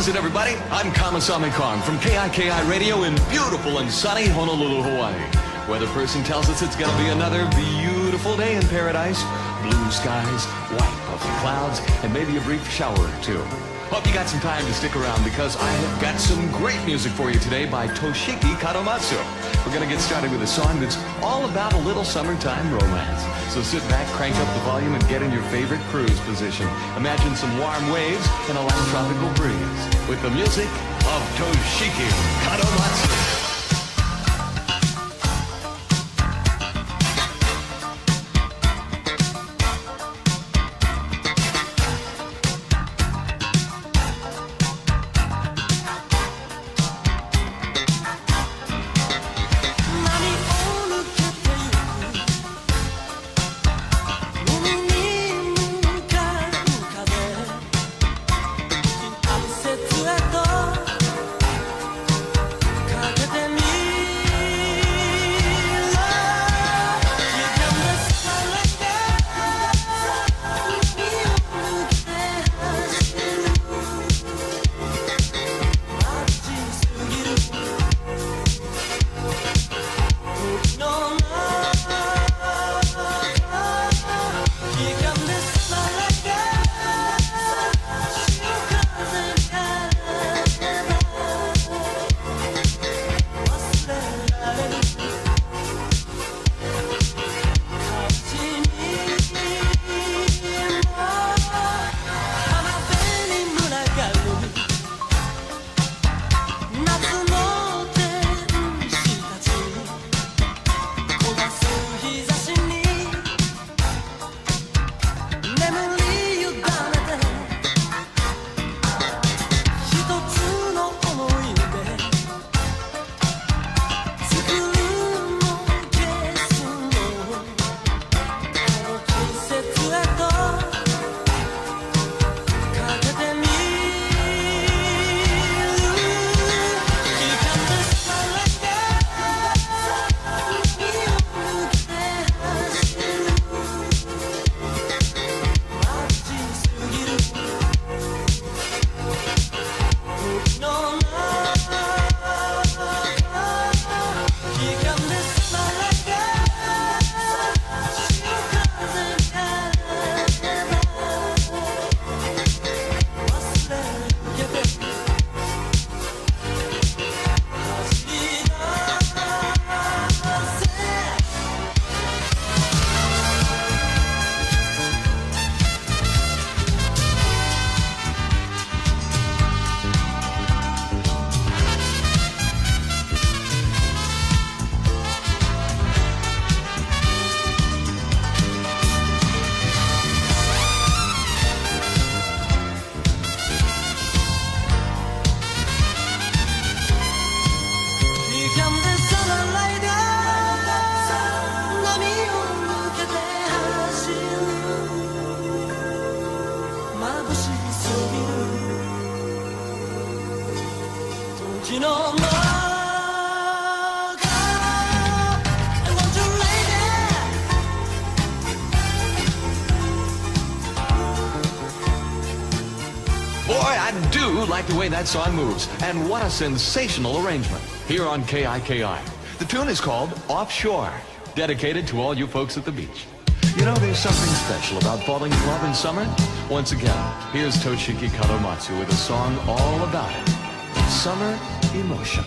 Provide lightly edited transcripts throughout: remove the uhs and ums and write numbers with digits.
How's it, everybody? I'm Kamasami Kong from KIKI Radio in beautiful and sunny Honolulu, Hawaii. Weather person tells us it's gonna be another beautiful day in paradise. Blue skies, white puffy clouds, and maybe a brief shower or two. Hope you got some time to stick around because I have got some great music for you today by Toshiki Kadomatsu. We're gonna get started with a song that's all about a little summertime romance. So sit back, crank up the volume, and get in your favorite cruise position. Imagine some warm waves and a light tropical breeze with the music of Toshiki Kadomatsu. 時の中 I want you lady. Boy, I do like the way that song moves. And what a sensational arrangement here on KIKI. The tune is called Offshore, dedicated to all you folks at the beach. You know, there's something special about falling in love in summer. Once again, here's Toshiki Kadomatsu with a song all about it. Summer Emotion.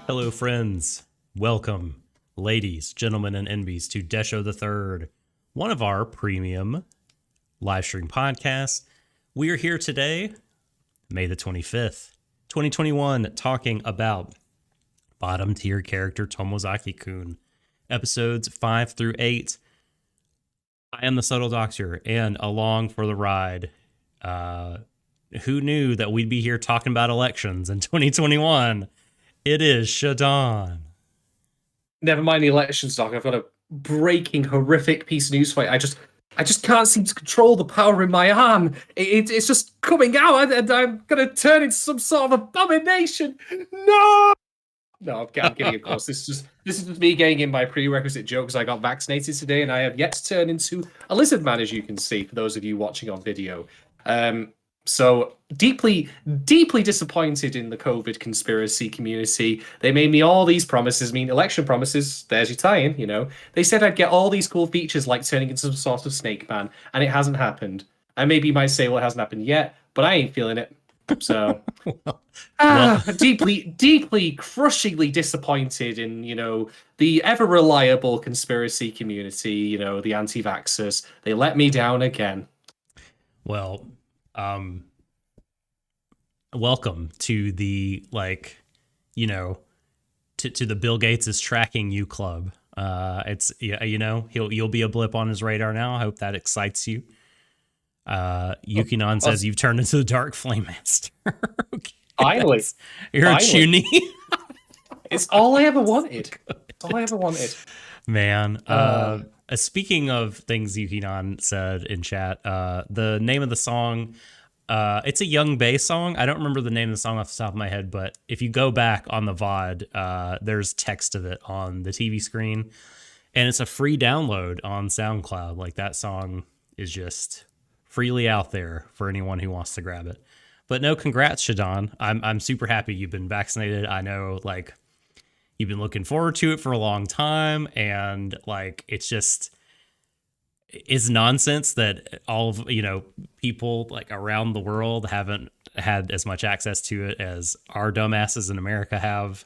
Hello, friends. Welcome, ladies, gentlemen, and NBs, to Deshou the Third, one of our premium live stream podcasts. We are here today, May the 25th, 2021, talking about Bottom-Tier Character Tomozaki-kun, episodes 5 through 8. I am the Subtle Doctor, and along for the ride, who knew that we'd be here talking about elections in 2021? It is Shadon. Never mind the elections, Doc. I've got a breaking, horrific piece of news for you. I just can't seem to control the power in my arm. It's just coming out, and I'm going to turn into some sort of abomination. No! No, I'm kidding, of course. This is just me getting in my prerequisite joke because I got vaccinated today and I have yet to turn into a lizard man, as you can see, for those of you watching on video. So deeply, deeply disappointed in the COVID conspiracy community. They made me all these promises, election promises. There's your tie-in, you know. They said I'd get all these cool features like turning into some sort of snake man, and it hasn't happened. And maybe you might say, well, it hasn't happened yet, but I ain't feeling it. So deeply, deeply, crushingly disappointed in, you know, the ever reliable conspiracy community, you know, the anti-vaxxers. They let me down again. Well, welcome to the, like, you know, to the Bill Gates is tracking you club. It's, you know, you'll be a blip on his radar now. I hope that excites you. Yukinon says you've turned into the Dark Flame Master. Okay, finally, you're a Chuny. It's all I ever wanted. It's all I ever wanted. Man, speaking of things Yukinon said in chat, the name of the song, it's a Young Bass song. I don't remember the name of the song off the top of my head, but if you go back on the VOD, there's text of it on the TV screen, and it's a free download on SoundCloud. Like, that song is just freely out there for anyone who wants to grab it. But no, congrats, Shadon. I'm super happy you've been vaccinated. I know, like, you've been looking forward to it for a long time, and like, it's nonsense that all of, you know, people like around the world haven't had as much access to it as our dumbasses in America have.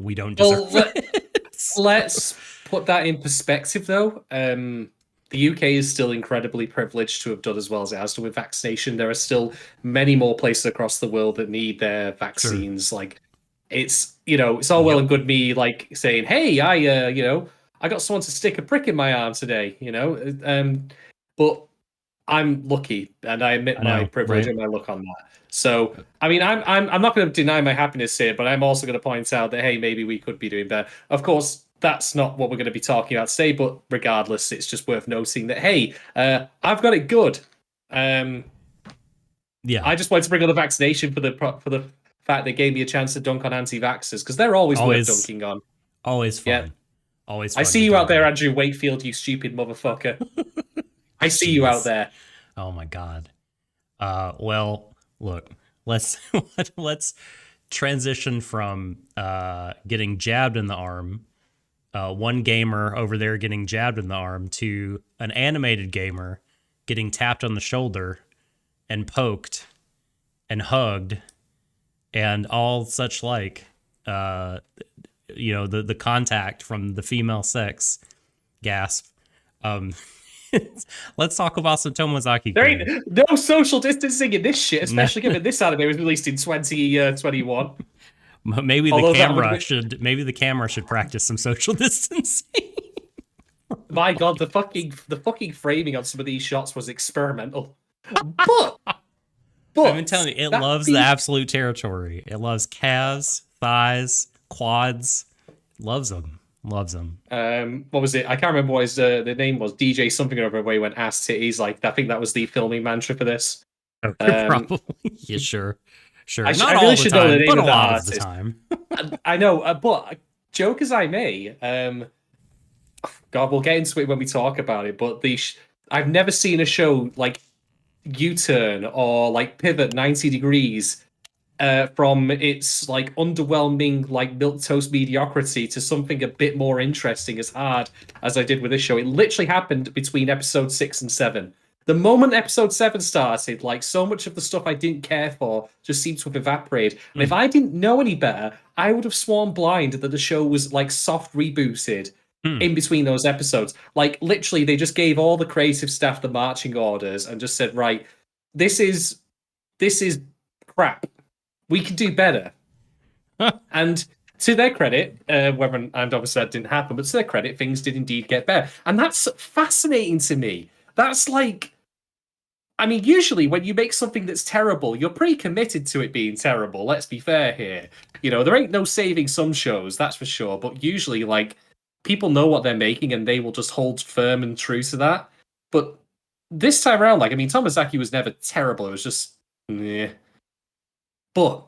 We don't deserve it. Let's put that in perspective, though. The UK is still incredibly privileged to have done as well as it has done with vaccination. There are still many more places across the world that need their vaccines. Sure. Like, it's, you know, it's all well and good me like saying, hey, you know, I got someone to stick a prick in my arm today, you know, but I'm lucky and I admit my privilege and my luck on that. So, I mean, I'm not going to deny my happiness here, but I'm also going to point out that, hey, maybe we could be doing better. Of course, that's not what we're going to be talking about today, but regardless, it's just worth noting that, hey, I've got it good. Yeah, I just wanted to bring on the vaccination for the fact they gave me a chance to dunk on anti-vaxxers, because they're always worth dunking on. Always fun. Yeah. Always fun. I see you out there, Andrew Wakefield, you stupid motherfucker. I see you out there. Oh my God. Well, look, let's transition from getting jabbed in the arm, one gamer over there getting jabbed in the arm, to an animated gamer getting tapped on the shoulder and poked and hugged and all such like, you know, the contact from the female sex. Gasp. Let's talk about some Tomozaki. There ain't no social distancing in this shit, especially given this anime was released in 2021. Maybe the camera should practice some social distancing. My God, the fucking framing on some of these shots was experimental. But I've been telling you, it loves the absolute territory. It loves calves, thighs, quads. Loves them. What was it? I can't remember what the name was. DJ something or other, where he went ass titties. Like, I think that was the filming mantra for this. Probably. Yeah, sure. I Not really all should the time, know the name but of a the lot artist. of the time. I know, but joke as I may, God, we'll get into it when we talk about it. But I've never seen a show like U-turn or like pivot 90 degrees from its like underwhelming like milquetoast mediocrity to something a bit more interesting as hard as I did with this show. It literally happened between episode 6 and 7. The moment episode 7 started, like, so much of the stuff I didn't care for just seemed to have evaporated. And if I didn't know any better, I would have sworn blind that the show was like soft rebooted in between those episodes. Like, literally, they just gave all the creative staff the marching orders and just said, right, this is crap. We can do better. And to their credit, and obviously that didn't happen, but to their credit, things did indeed get better. And that's fascinating to me. That's like, I mean, usually when you make something that's terrible, you're pretty committed to it being terrible. Let's be fair here. You know, there ain't no saving some shows, that's for sure. But usually, like, people know what they're making and they will just hold firm and true to that. But this time around, like, I mean, Tomozaki was never terrible. It was just, yeah. But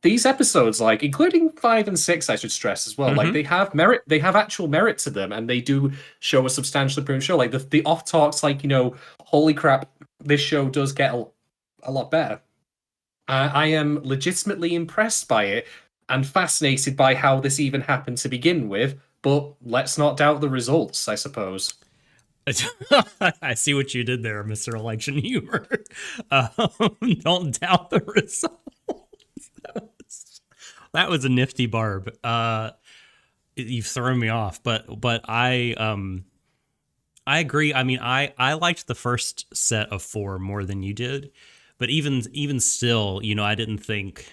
these episodes, like including 5 and 6, I should stress as well, like they have merit, they have actual merit to them, and they do show a substantially improved show. Like the off talks, like, holy crap, this show does get a lot better. I am legitimately impressed by it and fascinated by how this even happened to begin with. But let's not doubt the results, I suppose. I see what you did there, Mr. Election Humor. Don't doubt the results. That was a nifty barb. You've thrown me off, but I agree. I mean, I liked the first set of 4 more than you did, but even still, I didn't think.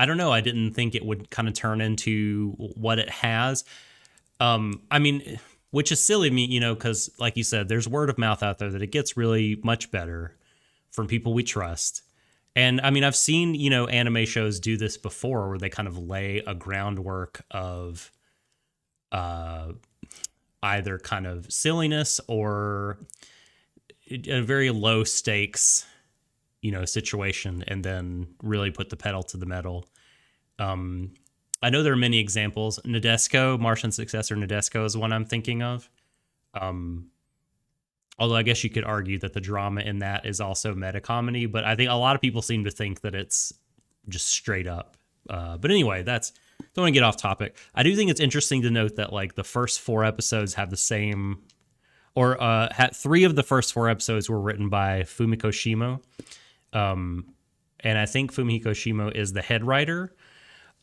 I don't know. I didn't think it would kind of turn into what it has. I mean, which is silly of me, because like you said, there's word of mouth out there that it gets really much better from people we trust. And I mean, I've seen, anime shows do this before where they kind of lay a groundwork of either kind of silliness or a very low stakes, situation, and then really put the pedal to the metal. I know there are many examples. Nadesco, Martian Successor Nadesco is one I'm thinking of. Although I guess you could argue that the drama in that is also meta comedy, but I think a lot of people seem to think that it's just straight up. But anyway, don't want to get off topic. I do think it's interesting to note that like the first 4 episodes have the same, or had 3 of the first 4 episodes were written by Fumiko Shimo. And I think Fumiko Shimo is the head writer.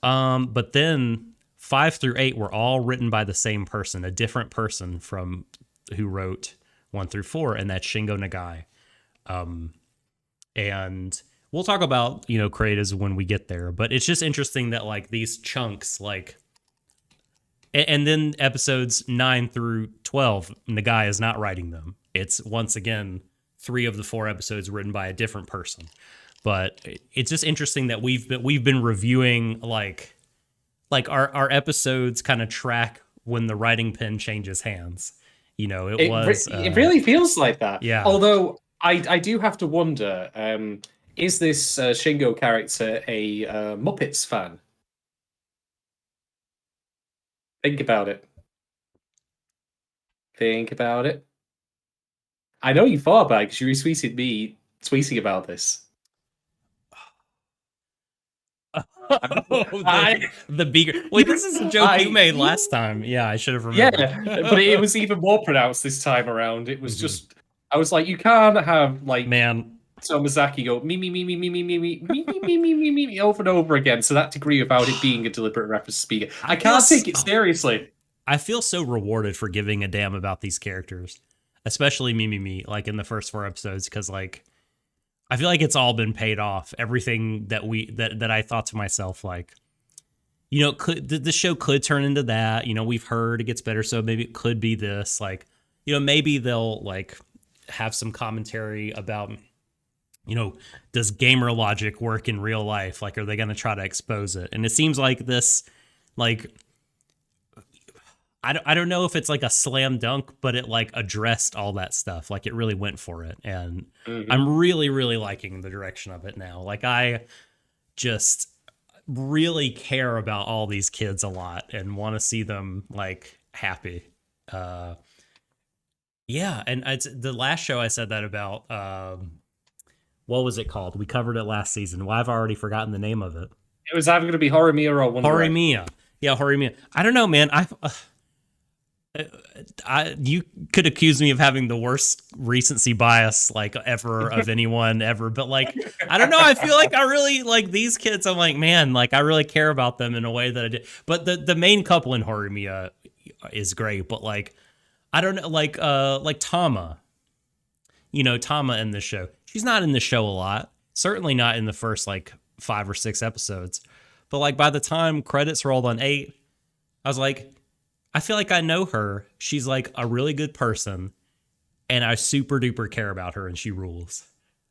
But then 5 through 8 were all written by the same person, a different person from who wrote 1 through 4, and that's Shingo Nagai. And we'll talk about, creatives when we get there, but it's just interesting that like these chunks, like, and then episodes 9 through 12, Nagai is not writing them. It's once again 3 of the 4 episodes written by a different person. But it's just interesting that we've been reviewing like our episodes kind of track when the writing pen changes hands. It really feels like that. Yeah. Although I do have to wonder, is this Shingo character a Muppets fan? Think about it. Think about it. I know you thought about it because you retweeted me tweeting about this. The beaker. Wait, this is a joke you made last time. Yeah, I should have remembered. Yeah, but it was even more pronounced this time around. It was just, I was like, you can't have like Tomozaki go me over and over again to that degree without it being a deliberate reference to speaker. I can't take it seriously. I feel so rewarded for giving a damn about these characters, especially me, like in the first 4 episodes, because like I feel like it's all been paid off. Everything that that I thought to myself, like, the show could turn into that. We've heard it gets better, so maybe it could be this. Like, maybe they'll like have some commentary about, does gamer logic work in real life? Like, are they going to try to expose it? And it seems like this, like, I don't know if it's like a slam dunk, but it like addressed all that stuff. Like it really went for it. And I'm really, really liking the direction of it now. Like I just really care about all these kids a lot and want to see them like happy. Yeah. And the last show I said that about, what was it called? We covered it last season. Well, I've already forgotten the name of it. It was either going to be Horimiya or Horimiya. Yeah, Horimiya. I don't know, man. You could accuse me of having the worst recency bias like ever of anyone ever, but like I don't know, I feel like I really like these kids. I'm like, man, like I really care about them in a way that I did. But the main couple in Horimiya is great, but like I don't know, like Tama. Tama in the show. She's not in the show a lot. Certainly not in the first like 5 or 6 episodes. But like by the time credits rolled on 8, I was like, I feel like I know her. She's like a really good person, and I super duper care about her, and she rules.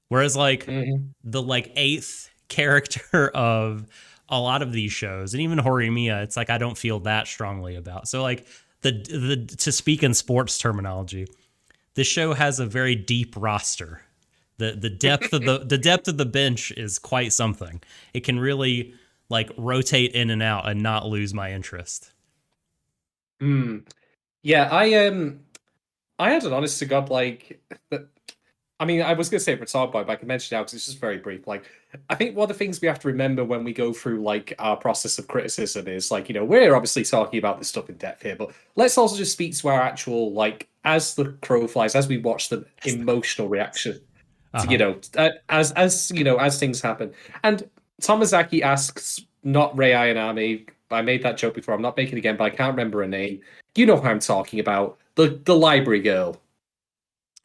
Whereas like the like 8th character of a lot of these shows, and even Horimiya, it's like I don't feel that strongly about. So like the to speak in sports terminology, this show has a very deep roster. The depth of the depth of the bench is quite something. It can really like rotate in and out and not lose my interest. Yeah, I had an honest to God like. I mean, I was going to say for Talk Boy, but I can mention it now because it's just very brief. Like, I think one of the things we have to remember when we go through like our process of criticism is like, we're obviously talking about this stuff in depth here, but let's also just speak to our actual like, as the crow flies, as we watch the emotional reaction, to, as things happen. And Tomozaki asks, not Rei Ayanami. I made that joke before. I'm not making it again, but I can't remember her name. You know who I'm talking about. The library girl.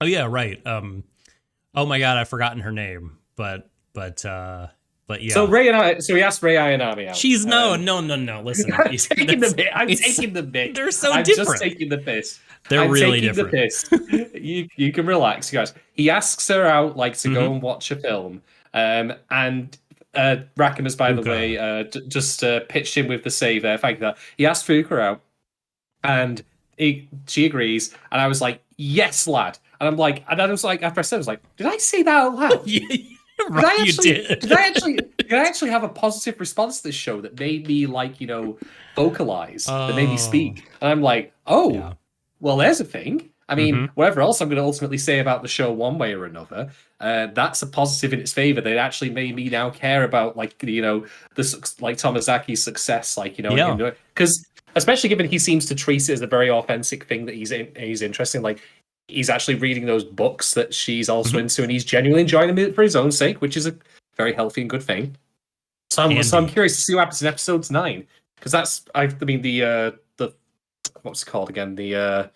Oh yeah, right. Oh my god, I've forgotten her name, but yeah. So he asked Rei Ayanami out. She's no. Listen, I'm taking the bit. They're so I'm different. Just taking the piss. They're really different. The piss. You can relax, you guys. He asks her out like to go and watch a film, and Rackham has, by the way, just pitched in with the save there. Thank you. That he asked Fuka out, and she agrees, and I was like, "Yes, lad." And I'm like, and I was like, after I said, I was like, "Did I say that out loud?" Right, you did. Did I actually have a positive response to this show that made me like vocalize, that made me speak? And I'm like, well, there's a thing. I mean, whatever else I'm going to ultimately say about the show, one way or another, that's a positive in its favor. That actually made me now care about Tomozaki's success, because especially given he seems to treat it as a very authentic thing that he's interested in, like. He's actually reading those books that she's also into, and he's genuinely enjoying them for his own sake, which is a very healthy and good thing. So I'm curious to see what happens in episode 9, because that's the what's it called again, the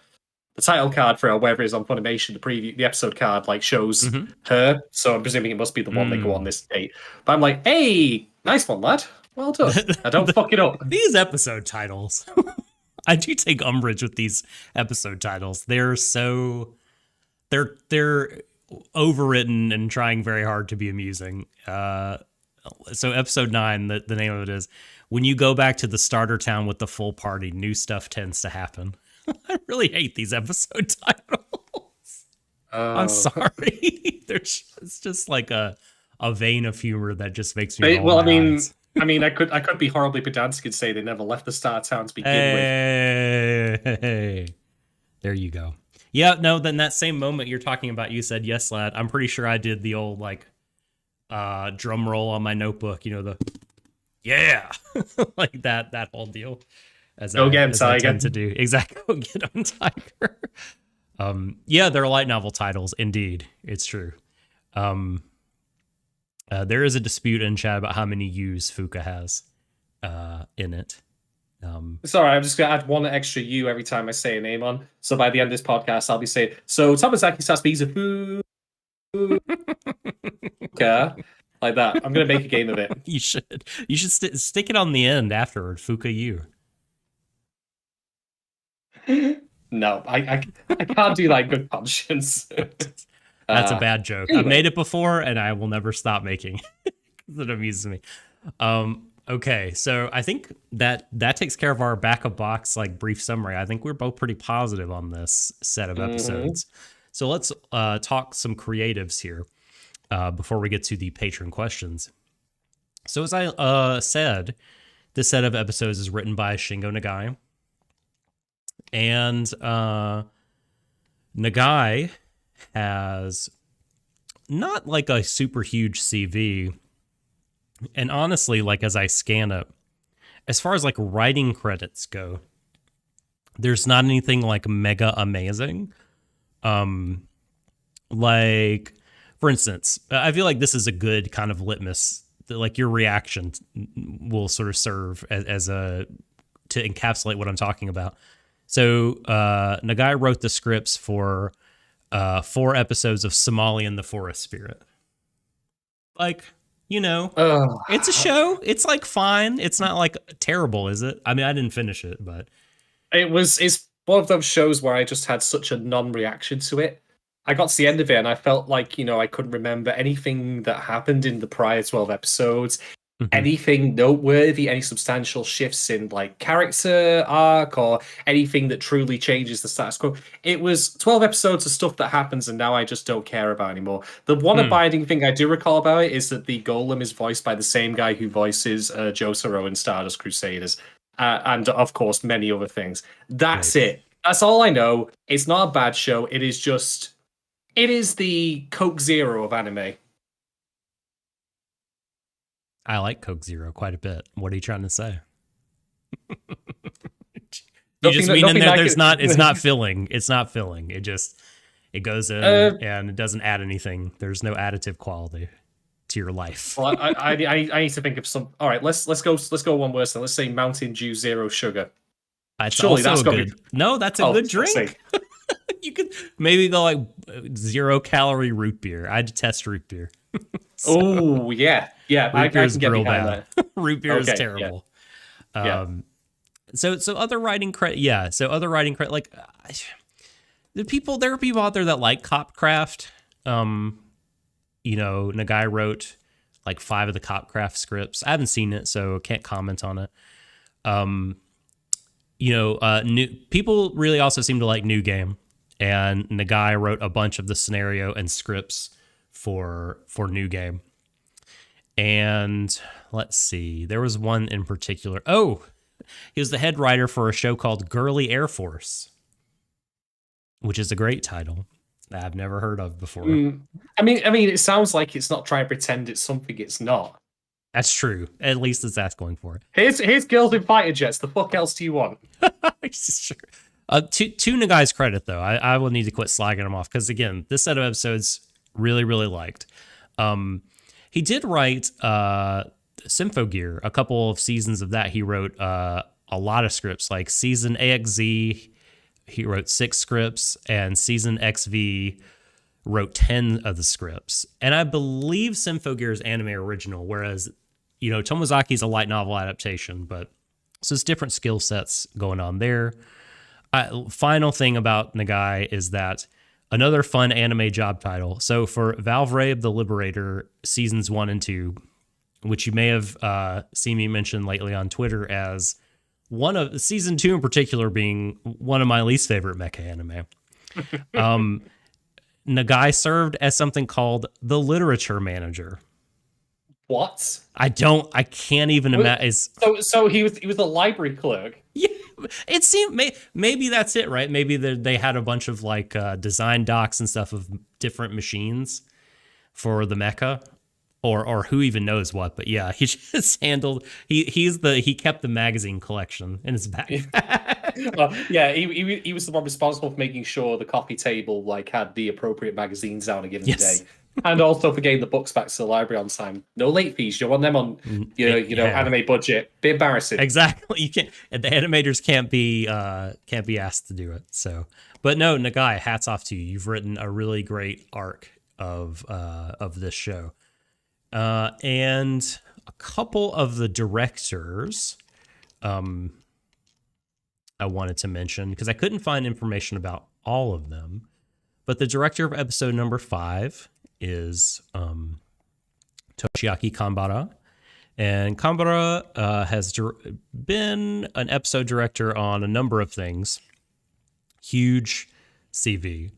title card for whatever it is on Funimation, the episode card shows her. So I'm presuming it must be the one they go on this date. But I'm like, hey, nice one, lad. Well done. I don't fuck it up. These episode titles. I do take umbrage with these episode titles. They're overwritten and trying very hard to be amusing. So episode 9, the name of it is, when you go back to the starter town with the full party, new stuff tends to happen. I really hate these episode titles. I'm sorry. It's just like a vein of humor that just makes me roll my eyes. I mean, I could be horribly pedantic and say they never left the Star Town to begin with. Hey, there you go. Yeah, no, then that same moment you're talking about, you said, yes, lad. I'm pretty sure I did the old, drum roll on my notebook, the, yeah, like that whole deal. Go get him, Tiger. I tend to do. Exactly, go get him, Tiger. Yeah, they're light novel titles, indeed. It's true. There is a dispute in chat about how many U's Fuka has in it. Sorry, I'm just going to add one extra U every time I say a name on. So by the end of this podcast, I'll be saying, so Tomozaki Sasbe's a Fuka. Like that. I'm going to make a game of it. You should. You should stick it on the end afterward. Fuka U. No, I can't do that in good conscience. That's a bad joke. Anyway. I've made it before, and I will never stop making it because it amuses me. Okay, so I think that takes care of our backup box brief summary. I think we're both pretty positive on this set of episodes. So let's talk some creatives here before we get to the patron questions. So as I said, this set of episodes is written by Shingo Nagai, and Nagai has not a super huge CV, and honestly, as I scan it, as far as writing credits go, there's not anything mega amazing. For instance, I feel like this is a good kind of litmus, your reaction will sort of serve as to encapsulate what I'm talking about. So Nagai wrote the scripts for 4 episodes of Somali and the Forest Spirit. It's a show. It's fine. It's not terrible, is it? I mean, I didn't finish it, but it's one of those shows where I just had such a non-reaction to it. I got to the end of it and I felt I couldn't remember anything that happened in the prior 12 episodes. Mhm. anything noteworthy, any substantial shifts in like character arc or anything that truly changes the status quo. It was 12 episodes of stuff that happens and now I just don't care about anymore. The one Hmm. abiding thing I do recall about it is that the golem is voiced by the same guy who voices Jotaro in Stardust Crusaders. And of course many other things. That's Nice. it. That's all I know. It's not a bad show. It is the Coke Zero of anime. I like Coke Zero quite a bit. What are you trying to say? You just mean in Nothing there like there's it. not it's not filling. It's not filling. It goes in Uh, and it doesn't add anything. There's no additive quality to your life. Well, I need to think of some. All right, let's go one worse. Then let's say Mountain Dew Zero Sugar. It's Surely also that's a got to good. be. No, that's a Oh, good for fuck's drink. sake. You could maybe go like 0-calorie root beer. I detest root beer. Oh yeah, yeah. I Root beer is can get real behind bad. that. Root beer is Okay, yeah. terrible. Yeah. So other writing credit, yeah. So other writing credit, like there are people out there that like Copcraft. Nagai wrote like 5 of the Copcraft scripts. I haven't seen it, so can't comment on it. New people really also seem to like New Game, and Nagai wrote a bunch of the scenario and scripts for New Game. And let's see, there was one in particular. Oh, he was the head writer for a show called Girly Air Force, which is a great title that I've never heard of before. I mean, it sounds like it's not trying to pretend it's something it's not. That's true. At least it's that going for it. Here's girls in fighter jets. The fuck else do you want? Sure. To Nagai's credit, though, I will need to quit slagging him off because, again, this set of episodes really, really liked. He did write Symphogear, a couple of seasons of that. He wrote a lot of scripts, like season AXZ, he wrote 6 scripts, and season XV wrote 10 of the scripts. And I believe Symphogear is anime original, whereas, Tomozaki's a light novel adaptation, but so it's different skill sets going on there. Final thing about Nagai is that another fun anime job title. So for Valvray of the Liberator, seasons 1 and 2, which you may have seen me mention lately on Twitter as one of season 2 in particular being one of my least favorite mecha anime. Nagai served as something called the literature manager. What? I can't even imagine. So he was a library clerk. Yeah, it seemed maybe that's it, right? Maybe they had a bunch of like design docs and stuff of different machines for the mecha, or who even knows what. But yeah, he just handled. He kept the magazine collection in his bag. Yeah, he was the one responsible for making sure the coffee table like had the appropriate magazines on a given Yes. day, and also for getting the books back to the library on time. No late fees. You want them on your anime budget. Bit embarrassing. Exactly. You can't. The animators can't be asked to do it. So, but no, Nagai, hats off to you. You've written a really great arc of this show, and a couple of the directors. I wanted to mention because I couldn't find information about all of them, but the director of episode number 5 is Toshiaki Kanbara, and Kanbara has been an episode director on a number of things. Huge CV,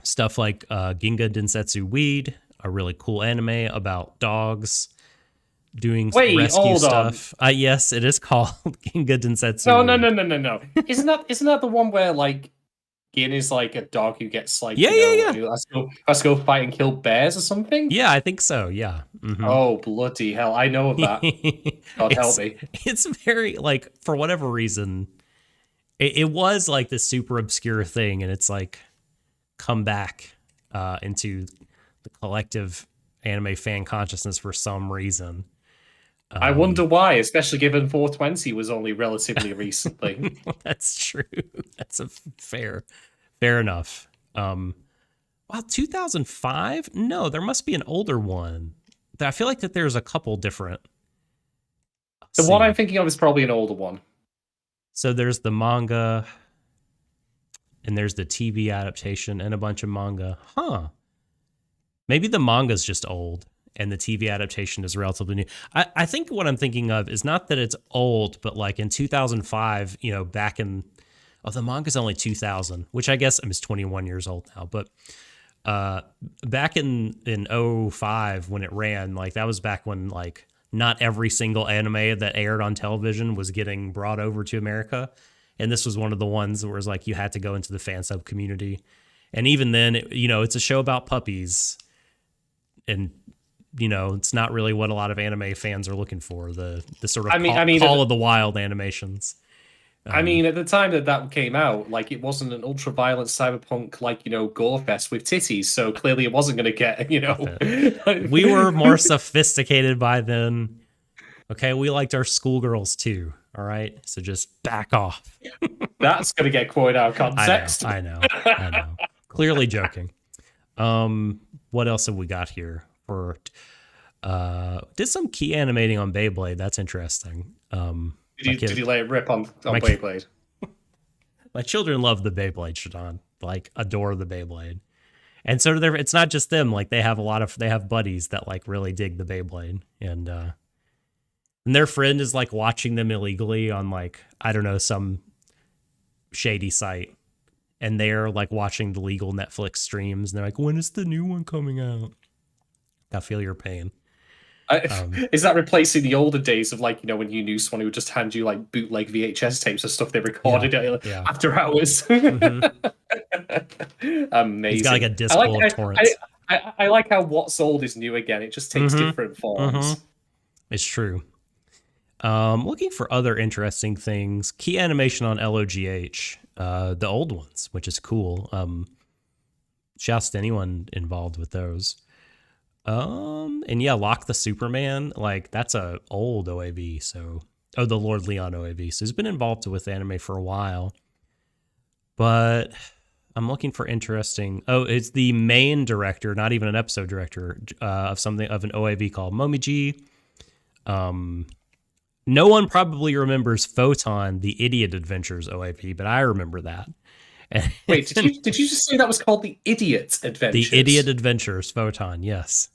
stuff like Ginga Densetsu Weed, a really cool anime about dogs doing rescue stuff. Yes, it is called Ginga Densetsu. No. Isn't that the one where like Gin is like a dog who gets like yeah. Let's go fight and kill bears or something? Yeah, I think so. Yeah. Mm-hmm. Oh bloody hell! I know of that. God help me. It's very like for whatever reason, it was like this super obscure thing, and it's like come back into the collective anime fan consciousness for some reason. I wonder why, especially given 420 was only relatively recently. That's true. That's a fair enough. Wow, 2005? No, there must be an older one. I feel like that there's a couple different. The one I'm thinking of is probably an older one. So there's the manga, and there's the TV adaptation, and a bunch of manga. Huh. Maybe the manga's just old, and the TV adaptation is relatively new. I think what I'm thinking of is not that it's old, but like in 2005, back in, the manga's only 2000, which I guess it's 21 years old now, but back in '05 when it ran, like that was back when like not every single anime that aired on television was getting brought over to America. And this was one of the ones where it was like you had to go into the fan sub community. And even then, it's a show about puppies. And, it's not really what a lot of anime fans are looking for, the sort of Call of the Wild animations. At the time that came out, like it wasn't an ultra-violent cyberpunk, like, gore fest with titties. So clearly it wasn't going to get, We were more sophisticated by then. Okay, we liked our schoolgirls too. All right, so just back off. That's going to get quoted out of context. I know. Clearly joking. What else have we got here? Did some key animating on Beyblade. That's interesting. Did you lay it rip on Beyblade? My children love the Beyblade, Shadon. Like adore the Beyblade. And so it's not just them. Like they have buddies that like really dig the Beyblade. And their friend is like watching them illegally on like, I don't know, some shady site. And they're like watching the legal Netflix streams. And they're like, when is the new one coming out? I feel your pain. Is that replacing the older days of like, when you knew someone who would just hand you like bootleg VHS tapes of stuff they recorded after hours? Mm-hmm. Amazing. He's got like a disc full of torrents. I like how what's old is new again. It just takes different forms. Mm-hmm. It's true. Looking for other interesting things. Key animation on LOGH, the old ones, which is cool. Shouts to anyone involved with those. And yeah, Lock the Superman, like that's a old OAV. So, the Lord Leon OAV. So he's been involved with anime for a while, but I'm looking for interesting. Oh, it's the main director, not even an episode director, of an OAV called Momiji. No one probably remembers Photon, the Idiot Adventures OAV, but I remember that. Wait, did you just say that was called the Idiot Adventures? The Idiot Adventures Photon, yes.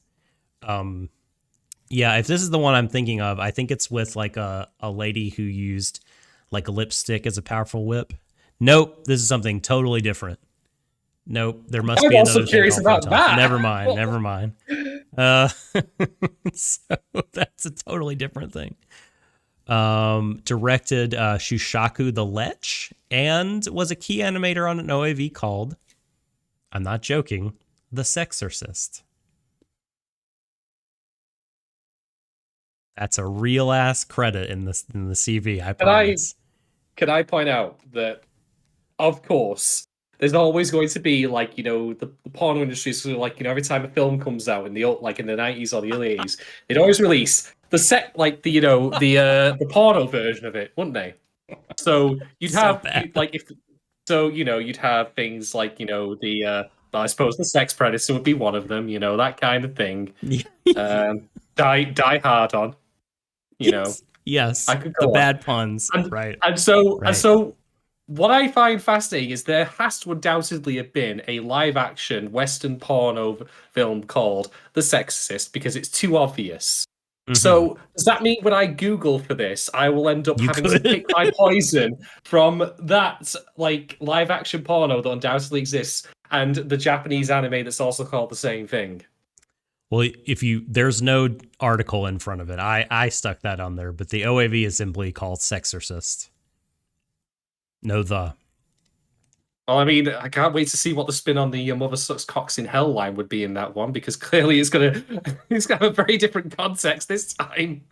Yeah, if this is the one I'm thinking of, I think it's with like a lady who used like a lipstick as a powerful whip. Nope, this is something totally different. Nope, there must be another. I'm also curious about that. Never mind. So that's a totally different thing. Directed Shushaku the Lech and was a key animator on an OAV called, I'm not joking, The Sexorcist. That's a real ass credit in the CV. I promise. Can I point out that, of course, there's always going to be like the porno industry. So like every time a film comes out in the 90s or the early 80s, they'd always release the porno version of it, wouldn't they? So you'd have you'd have things like I suppose the Sex Predator would be one of them, that kind of thing. Die Hard on. Yes, I could the go bad on. puns, right? And so, what I find fascinating is there has to undoubtedly have been a live-action Western porno film called The Sexorcist because it's too obvious. Mm-hmm. So does that mean when I Google for this, I will end up to pick my poison from that like live-action porno that undoubtedly exists and the Japanese anime that's also called the same thing? Well, there's no article in front of it. I stuck that on there, but the OAV is simply called Sexorcist. No the. Well, I mean, I can't wait to see what the spin on the Mother Sucks Cocks in Hell line would be in that one, because clearly it's gonna have a very different context this time.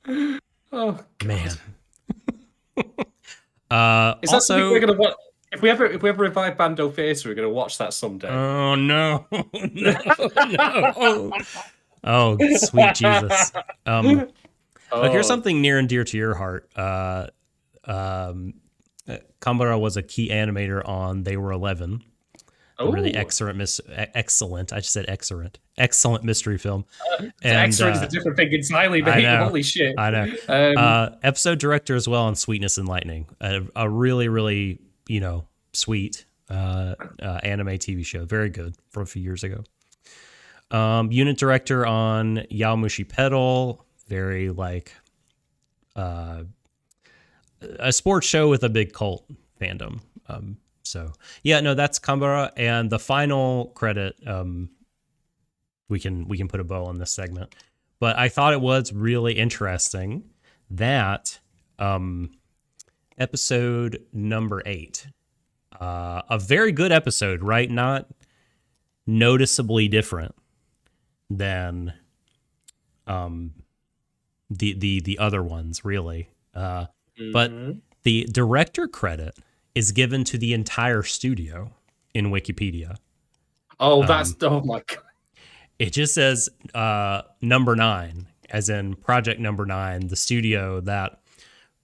Oh God. Man. Is that something we're gonna watch? If we ever revive Bando Face, we're going to watch that someday. Oh, no. No. Oh, sweet Jesus. Here's something near and dear to your heart. Kambara was a key animator on They Were 11. A really excellent, I just said excellent mystery film. Excellent is a different thing entirely, mate. Holy shit. I know. Episode director as well on Sweetness and Lightning. A really, really, sweet anime TV show. Very good from a few years ago. Unit director on Yaomushi Pedal, very like a sports show with a big cult fandom. So yeah, no, that's Kambara. And the final credit, we can put a bow on this segment, but I thought it was really interesting that episode number 8, a very good episode, right? Not noticeably different than the other ones, really. But the director credit is given to the entire studio in Wikipedia. Oh, that's oh my god! It just says number 9, as in Project Number 9. The studio that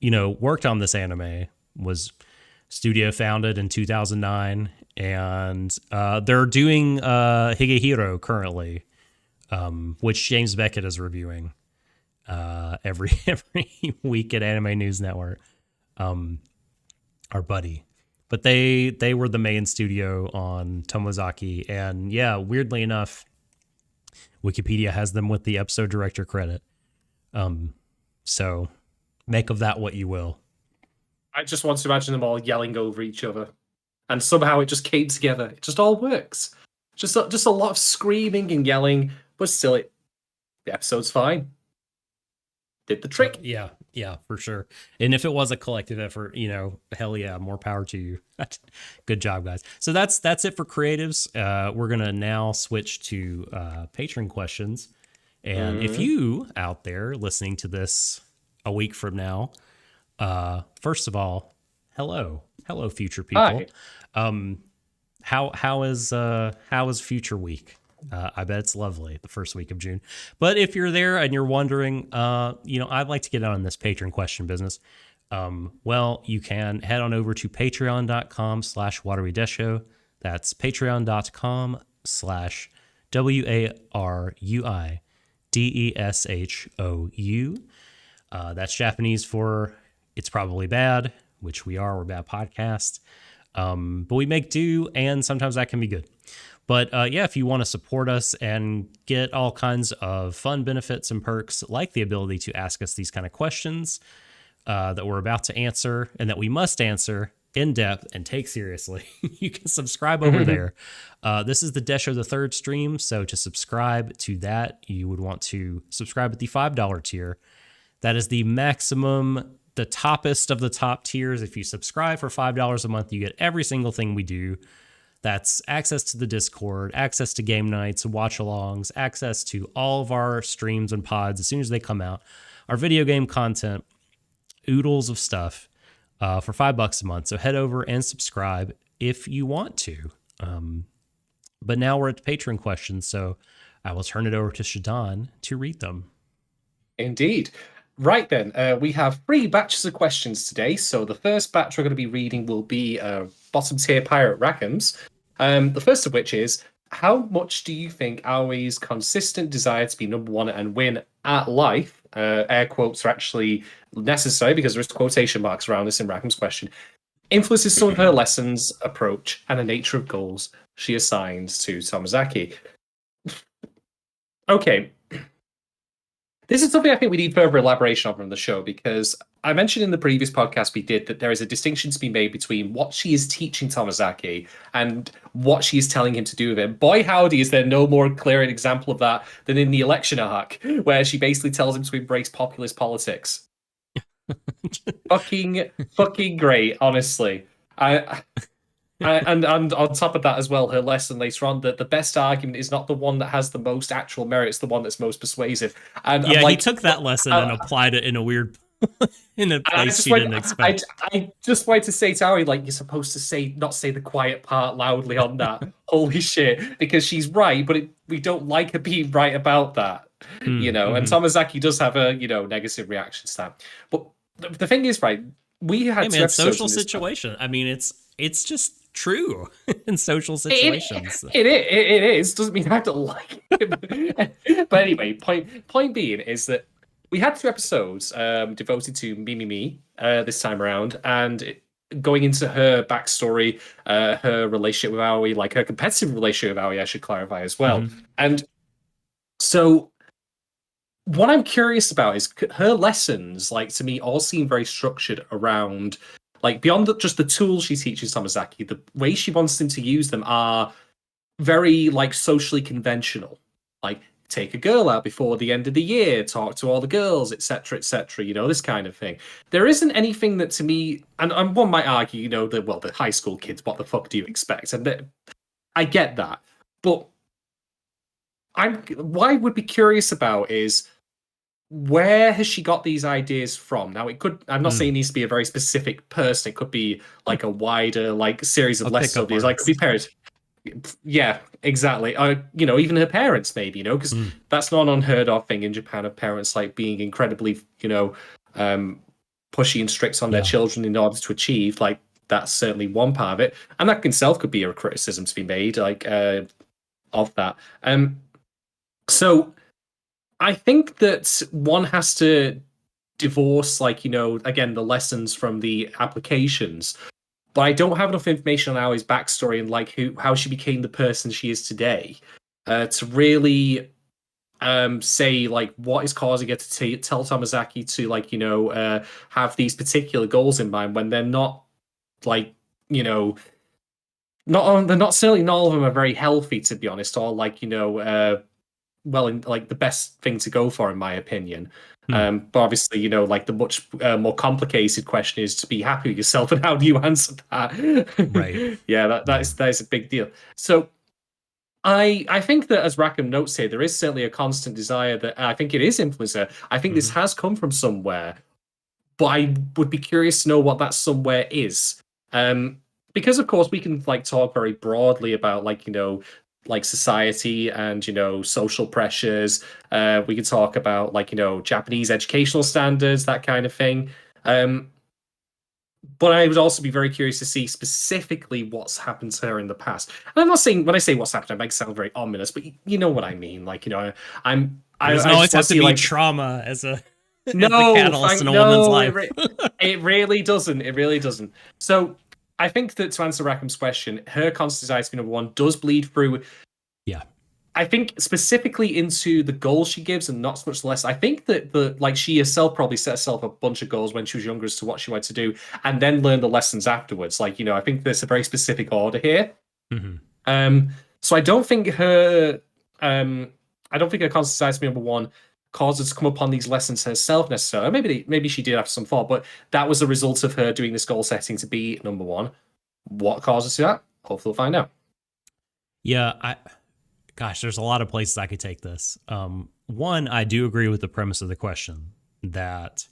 worked on this anime was studio founded in 2009, and they're doing Higehiro currently, which James Beckett is reviewing every week at Anime News Network. Our buddy. But they were the main studio on Tomozaki, and yeah, weirdly enough, Wikipedia has them with the episode director credit. So make of that what you will. I just want to imagine them all yelling over each other, and somehow it just came together. It just all works. Just a lot of screaming and yelling, but still, the episode's fine. Did the trick. Yeah, for sure. And if it was a collective effort, hell yeah, more power to you. Good job, guys. So that's it for creatives. We're gonna now switch to patron questions. And if you out there listening to this a week from now, first of all, hello, future people. Hi. How is future week? I bet it's lovely, the first week of June. But if you're there and you're wondering, I'd like to get on this patron question business. Well, you can head on over to patreon.com/Warui Deshou. That's patreon.com/WARUI DESHOU. That's Japanese for it's probably bad, which we're a bad podcast. But we make do, and sometimes that can be good. But if you want to support us and get all kinds of fun benefits and perks, like the ability to ask us these kind of questions that we're about to answer and that we must answer in depth and take seriously, you can subscribe over there. This is the Deshou the Third stream, so to subscribe to that, you would want to subscribe at the $5 tier. That is the maximum, the toppest of the top tiers. If you subscribe for $5 a month, you get every single thing we do. That's access to the Discord, access to game nights, watch-alongs, access to all of our streams and pods as soon as they come out, our video game content, oodles of stuff for $5 a month. So head over and subscribe if you want to. But now we're at the Patreon questions, so I will turn it over to Shadon to read them. Indeed. Right then, we have 3 batches of questions today. So the first batch we're going to be reading will be Bottom-Tier Pirate Rackham's. The first of which is, how much do you think Aoi's consistent desire to be number 1 and win at life, air quotes are actually necessary because there's quotation marks around this in Rackham's question, influences some of her lessons, approach, and the nature of goals she assigns to Tomozaki? Okay. This is something I think we need further elaboration on the show, because I mentioned in the previous podcast we did that there is a distinction to be made between what she is teaching Tomozaki and what she is telling him to do with it. Boy, howdy, is there no more clear an example of that than in the election arc, where she basically tells him to embrace populist politics. fucking great, honestly. And on top of that as well, her lesson later on that the best argument is not the one that has the most actual merit; it's the one that's most persuasive. And yeah, he took that lesson and applied it in a weird, in a place he didn't expect. I just wanted to say to Aoi, like, you're supposed to not say the quiet part loudly on that. Holy shit, because she's right, but we don't like her being right about that, And Tomozaki does have a negative reaction to that. But the thing is, right, we had social situation. I mean, it's just true in social situations. It is. Doesn't mean I don't like it. But anyway, point being is that we had 2 episodes devoted to Me this time around, and going into her backstory, her relationship with Aoi, like her competitive relationship with Aoi, I should clarify as well. And So what I'm curious about is her lessons, like to me, all seem very structured around, like beyond just the tools she teaches Tomozaki, the way she wants him to use them are very like socially conventional. Like take a girl out before the end of the year, talk to all the girls, etc., etc. You know, this kind of thing. There isn't anything that to me, and one might argue, you know, the high school kids, what the fuck do you expect? And I get that, but what I would be curious about is where has she got these ideas from? Now, it could. I'm not saying it needs to be a very specific person. It could be like a wider like series of lessons over the years. Like, it could be parents. Yeah, exactly. You know, even her parents, maybe, you know, because that's not an unheard of thing in Japan of parents like being incredibly, you know, pushy and strict on their children in order to achieve. Like, that's certainly one part of it, and that in itself could be a criticism to be made, like of that. So I think that one has to divorce, like, you know, again, the lessons from the applications. But I don't have enough information on Aoi's backstory and like how she became the person she is today to really say like what is causing her to tell Tomozaki to like, you know, have these particular goals in mind when they're not like, you know, they're not, certainly not all of them are very healthy, to be honest, or like, you know, well, in like the best thing to go for, in my opinion. But obviously, you know, like the much more complicated question is to be happy with yourself, and how do you answer that? Right. Yeah, that is a big deal. So I think that, as Rackham notes here, there is certainly a constant desire that I think it is influencer. I think this has come from somewhere, but I would be curious to know what that somewhere is. Because of course we can like talk very broadly about like, you know, like society and, you know, social pressures. We could talk about like, you know, Japanese educational standards, that kind of thing. But I would also be very curious to see specifically what's happened to her in the past. And I'm not saying, when I say what's happened, it might sound very ominous, but you know what I mean. Like, you know, It doesn't always have to be like trauma as a no catalyst in a woman's life. It really doesn't. It really doesn't. So I think that to answer Rackham's question, her constant desire to be number one does bleed through. Yeah. I think specifically into the goals she gives and not so much less. I think that like she herself probably set herself a bunch of goals when she was younger as to what she wanted to do and then learn the lessons afterwards. Like, you know, I think there's a very specific order here. So I don't think her constant desire to be number one caused her to come upon these lessons herself necessarily. Maybe she did have some thought, but that was a result of her doing this goal setting to be number one. What causes that? Hopefully we'll find out. Yeah, gosh, there's a lot of places I could take this. One, I do agree with the premise of the question that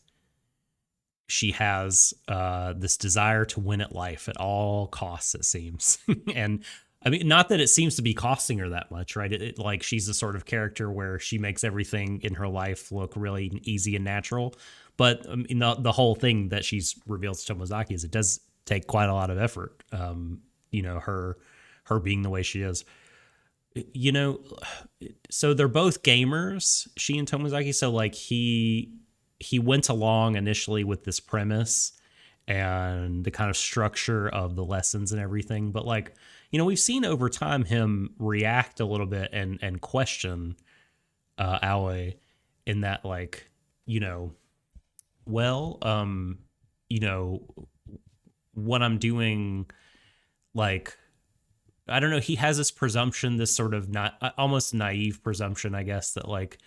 she has this desire to win at life at all costs, it seems. And I mean, not that it seems to be costing her that much, right? It like she's the sort of character where she makes everything in her life look really easy and natural. But the whole thing that she's revealed to Tomozaki is it does take quite a lot of effort. You know, her being the way she is. You know, so they're both gamers, she and Tomozaki. So like he went along initially with this premise and the kind of structure of the lessons and everything. But like, you know, we've seen over time him react a little bit and question Aoi in that, like, you know, well, you know, what I'm doing, like, I don't know, he has this presumption, this sort of almost naive presumption, I guess, that like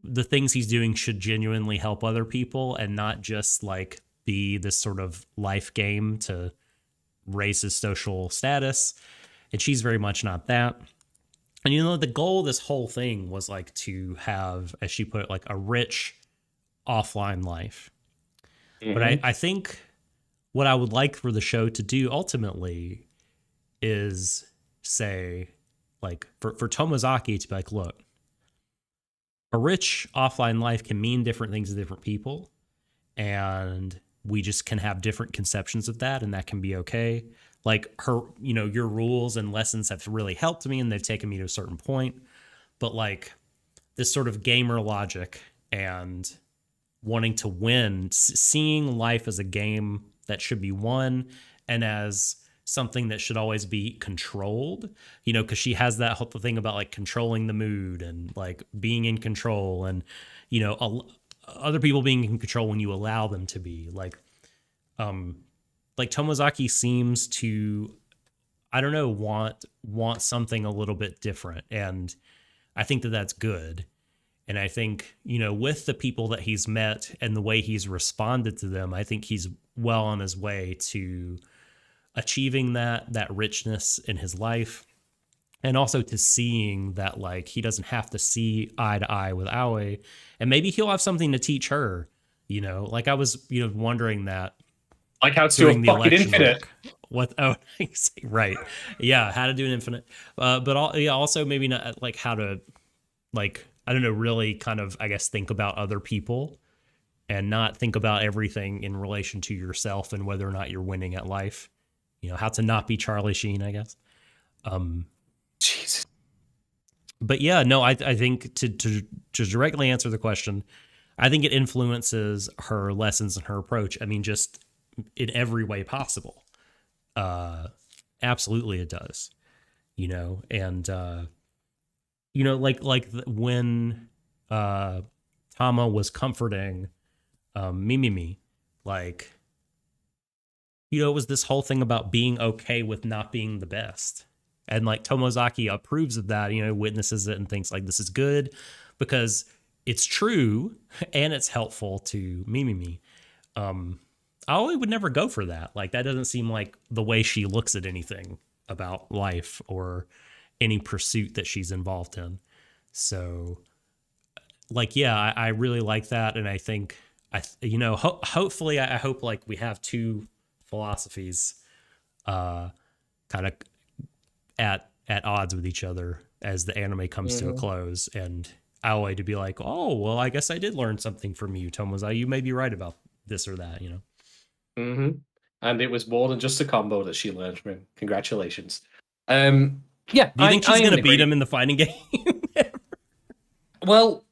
the things he's doing should genuinely help other people and not just like be this sort of life game to raise his social status. And she's very much not that. And, you know, the goal of this whole thing was like to have, as she put it, like a rich offline life. But I think what I would like for the show to do ultimately is say, like, for Tomozaki to be like, look, a rich offline life can mean different things to different people, and we just can have different conceptions of that, and that can be okay. Like, her, you know, your rules and lessons have really helped me, and they've taken me to a certain point, but like this sort of gamer logic and wanting to win, seeing life as a game that should be won, and as something that should always be controlled, you know, because she has that whole thing about like controlling the mood and like being in control, and you know, other people being in control when you allow them to be. Like Tomozaki seems to, I don't know, want something a little bit different, and I think that that's good. And I think, you know, with the people that he's met and the way he's responded to them, I think he's well on his way to achieving that richness in his life, and also to seeing that like he doesn't have to see eye to eye with Aoi, and maybe he'll have something to teach her, you know. Like I was, you know, wondering that, like how to do a fucking infinite. What? Oh, right. Yeah, how to do an infinite. But also maybe not like how to, like, I don't know, really kind of, I guess, think about other people and not think about everything in relation to yourself and whether or not you're winning at life. You know, how to not be Charlie Sheen, I guess. Jesus. But yeah, no, I think to directly answer the question, I think it influences her lessons and her approach. I mean, just in every way possible. Absolutely it does, you know. And you know, like when Tama was comforting Mimimi, like, you know, it was this whole thing about being okay with not being the best. And like Tomozaki approves of that, you know, witnesses it and thinks like this is good because it's true and it's helpful to Mimimi. Aoi would never go for that. Like that doesn't seem like the way she looks at anything about life or any pursuit that she's involved in. So like, yeah, I really like that. And I think, you know, hopefully I hope like we have two philosophies kind of at odds with each other as the anime comes to a close, and Aoi to be like, oh, well, I guess I did learn something from you, Tomozaki. You may be right about this or that, you know? Mm-hmm. And it was more than just a combo that she learned from him. Congratulations. Yeah. Do you think she's going to beat him in the fighting game? Well,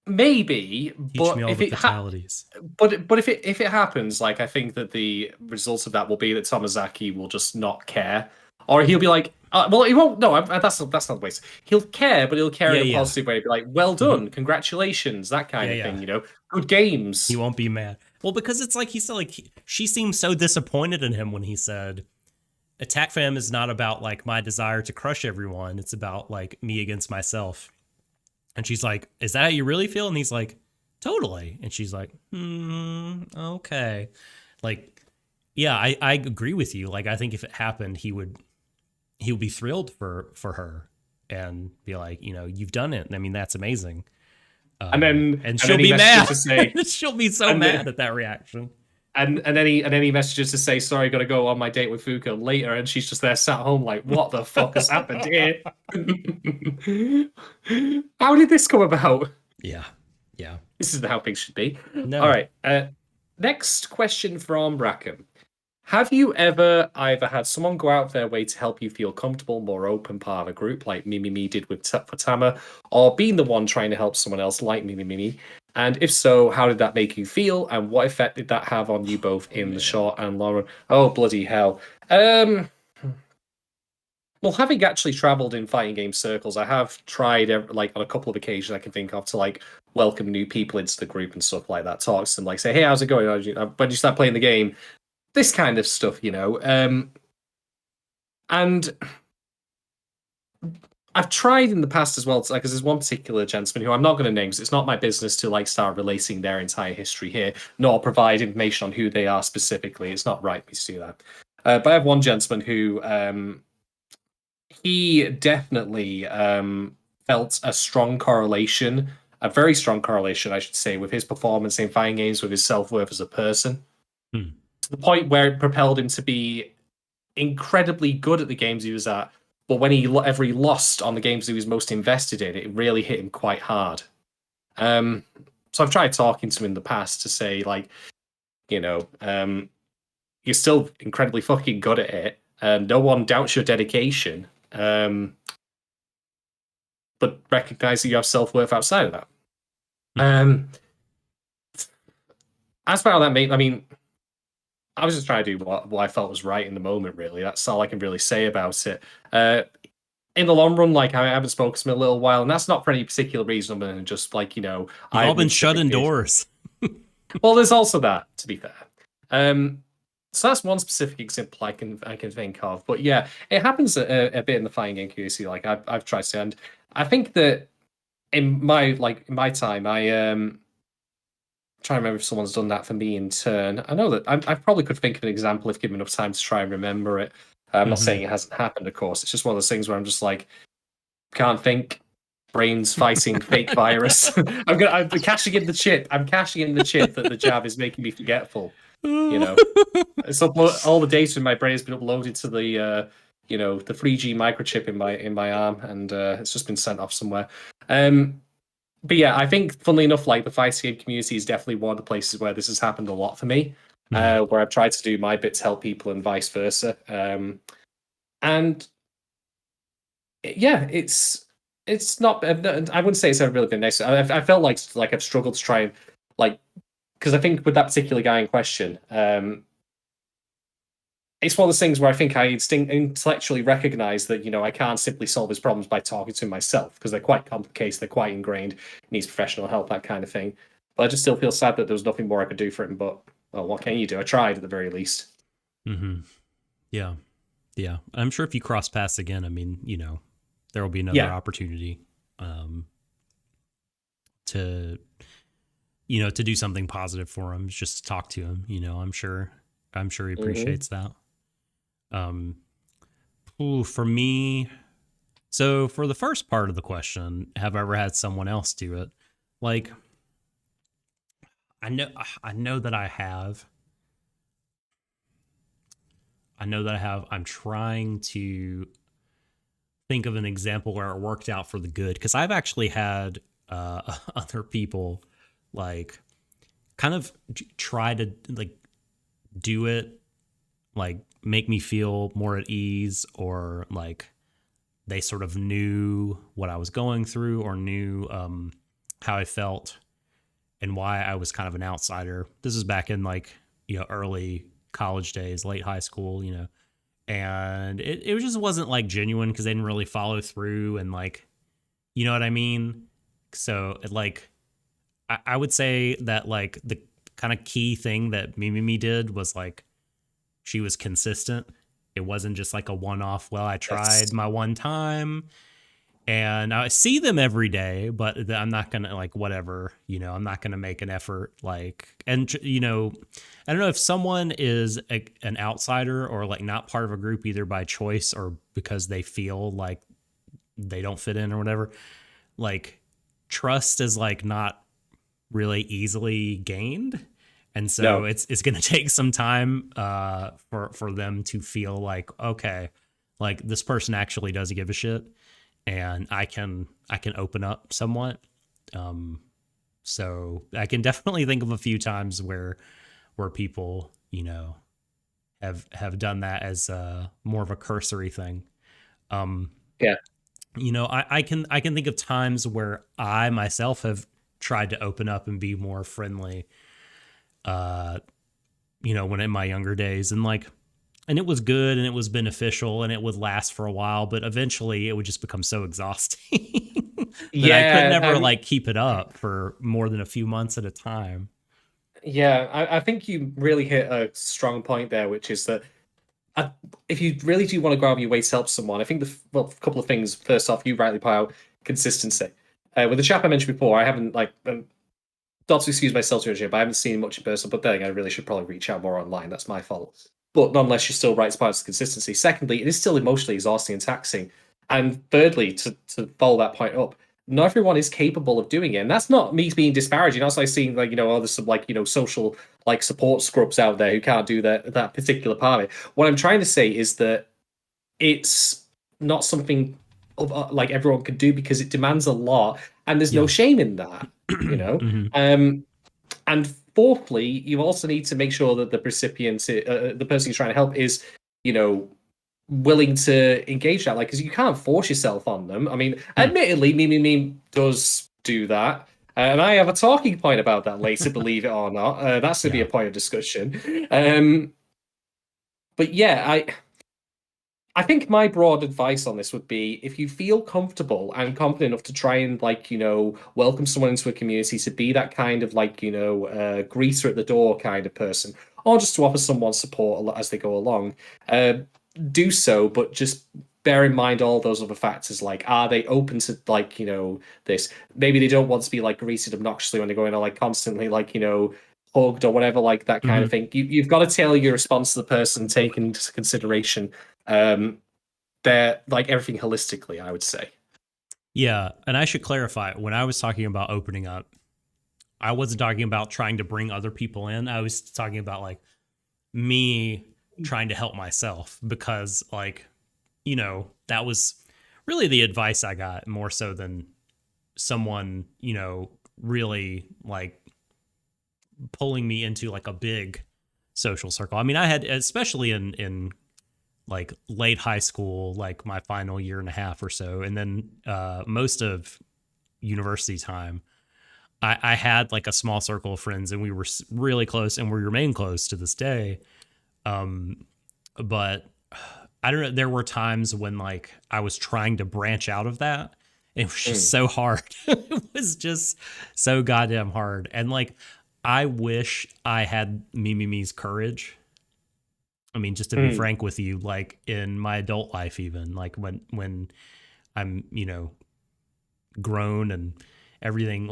maybe, Teach me all the fatalities. But if it happens, like I think that the result of that will be that Tomozaki will just not care, or he'll be like, well, he won't. No, that's not the way. He'll care, but he'll care in a positive way. He'll be like, well done, congratulations, that kind of thing. You know, good games. He won't be mad. Well, because it's like he said, like she seemed so disappointed in him when he said, "Attack Fam is not about like my desire to crush everyone. It's about like me against myself." And she's like, is that how you really feel? And he's like, totally. And she's like, okay. Like, yeah, I agree with you. Like, I think if it happened, he would be thrilled for her and be like, you know, you've done it. I mean, that's amazing. And she'll be mad. She'll be so mad at that reaction. And any messages to say, sorry, gotta go on my date with Fuka later, and she's just there sat home like, what the fuck has happened here? How did this come about? Yeah. This isn't how things should be. No. All right. Next question from Rackham. Have you ever either had someone go out their way to help you feel comfortable, more open part of a group, like Mimimi did with Tama, or being the one trying to help someone else like Mimimi? And if so, how did that make you feel? And what effect did that have on you both in the short and long run? Oh, bloody hell. Well, having actually traveled in fighting game circles, I have tried, like, on a couple of occasions I can think of to, like, welcome new people into the group and stuff like that. Talks and, like, say, hey, how's it going? When you start playing the game? This kind of stuff, you know. And I've tried in the past as well, because there's one particular gentleman who I'm not going to name because it's not my business to like start relating their entire history here, nor provide information on who they are specifically. It's not right for me to do that. But I have one gentleman who he definitely felt a strong correlation, a very strong correlation, I should say, with his performance in fighting games, with his self-worth as a person. To the point where it propelled him to be incredibly good at the games he was at. But when he lost on the games he was most invested in, it really hit him quite hard. So I've tried talking to him in the past to say, like, you know, you're still incredibly fucking good at it. No one doubts your dedication. But recognize that you have self-worth outside of that. As for how that made, I mean, I was just trying to do what I felt was right in the moment. Really, that's all I can really say about it. In the long run, like I haven't spoken to him in a little while, and that's not for any particular reason other than just like You've I all been reached shut different kids. indoors. Well, there's also that, to be fair. So that's one specific example I can think of. But yeah, it happens a bit in the fighting game community. Like I've tried to, and I think that in my time, trying to remember if someone's done that for me in turn. I know that I probably could think of an example if given enough time to try and remember it. I'm not saying it hasn't happened, of course. It's just one of those things where I'm just like, can't think. Brains fighting fake virus. I'm cashing in the chip. I'm cashing in the chip that the jab is making me forgetful. You know, all the data in my brain has been uploaded to the the 3G microchip in my arm, and it's just been sent off somewhere. But yeah, I think, funnily enough, like the fighting game community is definitely one of the places where this has happened a lot for me, where I've tried to do my bit to help people and vice versa. And yeah, it's not. I wouldn't say it's ever really been nice. I felt like I've struggled to try and because I think with that particular guy in question, it's one of those things where I think I intellectually recognize that I can't simply solve his problems by talking to him myself because they're quite complicated, they're quite ingrained, needs professional help, that kind of thing. But I just still feel sad that there was nothing more I could do for him. But well, what can you do? I tried at the very least. Yeah. I'm sure if you cross paths again, I mean, there will be another opportunity to do something positive for him, just to talk to him. I'm sure he appreciates that. For me, so for the first part of the question, have I ever had someone else do it? Like, I know that I have. I'm trying to think of an example where it worked out for the good, because I've actually had other people like kind of try to like do it, like make me feel more at ease, or like they sort of knew what I was going through or knew how I felt and why I was kind of an outsider. This is back in early college days, late high school, and it just wasn't like genuine because they didn't really follow through and you know what I mean? So I would say that the kind of key thing that Mimi did was she was consistent. It wasn't just a one-off. Well, I tried my one time and I see them every day, but I'm not going to whatever, I'm not going to make an effort. And I don't know if someone is an outsider or not part of a group, either by choice or because they feel like they don't fit in or whatever. Trust is not really easily gained. And so it's going to take some time for them to feel okay, this person actually does give a shit and I can open up somewhat. So I can definitely think of a few times where people, have done that as more of a cursory thing. Yeah. I can think of times where I myself have tried to open up and be more friendly, when in my younger days, and it was good and it was beneficial and it would last for a while, but eventually it would just become so exhausting that I could never keep it up for more than a few months at a time. Yeah, I think you really hit a strong point there, which is that if you really do want to go out of your way to help someone, I think a couple of things. First off, you rightly point out consistency. With the chap I mentioned before, I haven't not to excuse myself too much here, but I haven't seen much in person. But then I really should probably reach out more online. That's my fault. But nonetheless, you're still right to point out consistency. Secondly, it is still emotionally exhausting and taxing. And thirdly, to follow that point up, not everyone is capable of doing it, and that's not me being disparaging. That's seeing there's some social support scrubs out there who can't do that particular part of it. What I'm trying to say is that it's not something everyone can do because it demands a lot, and there's no shame in that, Mm-hmm. And fourthly, you also need to make sure that the recipient, the person you're trying to help, is willing to engage that, because you can't force yourself on them. I mean, admittedly, Mimi does do that, and I have a talking point about that later. Believe it or not, that's going to be a point of discussion. But yeah, I think my broad advice on this would be if you feel comfortable and confident enough to try and welcome someone into a community, to be that kind of greaser at the door kind of person, or just to offer someone support as they go along, do so, but just bear in mind all those other factors. Like, are they open to this? Maybe they don't want to be greeted obnoxiously when they're going to constantly hugged or whatever, that kind of thing. You've got to tailor your response to the person, take into consideration they're everything holistically, I would say. Yeah, and I should clarify, when I was talking about opening up, I wasn't talking about trying to bring other people in. I was talking about me trying to help myself, because that was really the advice I got, more so than someone really pulling me into a big social circle. I mean, I had, especially in late high school, my final year and a half or so, and then most of university time, I had a small circle of friends, and we were really close, and we remain close to this day. But I don't know, there were times when I was trying to branch out of that. It was just so hard. It was just so goddamn hard. And I wish I had Mimi's courage. I mean, just to be frank with you, in my adult life, even when I'm, grown and everything,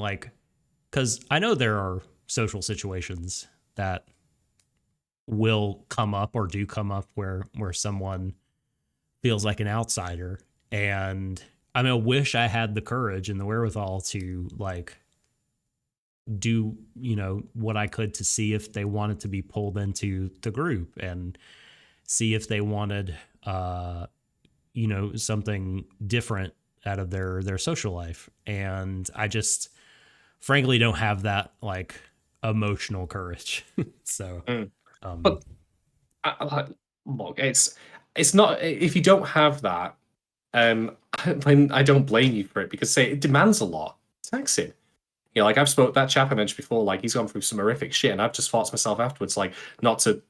because I know there are social situations that will come up or do come up where someone feels like an outsider. And I mean, I wish I had the courage and the wherewithal to do what I could to see if they wanted to be pulled into the group, and see if they wanted something different out of their social life. And I just frankly don't have that emotional courage. So but look, it's not, if you don't have that, I don't blame you for it, because it demands a lot. It's taxing. I've spoke that chap I mentioned before, he's gone through some horrific shit, and I've just thought to myself afterwards, not to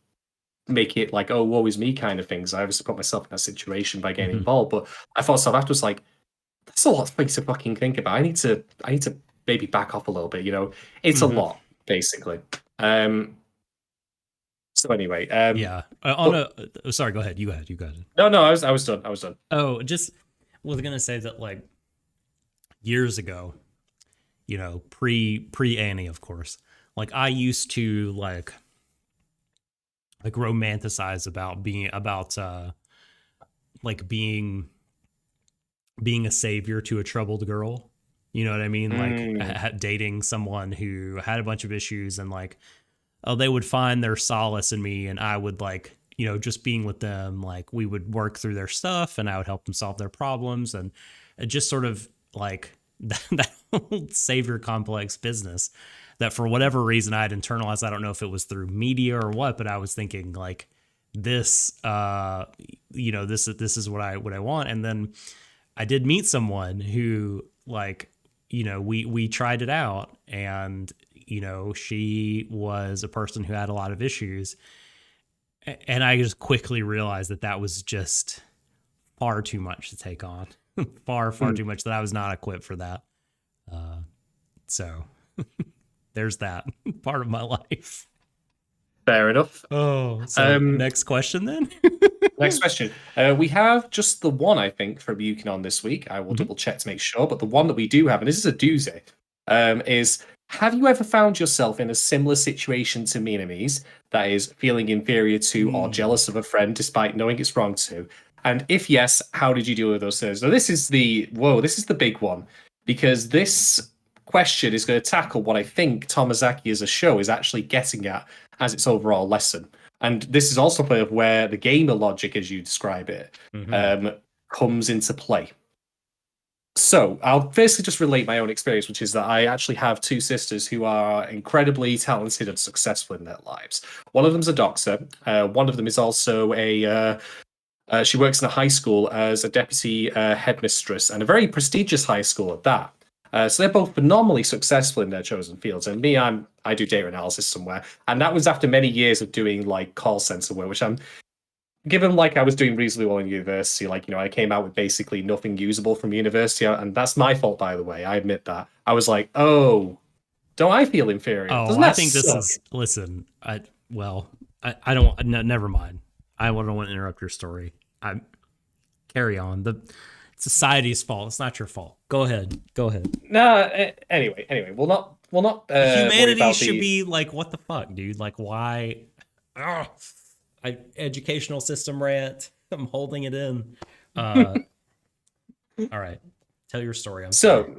make it oh, woe is me kind of things. I obviously put myself in that situation by getting involved, but I thought to myself afterwards, that's a lot of things to fucking think about. I need to maybe back off a little bit. It's a lot, basically. So anyway, yeah. Sorry, go ahead. You go ahead. No, I was done. Oh, just was gonna say that years ago, pre Annie, of course, I used to romanticize about being a savior to a troubled girl. You know what I mean? Dating someone who had a bunch of issues, and they would find their solace in me, and I would just being with them, we would work through their stuff, and I would help them solve their problems, and it just sort of that whole savior complex business that for whatever reason I had internalized. I don't know if it was through media or what, but I was thinking this, this is what I want. And then I did meet someone who we tried it out, and, she was a person who had a lot of issues. And I just quickly realized that was just far too much to take on. far too much, that I was not equipped for that. So there's that part of my life. Fair enough. Oh, so next question then. Next question. We have just the one, I think, from Yukon on this week. I will double check to make sure, but the one that we do have, and this is a doozy, is: have you ever found yourself in a similar situation to Minamis, that is, feeling inferior to or jealous of a friend despite knowing it's wrong to? And if yes, how did you deal with those things? So this is the big one, because this question is going to tackle what I think Tomozaki as a show is actually getting at as its overall lesson. And this is also play of where the gamer logic, as you describe it, comes into play. So I'll basically just relate my own experience, which is that I actually have two sisters who are incredibly talented and successful in their lives. One of them's a doctor. One of them is also she works in a high school as a deputy headmistress, and a very prestigious high school at that. So they're both phenomenally successful in their chosen fields. And me, I do data analysis somewhere. And that was after many years of doing call center work, which I'm given like I was doing reasonably well in university, like, I came out with basically nothing usable from university, and that's my fault, by the way. I admit that. I was like, oh, don't I feel inferior? Oh, Doesn't I that think this suck? is. Listen, I don't. No, never mind. I don't want to interrupt your story. I carry on. The society's fault. It's not your fault. Go ahead. Go ahead. Nah. Anyway, we'll not. Worry Humanity about should be like, what the fuck, dude? Like, why? Ugh. Educational system rant. I'm holding it in. All right, tell your story. I'm sorry.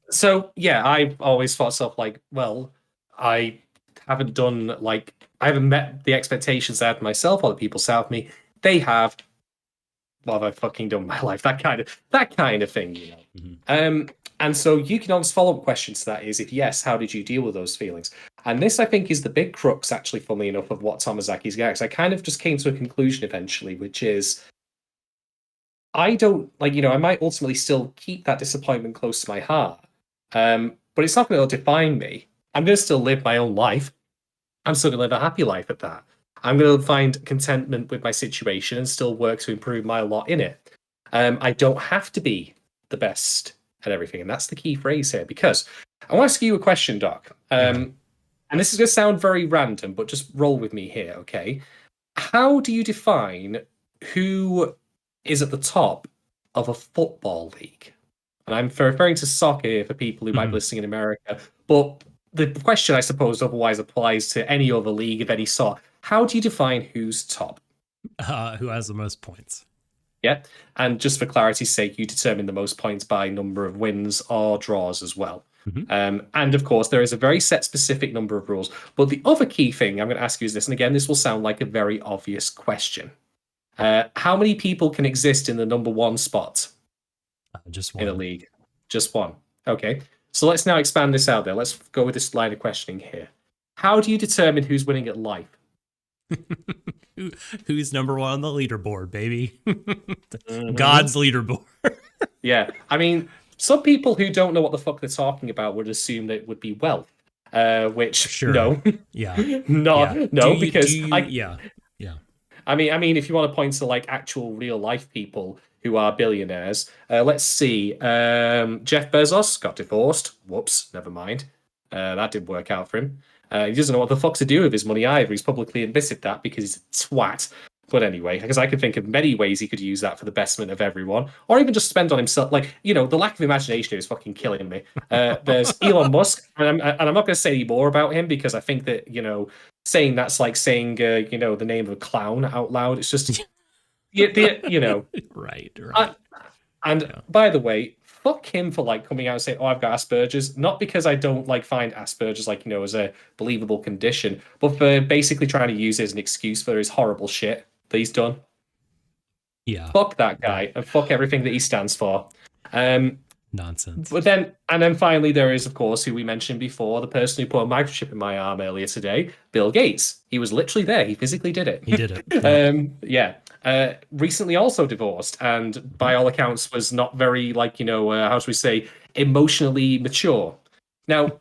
So yeah, I've always thought stuff like, well, I haven't done like I haven't met the expectations I had myself or the people south of me. They have. What have I fucking done in my life? That kind of thing, Mm-hmm. And so you can answer follow-up questions to that is if yes, how did you deal with those feelings? And this I think is the big crux, actually, funnily enough, of what Tomozaki's got. I kind of just came to a conclusion eventually, which is I don't like, I might ultimately still keep that disappointment close to my heart. But it's not going to define me. I'm going to still live my own life. I'm still going to live a happy life at that. I'm going to find contentment with my situation and still work to improve my lot in it. I don't have to be the best at everything. And that's the key phrase here, because I want to ask you a question, Doc. And this is going to sound very random, but just roll with me here, okay? How do you define who is at the top of a football league? And I'm referring to soccer here for people who might be listening in America. But the question, I suppose, otherwise applies to any other league of any sort. How do you define who's top? Who has the most points? Yeah. And just for clarity's sake, you determine the most points by number of wins or draws as well. Mm-hmm. And of course, there is a very set specific number of rules. But the other key thing I'm going to ask you is this, and again, this will sound like a very obvious question. How many people can exist in the number one spot Just one. in a league? Just one. Okay. So let's now expand this out there. Let's go with this line of questioning here. How do you determine who's winning at life? Who's number one on the leaderboard, baby? God's leaderboard. Yeah. I mean, some people who don't know what the fuck they're talking about would assume that it would be wealth. Which Sure. no. Yeah. Because yeah. I mean, if you want to point to like actual real life people who are billionaires, let's see. Jeff Bezos got divorced. Whoops, never mind. That didn't work out for him. He doesn't know what the fuck to do with his money either. He's publicly admitted that because he's a twat. But anyway, because I can think of many ways he could use that for the betterment of everyone, or even just spend on himself. Like, the lack of imagination here is fucking killing me. There's Elon Musk, and I'm not going to say any more about him because I think that, saying that's like saying, the name of a clown out loud. It's just, Right. By the way, fuck him for like coming out and saying, "Oh, I've got Asperger's." Not because I don't like find Asperger's like as a believable condition, but for basically trying to use it as an excuse for his horrible shit that he's done. Yeah. Fuck that guy and fuck everything that he stands for. Nonsense. But then finally there is, of course, who we mentioned before, the person who put a microchip in my arm earlier today, Bill Gates. He was literally there. He physically did it. He did it. Recently also divorced, and by all accounts was not very how should we say, emotionally mature. Now,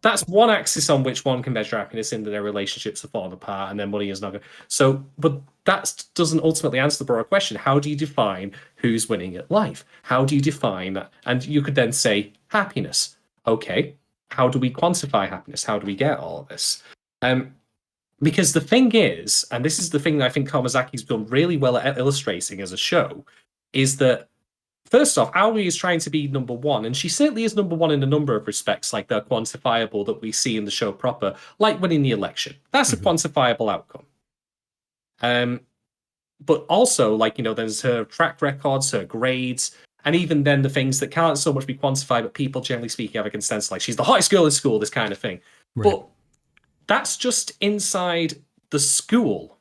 that's one axis on which one can measure happiness in that their relationships are falling apart and their money is not good. So, but that doesn't ultimately answer the broader question. How do you define who's winning at life? How do you define that? And you could then say happiness. Okay, how do we quantify happiness? How do we get all of this? Because the thing is, and this is the thing that I think Tomozaki's done really well at illustrating as a show, is that first off, Aoi is trying to be number one, and she certainly is number one in a number of respects, like the quantifiable that we see in the show proper, like winning the election. That's a quantifiable outcome. But also, there's her track records, her grades, and even then the things that can't so much be quantified, but people generally speaking have a consensus, like she's the hottest girl in school, this kind of thing. Right. But that's just inside the school,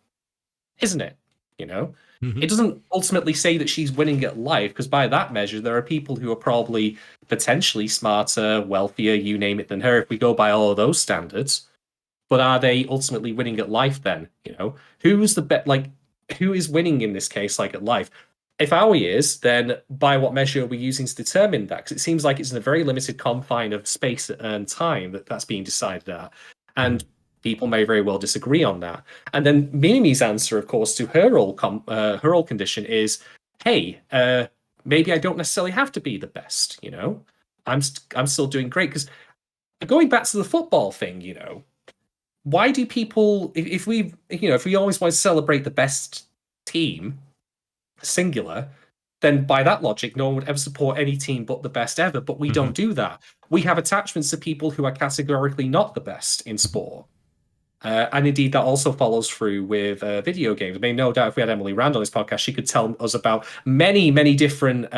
isn't it? It doesn't ultimately say that she's winning at life, because by that measure, there are people who are probably potentially smarter, wealthier, you name it, than her, if we go by all of those standards. But are they ultimately winning at life then? Who's the who is winning in this case, like at life? If Aoi is, then by what measure are we using to determine that? Because it seems like it's in a very limited confine of space and time that's being decided at. And People may very well disagree on that. And then Mimi's answer, of course, to her old condition is, hey, maybe I don't necessarily have to be the best. I'm still doing great. Because going back to the football thing, why do people, if we always want to celebrate the best team, singular, then by that logic, no one would ever support any team but the best ever. But we don't do that. We have attachments to people who are categorically not the best in sport. And indeed, that also follows through with video games. I mean, no doubt if we had Emily Rand on this podcast, she could tell us about many, many different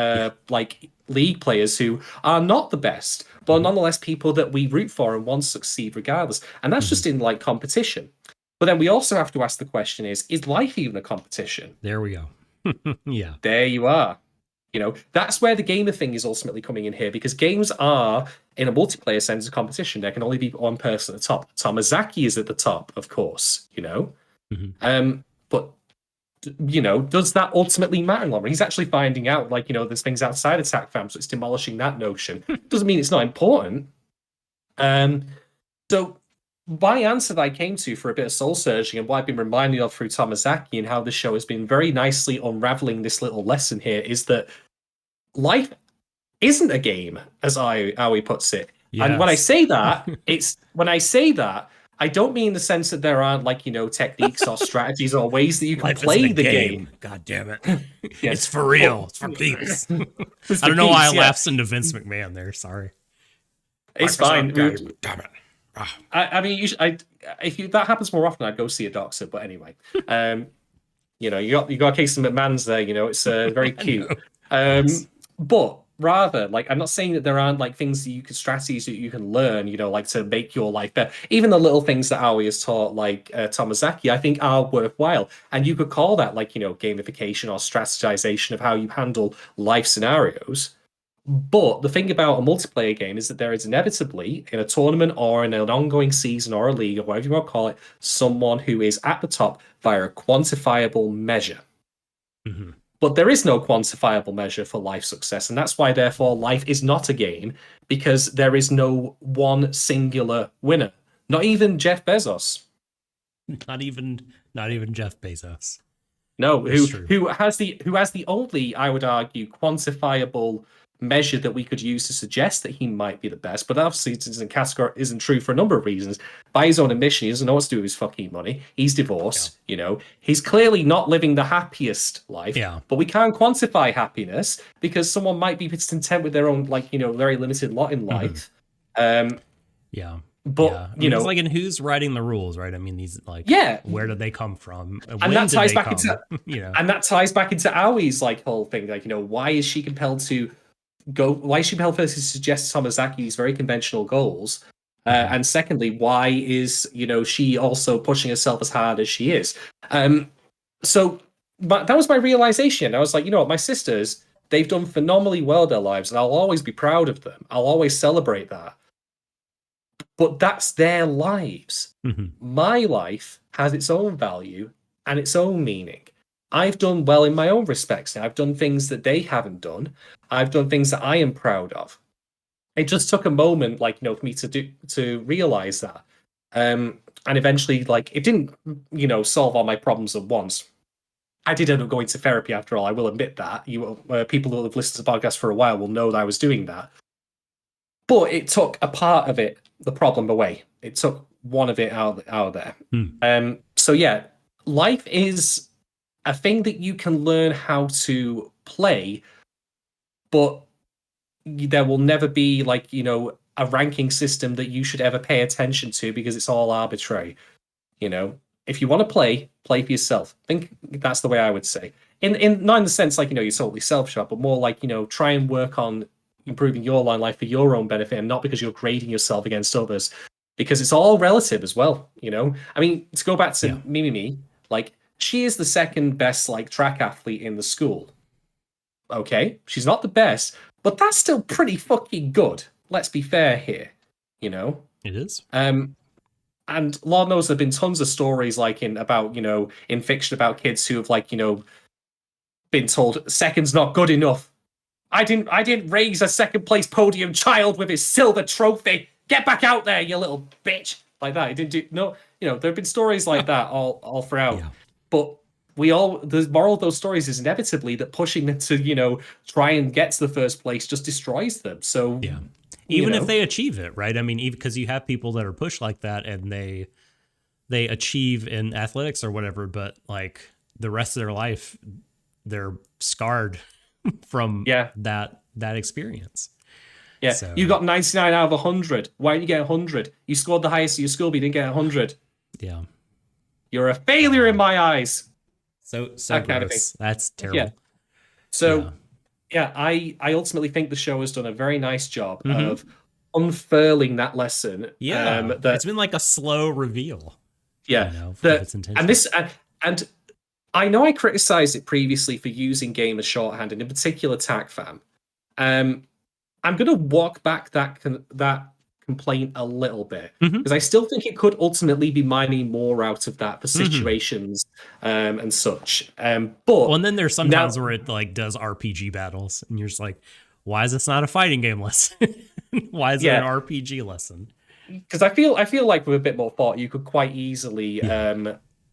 league players who are not the best, but nonetheless people that we root for and want to succeed regardless. And that's just in competition. But then we also have to ask the question is life even a competition? There we go. Yeah. There you are. That's where the gamer thing is ultimately coming in here, because games are, in a multiplayer sense, a competition. There can only be one person at the top. Tomozaki is at the top, of course, But, does that ultimately matter in the long run? He's actually finding out, there's things outside Attack Fam, so it's demolishing that notion. Doesn't mean it's not important. So my answer that I came to for a bit of soul searching and what I've been reminded of through Tomozaki and how the show has been very nicely unraveling this little lesson here is that life isn't a game, as Aoi puts it. Yes. And when I say that, I don't mean in the sense that there aren't techniques or strategies or ways that you can play the game. God damn it. Yes. It's for real. It's for keeps. I don't know why I laughed into Vince McMahon there. Sorry. It's fine. Damn it. I mean, if that happens more often, I'd go see a doctor. But anyway, you got a case of McMahon's there. It's very cute. But rather, I'm not saying that there aren't things that strategies that you can learn. To make your life better. Even the little things that Aoi has taught, Tomozaki, I think are worthwhile. And you could call that gamification or strategization of how you handle life scenarios. But the thing about a multiplayer game is that there is inevitably, in a tournament or in an ongoing season or a league or whatever you want to call it, someone who is at the top via a quantifiable measure. Mm-hmm. But there is no quantifiable measure for life success, and that's why, therefore, life is not a game, because there is no one singular winner. Not even Jeff Bezos. Not even Jeff Bezos. No, who has the only, I would argue, quantifiable measure that we could use to suggest that he might be the best, but obviously it isn't true for a number of reasons. By his own admission, he doesn't know what to do with his fucking money. He's divorced, He's clearly not living the happiest life. Yeah. But we can't quantify happiness because someone might be content with their own, very limited lot in life. Yeah. But it's and who's writing the rules, right? I mean, these where did they come from? And that ties back into and that ties back into Aoi's whole thing. Why is she compelled to to suggest Tomozaki these very conventional goals? And secondly, why is she also pushing herself as hard as she is? So that was my realization. I was like, my sisters, they've done phenomenally well in their lives, and I'll always be proud of them. I'll always celebrate that. But that's their lives. Mm-hmm. My life has its own value and its own meaning. I've done well in my own respects. I've done things that they haven't done. I've done things that I am proud of. It just took a moment, for me to realize that. And eventually, it didn't, solve all my problems at once. I did end up going to therapy after all. I will admit that. People who have listened to the podcast for a while will know that I was doing that. But it took a part of it, the problem, away. It took one of it out of there. So yeah, life is a thing that you can learn how to play, but there will never be a ranking system that you should ever pay attention to because it's all arbitrary. If you want to play for yourself. I think that's the way I would say. In not in the sense you're totally self-shot, but more try and work on improving your line life for your own benefit and not because you're grading yourself against others, because it's all relative as well. I mean, to go back to Mimi, she is the second best track athlete in the school. Okay, she's not the best, but that's still pretty fucking good. Let's be fair here. It is. And Lord knows there've been tons of stories in fiction about kids who have been told second's not good enough. I didn't raise a second place podium child with his silver trophy. Get back out there, you little bitch. like that. It didn't do no. There have been stories like that all throughout, Yeah. but the moral of those stories is inevitably that pushing them to try and get to the first place just destroys them. So Yeah. Even if they achieve it, right? I mean, even because you have people that are pushed like that and they achieve in athletics or whatever, but like the rest of their life, they're scarred from that experience. Yeah, So, you got 99 out of 100. Why didn't you get 100? You scored the highest of your school, but you didn't get 100. yeah. You're a failure in my eyes. So That kind of gross. thing. That's terrible. Yeah. So, I ultimately think the show has done a very nice job of unfurling that lesson. Yeah. It's been like a slow reveal. Yeah. Of its intention. And I know I criticized it previously for using game as shorthand, and in particular TAC I'm going to walk back that complaint a little bit because I still think it could ultimately be mining more out of that for situations and such. And then there's sometimes where it like does RPG battles, and you're just like, why is this not a fighting game lesson? Why is it an RPG lesson? Because I feel like with a bit more thought, you could quite easily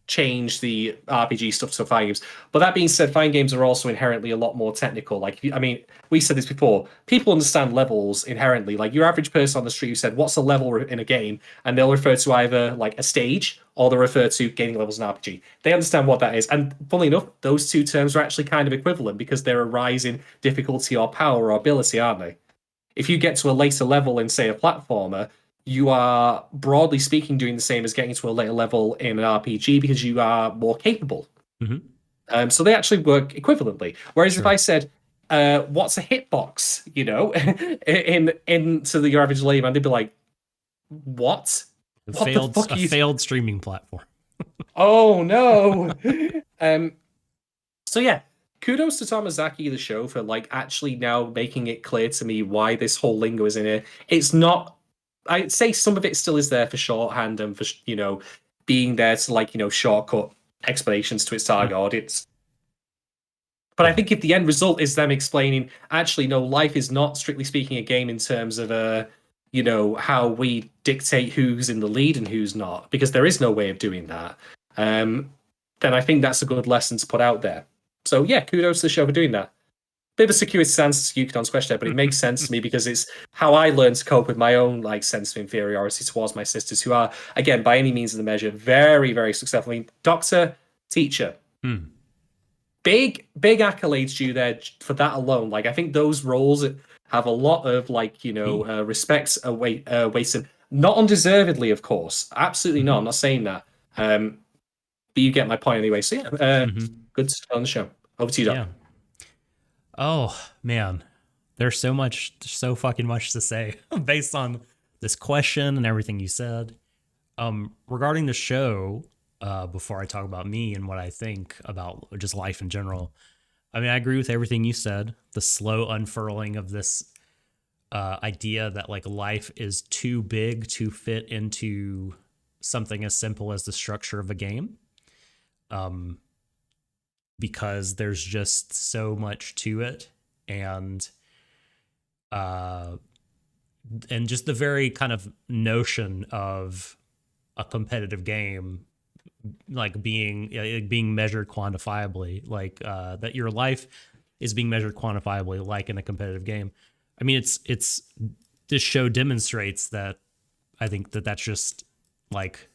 change the RPG stuff to fighting games. But that being said, fighting games are also inherently a lot more technical. Like, I mean, we said this before. People understand levels inherently. Like, your average person on the street who said, "What's a level in a game?" and they'll refer to either like a stage or they'll refer to gaining levels in RPG. They understand what that is. And funnily enough, those two terms are actually kind of equivalent because they're a rise in difficulty or power or ability, aren't they? If you get to a later level in, say, a platformer, you are, broadly speaking, doing the same as getting to a later level in an RPG because you are more capable. So they actually work equivalently. Whereas if I said, what's a hitbox, into your average layman, they'd be like, what? Failed streaming platform. Oh, no. So yeah, kudos to Tomozaki, the show, for like actually now making it clear to me why this whole lingo is in here. It's not, I'd say some of it still is there for shorthand and for, being there to like, shortcut explanations to its target audience. But I think if the end result is them explaining, actually, no, life is not strictly speaking a game in terms of, how we dictate who's in the lead and who's not, because there is no way of doing that. Then I think that's a good lesson to put out there. So yeah, kudos to the show for doing that. Bit of a security stance to Yukiton's question there, but it makes sense to me because it's how I learned to cope with my own like sense of inferiority towards my sisters, who are, again, by any means of the measure, very, very successful. I mean, doctor, teacher. Big accolades due there for that alone. Like, I think those roles have a lot of like, respects wasted. Not undeservedly, of course. Absolutely not. I'm not saying that. But you get my point anyway. So yeah, good to on the show. Over to you, Doc. Yeah. Oh man, there's so fucking much to say based on this question and everything you said. Regarding the show, before I talk about me and what I think about just life in general, I mean, I agree with everything you said. The slow unfurling of this idea that like life is too big to fit into something as simple as the structure of a game. Because there's just so much to it, and just the very kind of notion of a competitive game, like being measured quantifiably, like that your life is being measured quantifiably, like in a competitive game. I mean, it's this show demonstrates that. I think that's just like,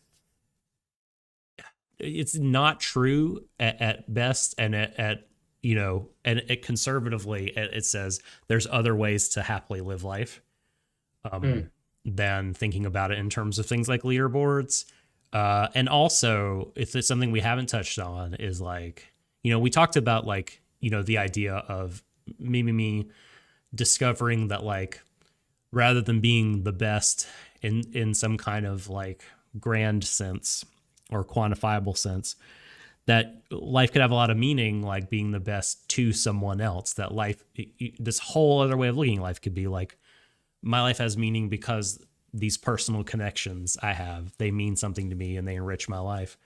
it's not true at best, and at conservatively it says there's other ways to happily live life than thinking about it in terms of things like leaderboards. And also, if it's something we haven't touched on, is like, we talked about like, the idea of me discovering that like, rather than being the best in some kind of like grand sense or quantifiable sense, that life could have a lot of meaning, like being the best to someone else. That life, this whole other way of looking at life could be like, my life has meaning because these personal connections I have, they mean something to me and they enrich my life.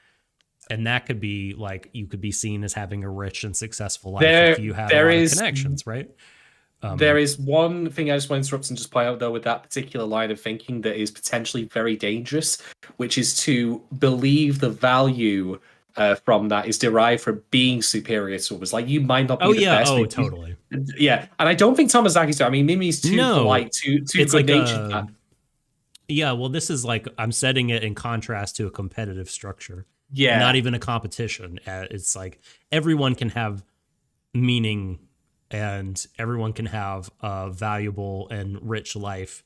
And that could be like, you could be seen as having a rich and successful life if you have a lot of connections, right? There is one thing I just want to interrupt and just point out, though, with that particular line of thinking that is potentially very dangerous, which is to believe the value from that is derived from being superior to others. Like, you might not be the best. Oh, totally. Yeah, and I don't think Tomozaki's. I mean, Mimi's too polite, too it's good-natured. like yeah, well, this is like I'm setting it in contrast to a competitive structure. Yeah, Not even a competition. It's like everyone can have meaning and everyone can have a valuable and rich life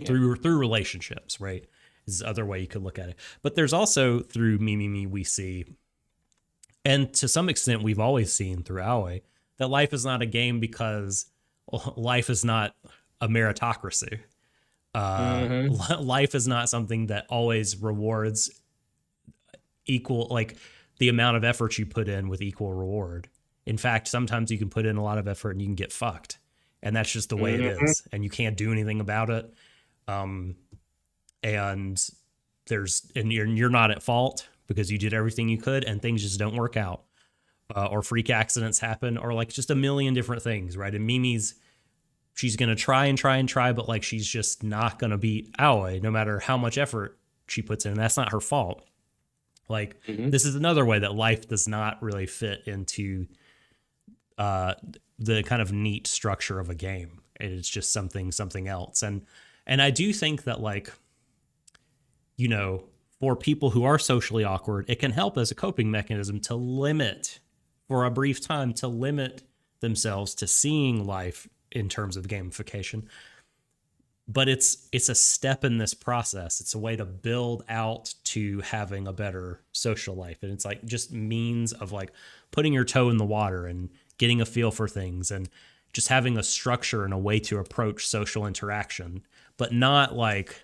through relationships, right? Is the other way you could look at it. But there's also through Me we see, and to some extent we've always seen through Aoi, that life is not a game because life is not a meritocracy. Life is not something that always rewards equal, like the amount of effort you put in with equal reward. In fact, sometimes you can put in a lot of effort and you can get fucked, and that's just the way it is, and you can't do anything about it. And you're not at fault because you did everything you could, and things just don't work out, or freak accidents happen, or like just a million different things, right? And she's gonna try and try, but like she's just not gonna beat Aoi no matter how much effort she puts in. And that's not her fault. Like this is another way that life does not really fit into the kind of neat structure of a game. It's just something else. And I do think that, like, you know, for people who are socially awkward, it can help as a coping mechanism to limit, for a brief time, to limit themselves to seeing life in terms of gamification. But it's a step in this process. It's a way to build out to having a better social life. And it's like just means of like putting your toe in the water and getting a feel for things and just having a structure and a way to approach social interaction, but not like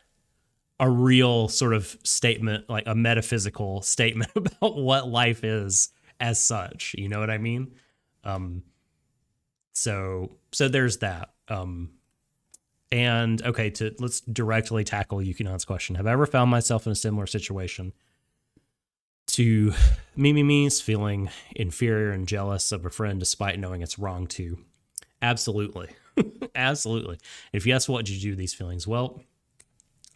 a real sort of statement, like a metaphysical statement about what life is as such. You know what I mean? So there's that. And okay, let's directly tackle Yukinon's question. Have I ever found myself in a similar situation to Mimi's feeling inferior and jealous of a friend despite knowing it's wrong to? Absolutely. Absolutely. If yes, what did you do with these feelings? Well,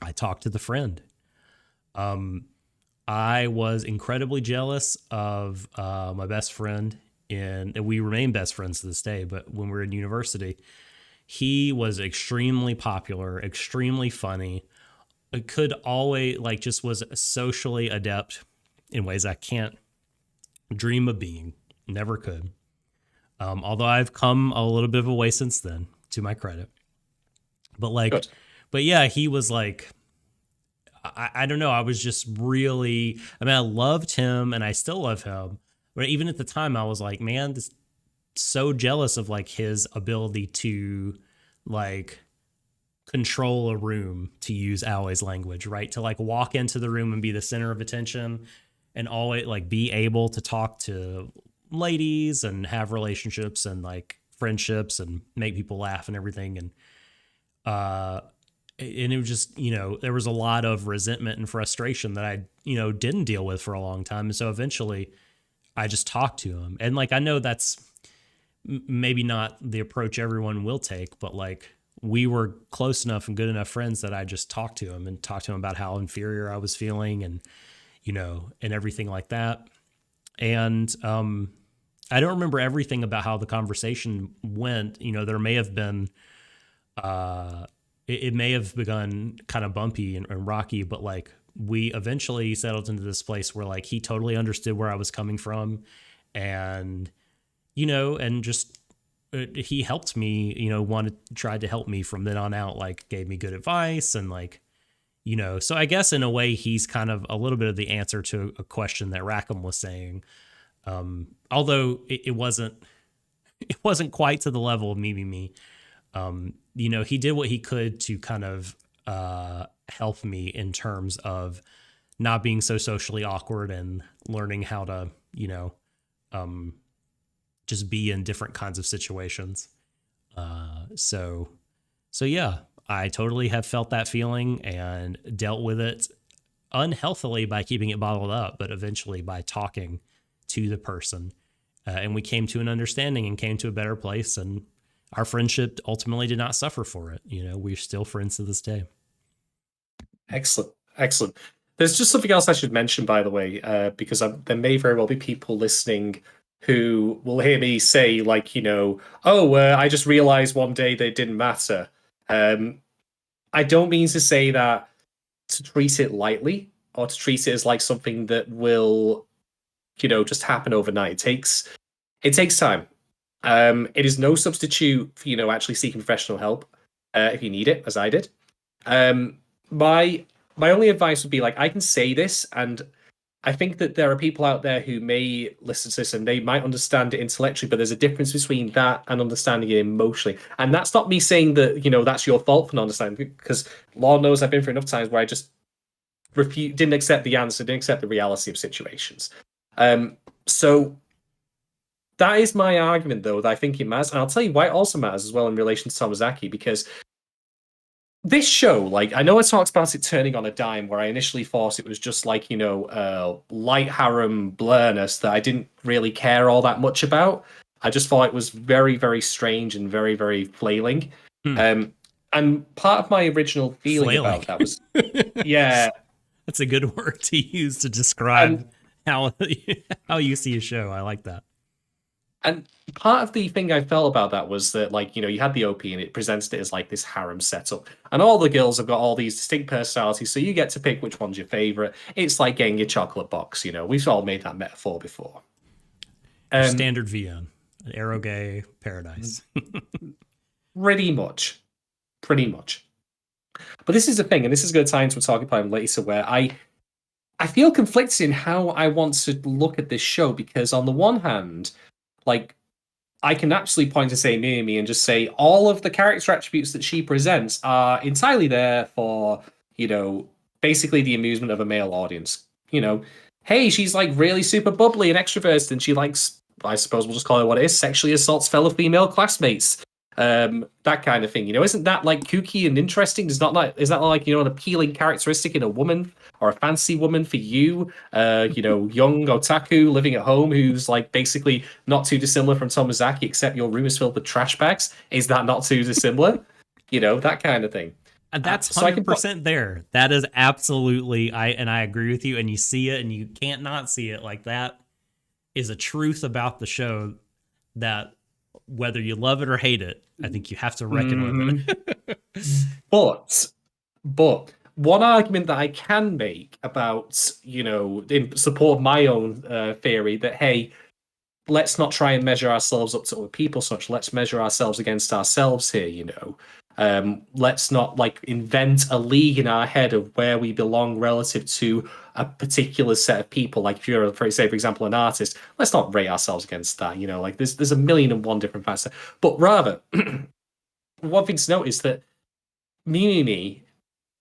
I talked to the friend. I was incredibly jealous of my best friend, and we remain best friends to this day, but when we were in university, he was extremely popular, extremely funny, could always, like, just was socially adept in ways I can't dream of being. Never could. Although I've come a little bit of a way since then, to my credit. But like, good. But yeah, he was like, I don't know. I was just really, I mean, I loved him and I still love him. But even at the time I was like, man, so jealous of like his ability to like control a room, to use Aoi's language, right? To like walk into the room and be the center of attention and always like be able to talk to ladies and have relationships and like friendships and make people laugh and everything. And it was just, you know, there was a lot of resentment and frustration that I, you know, didn't deal with for a long time. And so eventually I just talked to him. And like, I know that's maybe not the approach everyone will take, but like we were close enough and good enough friends that I just talked to him about how inferior I was feeling and, you know, and everything like that. And I don't remember everything about how the conversation went. You know, there may have been, it may have begun kind of bumpy and rocky, but like we eventually settled into this place where like he totally understood where I was coming from, and you know, and just he helped me, you know, tried to help me from then on out, like gave me good advice and like, you know, so I guess in a way he's kind of a little bit of the answer to a question that Rackham was saying. Although it wasn't quite to the level of me. You know, he did what he could to kind of help me in terms of not being so socially awkward and learning how to, you know, just be in different kinds of situations. So yeah, I totally have felt that feeling and dealt with it unhealthily by keeping it bottled up, but eventually by talking to the person and we came to an understanding and came to a better place, and our friendship ultimately did not suffer for it. You know, we're still friends to this day. Excellent. Excellent. There's just something else I should mention, by the way, because there may very well be people listening who will hear me say, like, you know, I just realized one day that it didn't matter. I don't mean to say that to treat it lightly or to treat it as like something that will, you know, just happen overnight. It takes time. It is no substitute for, you know, actually seeking professional help if you need it, as I did. My only advice would be, like, I can say this, and I think that there are people out there who may listen to this and they might understand it intellectually, but there's a difference between that and understanding it emotionally. And that's not me saying that, you know, that's your fault for not understanding, because Lord knows I've been through enough times where I just didn't accept the answer, didn't accept the reality of situations. So that is my argument, though, that I think it matters. And I'll tell you why it also matters as well in relation to Tomozaki, because this show, like, I know I talked about it turning on a dime, where I initially thought it was just like, you know, light harem blurness that I didn't really care all that much about. I just thought it was very, very strange and very, very flailing. And part of my original feeling about that was, yeah, that's a good word to use to describe how you see a show. I like that. And part of the thing I felt about that was that, like, you know, you had the OP and it presented it as like this harem setup. And all the girls have got all these distinct personalities, so you get to pick which one's your favorite. It's like getting your chocolate box, you know. We've all made that metaphor before. Standard VN, an eroge paradise. Pretty much. But this is the thing, and this is going to tie into a talking point later, where I feel conflicted in how I want to look at this show, because on the one hand, like, I can actually point to say Mimi and just say all of the character attributes that she presents are entirely there for, you know, basically the amusement of a male audience. You know, hey, she's like really super bubbly and extroverted, and she likes, I suppose we'll just call it what it is, sexually assaults fellow female classmates. That kind of thing, you know, isn't that like kooky and interesting? Is that like, you know, an appealing characteristic in a woman or a fancy woman for you? You know, young otaku living at home who's like basically not too dissimilar from Tomozaki, except your room is filled with trash bags. Is that not too dissimilar? You know, that kind of thing. And that's 100% there. That is absolutely, I agree with you, and you see it and you can't not see it. Like, that is a truth about the show that, whether you love it or hate it, I think you have to reckon with it. But one argument that I can make about, you know, in support of my own theory that, hey, let's not try and measure ourselves up to other people so much. Let's measure ourselves against ourselves here, you know. Let's not like invent a league in our head of where we belong relative to a particular set of people. Like if you're, for example, an artist, let's not rate ourselves against that. You know, like there's a million and one different factors. But rather, one thing to note is that Mimi,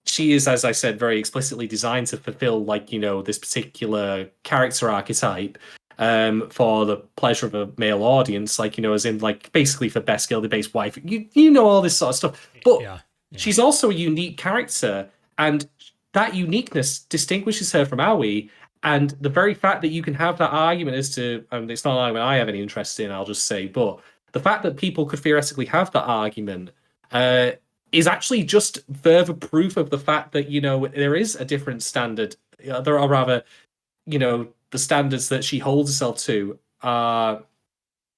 she is, as I said, very explicitly designed to fulfill, like, you know, this particular character archetype for the pleasure of a male audience, like, you know, as in like basically for best girly-based wife. You know, all this sort of stuff. But she's also a unique character, and that uniqueness distinguishes her from Aoi. And the very fact that you can have that argument as to, and it's not an argument I have any interest in, I'll just say, but the fact that people could theoretically have that argument is actually just further proof of the fact that, you know, there is a different standard. There are rather, you know, the standards that she holds herself to are,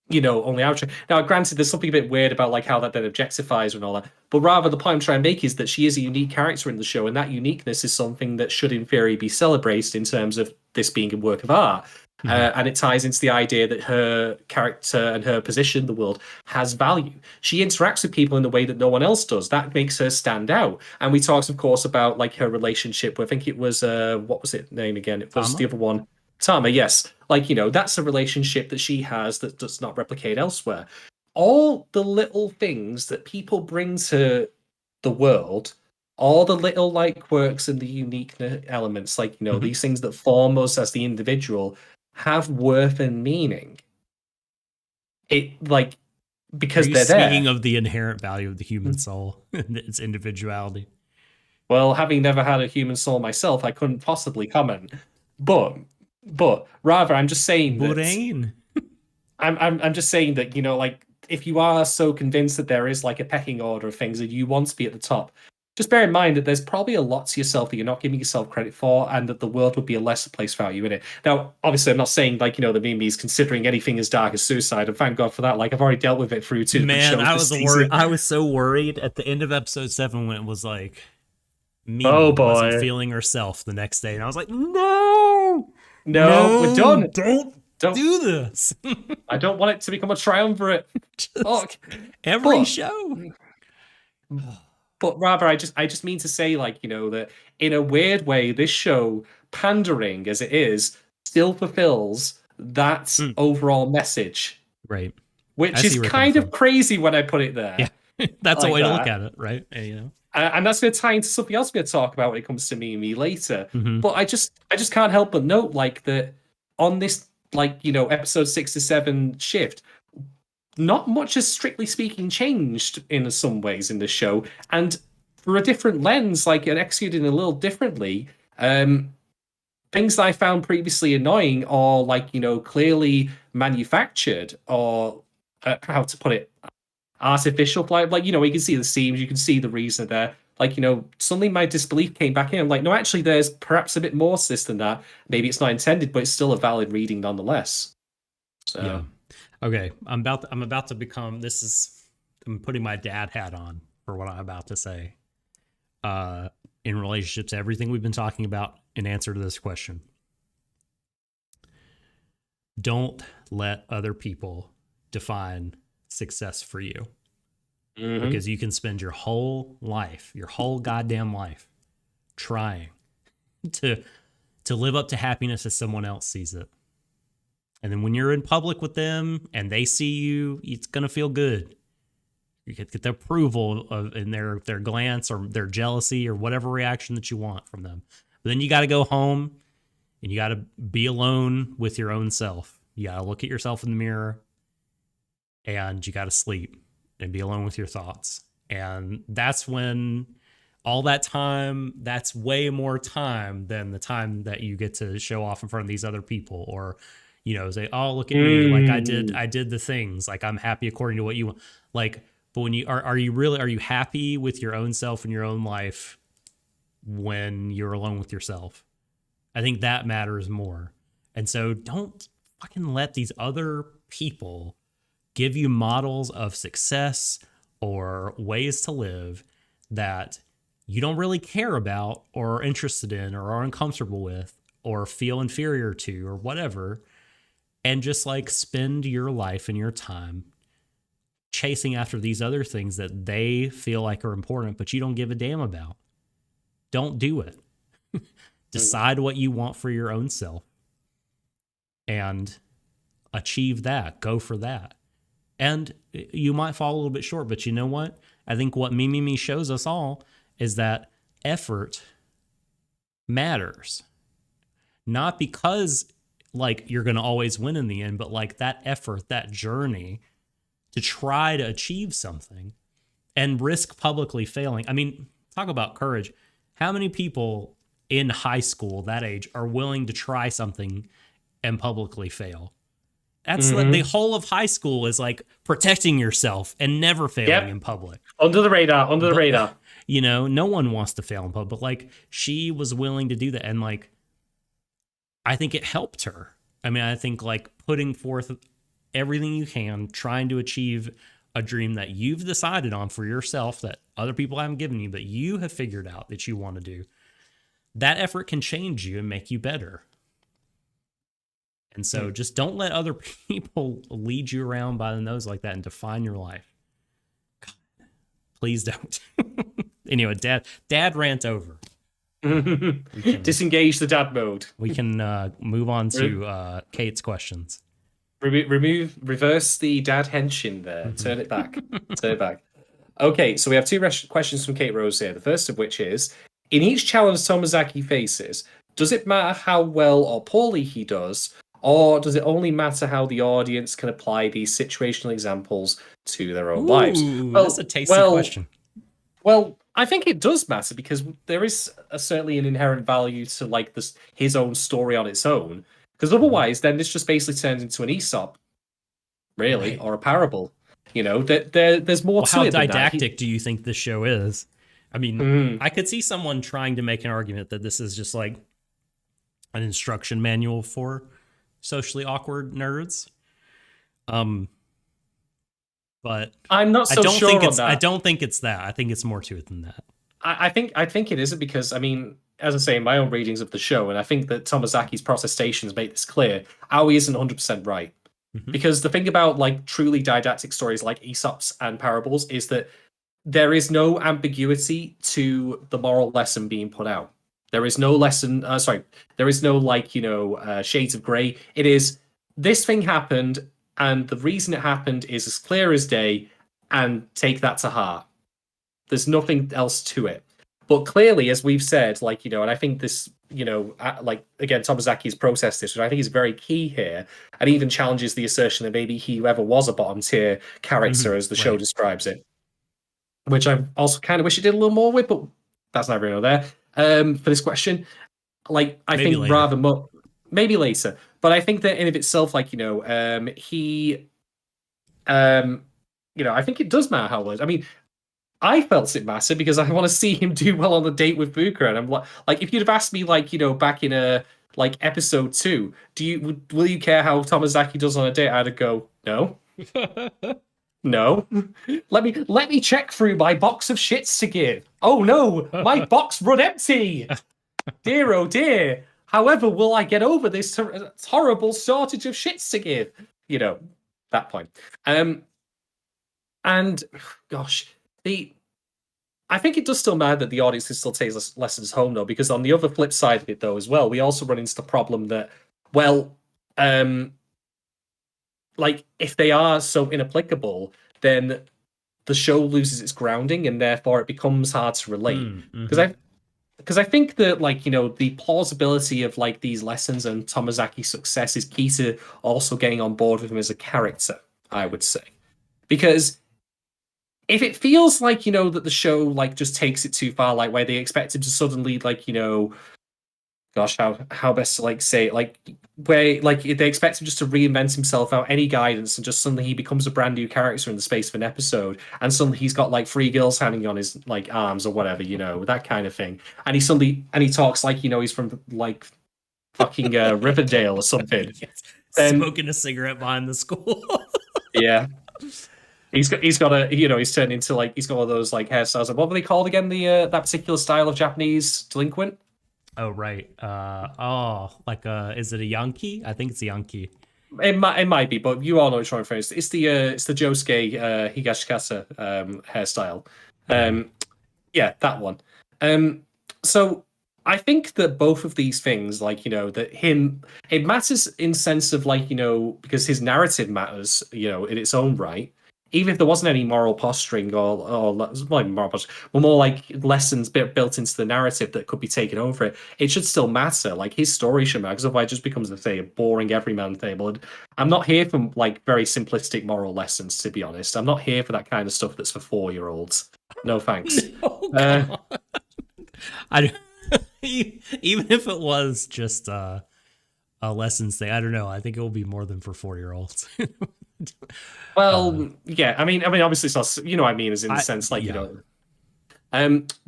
you know, only arbitrary. Now, granted, there's something a bit weird about like how that then objectifies her and all that, but rather the point I'm trying to make is that she is a unique character in the show, and that uniqueness is something that should, in theory, be celebrated in terms of this being a work of art. And it ties into the idea that her character and her position in the world has value. She interacts with people in a way that no one else does. That makes her stand out. And we talked, of course, about like her relationship with, I think it was, what was it name again? It was the other one. Tama, yes. Like, you know, that's a relationship that she has that does not replicate elsewhere. All the little things that people bring to the world, all the little like quirks and the unique elements, like, you know, these things that form us as the individual have worth and meaning. It like because they're there. Speaking of the inherent value of the human soul and its individuality. Well, having never had a human soul myself, I couldn't possibly comment. But rather, I'm just saying that I'm just saying that, like, if you are so convinced that there is like a pecking order of things and you want to be at the top, just bear in mind that there's probably a lot to yourself that you're not giving yourself credit for, and that the world would be a lesser place without you in it. Now, obviously, I'm not saying like, the memes considering anything as dark as suicide, and thank God for that. Like, I've already dealt with it through two different shows. Man, I was so worried at the end of episode 7 when it was like Mimi Oh, boy. wasn't feeling herself the next day, and I was like, no, we're done. Don't do this. I don't want it to become a triumvirate. Fuck. Every show. But rather, I just mean to say, like, that in a weird way, this show, pandering as it is, still fulfills that overall message. Right. Which is kind of crazy when I put it there. Yeah. That's like a way to look at it, right? And that's going to tie into something else we're going to talk about when it comes to Mimi later. Mm-hmm. But I just can't help but note, like, that on this, like, episode 6 to 7 shift, not much has strictly speaking changed in some ways in the show, and through a different lens, like, and executed a little differently. Things that I found previously annoying are, like, clearly manufactured, or how to put it, artificial. Like, you can see the seams, you can see the reason there. Like, suddenly my disbelief came back in. I'm like, no, actually, there's perhaps a bit more to this than that. Maybe it's not intended, but it's still a valid reading nonetheless. So. Yeah. Okay, I'm about to become. I'm putting my dad hat on for what I'm about to say. In relationships, everything we've been talking about in answer to this question. Don't let other people define success for you. Mm-hmm. Because you can spend your whole goddamn life, trying to live up to happiness as someone else sees it. And then when you're in public with them and they see you, it's going to feel good. You get the approval in their glance or their jealousy or whatever reaction that you want from them. But then you got to go home and you got to be alone with your own self. You got to look at yourself in the mirror and you got to sleep and be alone with your thoughts. And that's when all that time, that's way more time than the time that you get to show off in front of these other people, or say, oh, look at me, like I did the things, like I'm happy according to what you want. Like, but when you are you happy with your own self and your own life when you're alone with yourself? I think that matters more. And so don't fucking let these other people give you models of success or ways to live that you don't really care about or are interested in or are uncomfortable with or feel inferior to or whatever. And just like spend your life and your time chasing after these other things that they feel like are important, but you don't give a damn about. Don't do it. Decide what you want for your own self and achieve that. Go for that. And you might fall a little bit short, but you know what? I think what Mimi shows us all is that effort matters. Not because like you're going to always win in the end, but like that effort, that journey to try to achieve something and risk publicly failing. I mean, talk about courage. How many people in high school that age are willing to try something and publicly fail? That's like the whole of high school is like protecting yourself and never failing in public. Under the radar. No one wants to fail in public, but like she was willing to do that. And like, I think it helped her. I mean, I think like putting forth everything you can, trying to achieve a dream that you've decided on for yourself that other people haven't given you, but you have figured out that you want to do. That effort can change you and make you better. And so just don't let other people lead you around by the nose like that and define your life. God, please don't. Anyway, dad rant over. Disengage the dad mode. We can move on to Kate's questions. Reverse the dad henshin there. Turn it back. Okay, so we have two questions from Kate Rose here. The first of which is, in each challenge Tomozaki faces, does it matter how well or poorly he does, or does it only matter how the audience can apply these situational examples to their own lives? Well, that's a tasty question. Well, I think it does matter because there is certainly an inherent value to like his own story on its own. Because otherwise, then this just basically turns into an Aesop really, Right. or a parable. There's more Well, to how it than that. didactic do you think this show is? I mean, Mm. I could see someone trying to make an argument that this is just like an instruction manual for socially awkward nerds. But I'm not so sure on I that. don't think it's that. I think it's more to it than that. I think it isn't because I mean, as I say, in my own readings of the show, and I think that Tomozaki's protestations make this clear. Aoi isn't 100% right Mhm. because the thing about like truly didactic stories like Aesop's and parables is that there is no ambiguity to the moral lesson being put out. There is no lesson. There is no shades of grey. It is this thing happened, and the reason it happened is as clear as day, and take that to heart. There's nothing else to it. But clearly, as we've said, and I think this, again, Tomozaki's processed this, which I think is very key here, and even challenges the assertion that maybe he ever was a bottom tier character, as the show Right. describes it, which I also kind of wish it did a little more with, but that's neither here nor there. For this question, I Maybe think later. rather more, maybe later, but I think that in of itself, he, I think it does matter how well. I mean, I felt it massive because I want to see him do well on the date with Buka, and I'm like, if you'd have asked me, back in episode 2, will you care how Tomozaki does on a date? I'd go, no, no. Let me check through my box of shits to give. Oh no, my box run empty. Dear oh dear. However, will I get over this horrible shortage of shits to give? That point. And gosh, I think it does still matter that the audience can still take lessons home, though, because on the other flip side of it, though, as well, we also run into the problem that, if they are so inapplicable, then the show loses its grounding, and therefore it becomes hard to relate. Because I think that, the plausibility of these lessons and Tomozaki's success is key to also getting on board with him as a character, I would say, because if it feels that the show just takes it too far, where they expect him to suddenly gosh, how best to say it, where they expect him just to reinvent himself without any guidance, and just suddenly he becomes a brand new character in the space of an episode, and suddenly he's got 3 girls hanging on his arms or whatever, that kind of thing, and he talks he's from fucking Riverdale or something. Smoking a cigarette behind the school. Yeah. He's got a he's turned into he's got all those hairstyles. What were they called again? That particular style of Japanese delinquent. Oh right. Is it a Yankee? I think it's a Yankee. It might be, but you all know which one I'm referring to. It's the Josuke Higashikata hairstyle. Yeah, that one. So I think that both of these things, that it matters in sense of because his narrative matters, in its own right. Even if there wasn't any moral posturing or moral posturing, but more lessons built into the narrative that could be taken over it should still matter. His story should matter, because otherwise it just becomes a boring everyman table. And I'm not here for very simplistic moral lessons, to be honest. I'm not here for that kind of stuff that's for 4-year-olds. No thanks. Even if it was just a lessons thing, I don't know. I think it will be more than for 4-year-olds. Well, yeah. I mean, obviously it's not. You know what I mean? Is in the sense yeah.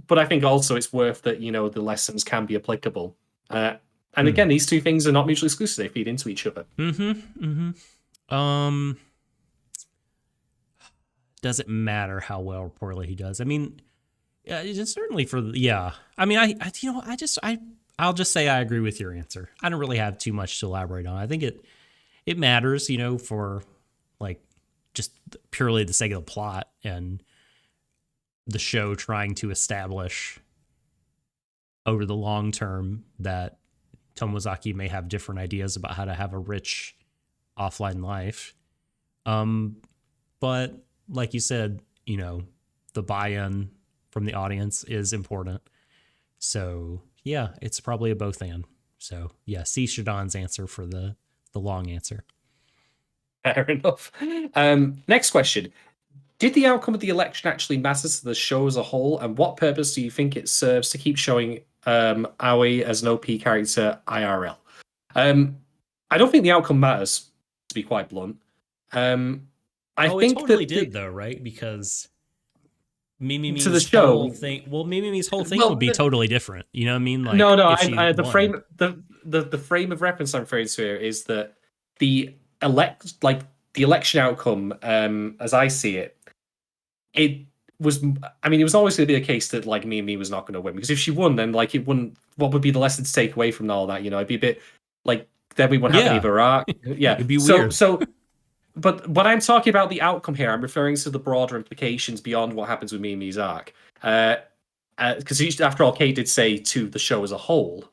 But I think also it's worth that the lessons can be applicable. And again, these two things are not mutually exclusive; they feed into each other. Does it matter how well or poorly he does? I mean, just certainly for I mean, I'll just say I agree with your answer. I don't really have too much to elaborate on. I think it matters, for just purely the sake of the plot and the show trying to establish over the long term that Tomozaki may have different ideas about how to have a rich offline life. But like you said, the buy-in from the audience is important. So yeah, it's probably a both and. So yeah, see Shadon's answer for the long answer. Fair enough. Next question. Did the outcome of the election actually matter to the show as a whole? And what purpose do you think it serves to keep showing Aoi as an OP character IRL? I don't think the outcome matters, to be quite blunt. I Oh, it think totally that did though, right? Because to the Mimi's whole show. thing. Well, Mimi's whole thing would Well, be totally different. You know what I mean? no, Like no. if she The won. frame, the frame of reference I'm referring to here is that the the election outcome, as I see it, it was. I mean, it was always going to be a case that like Mimi was not going to win because if she won, then like it wouldn't. What would be the lesson to take away from all that? You know, it'd be a bit like then we wouldn't have any of Yeah, her arc. Yeah. it'd be weird. But when I'm talking about the outcome here, I'm referring to the broader implications beyond what happens with Mimi's arc. Because after all, Kate did say to the show as a whole.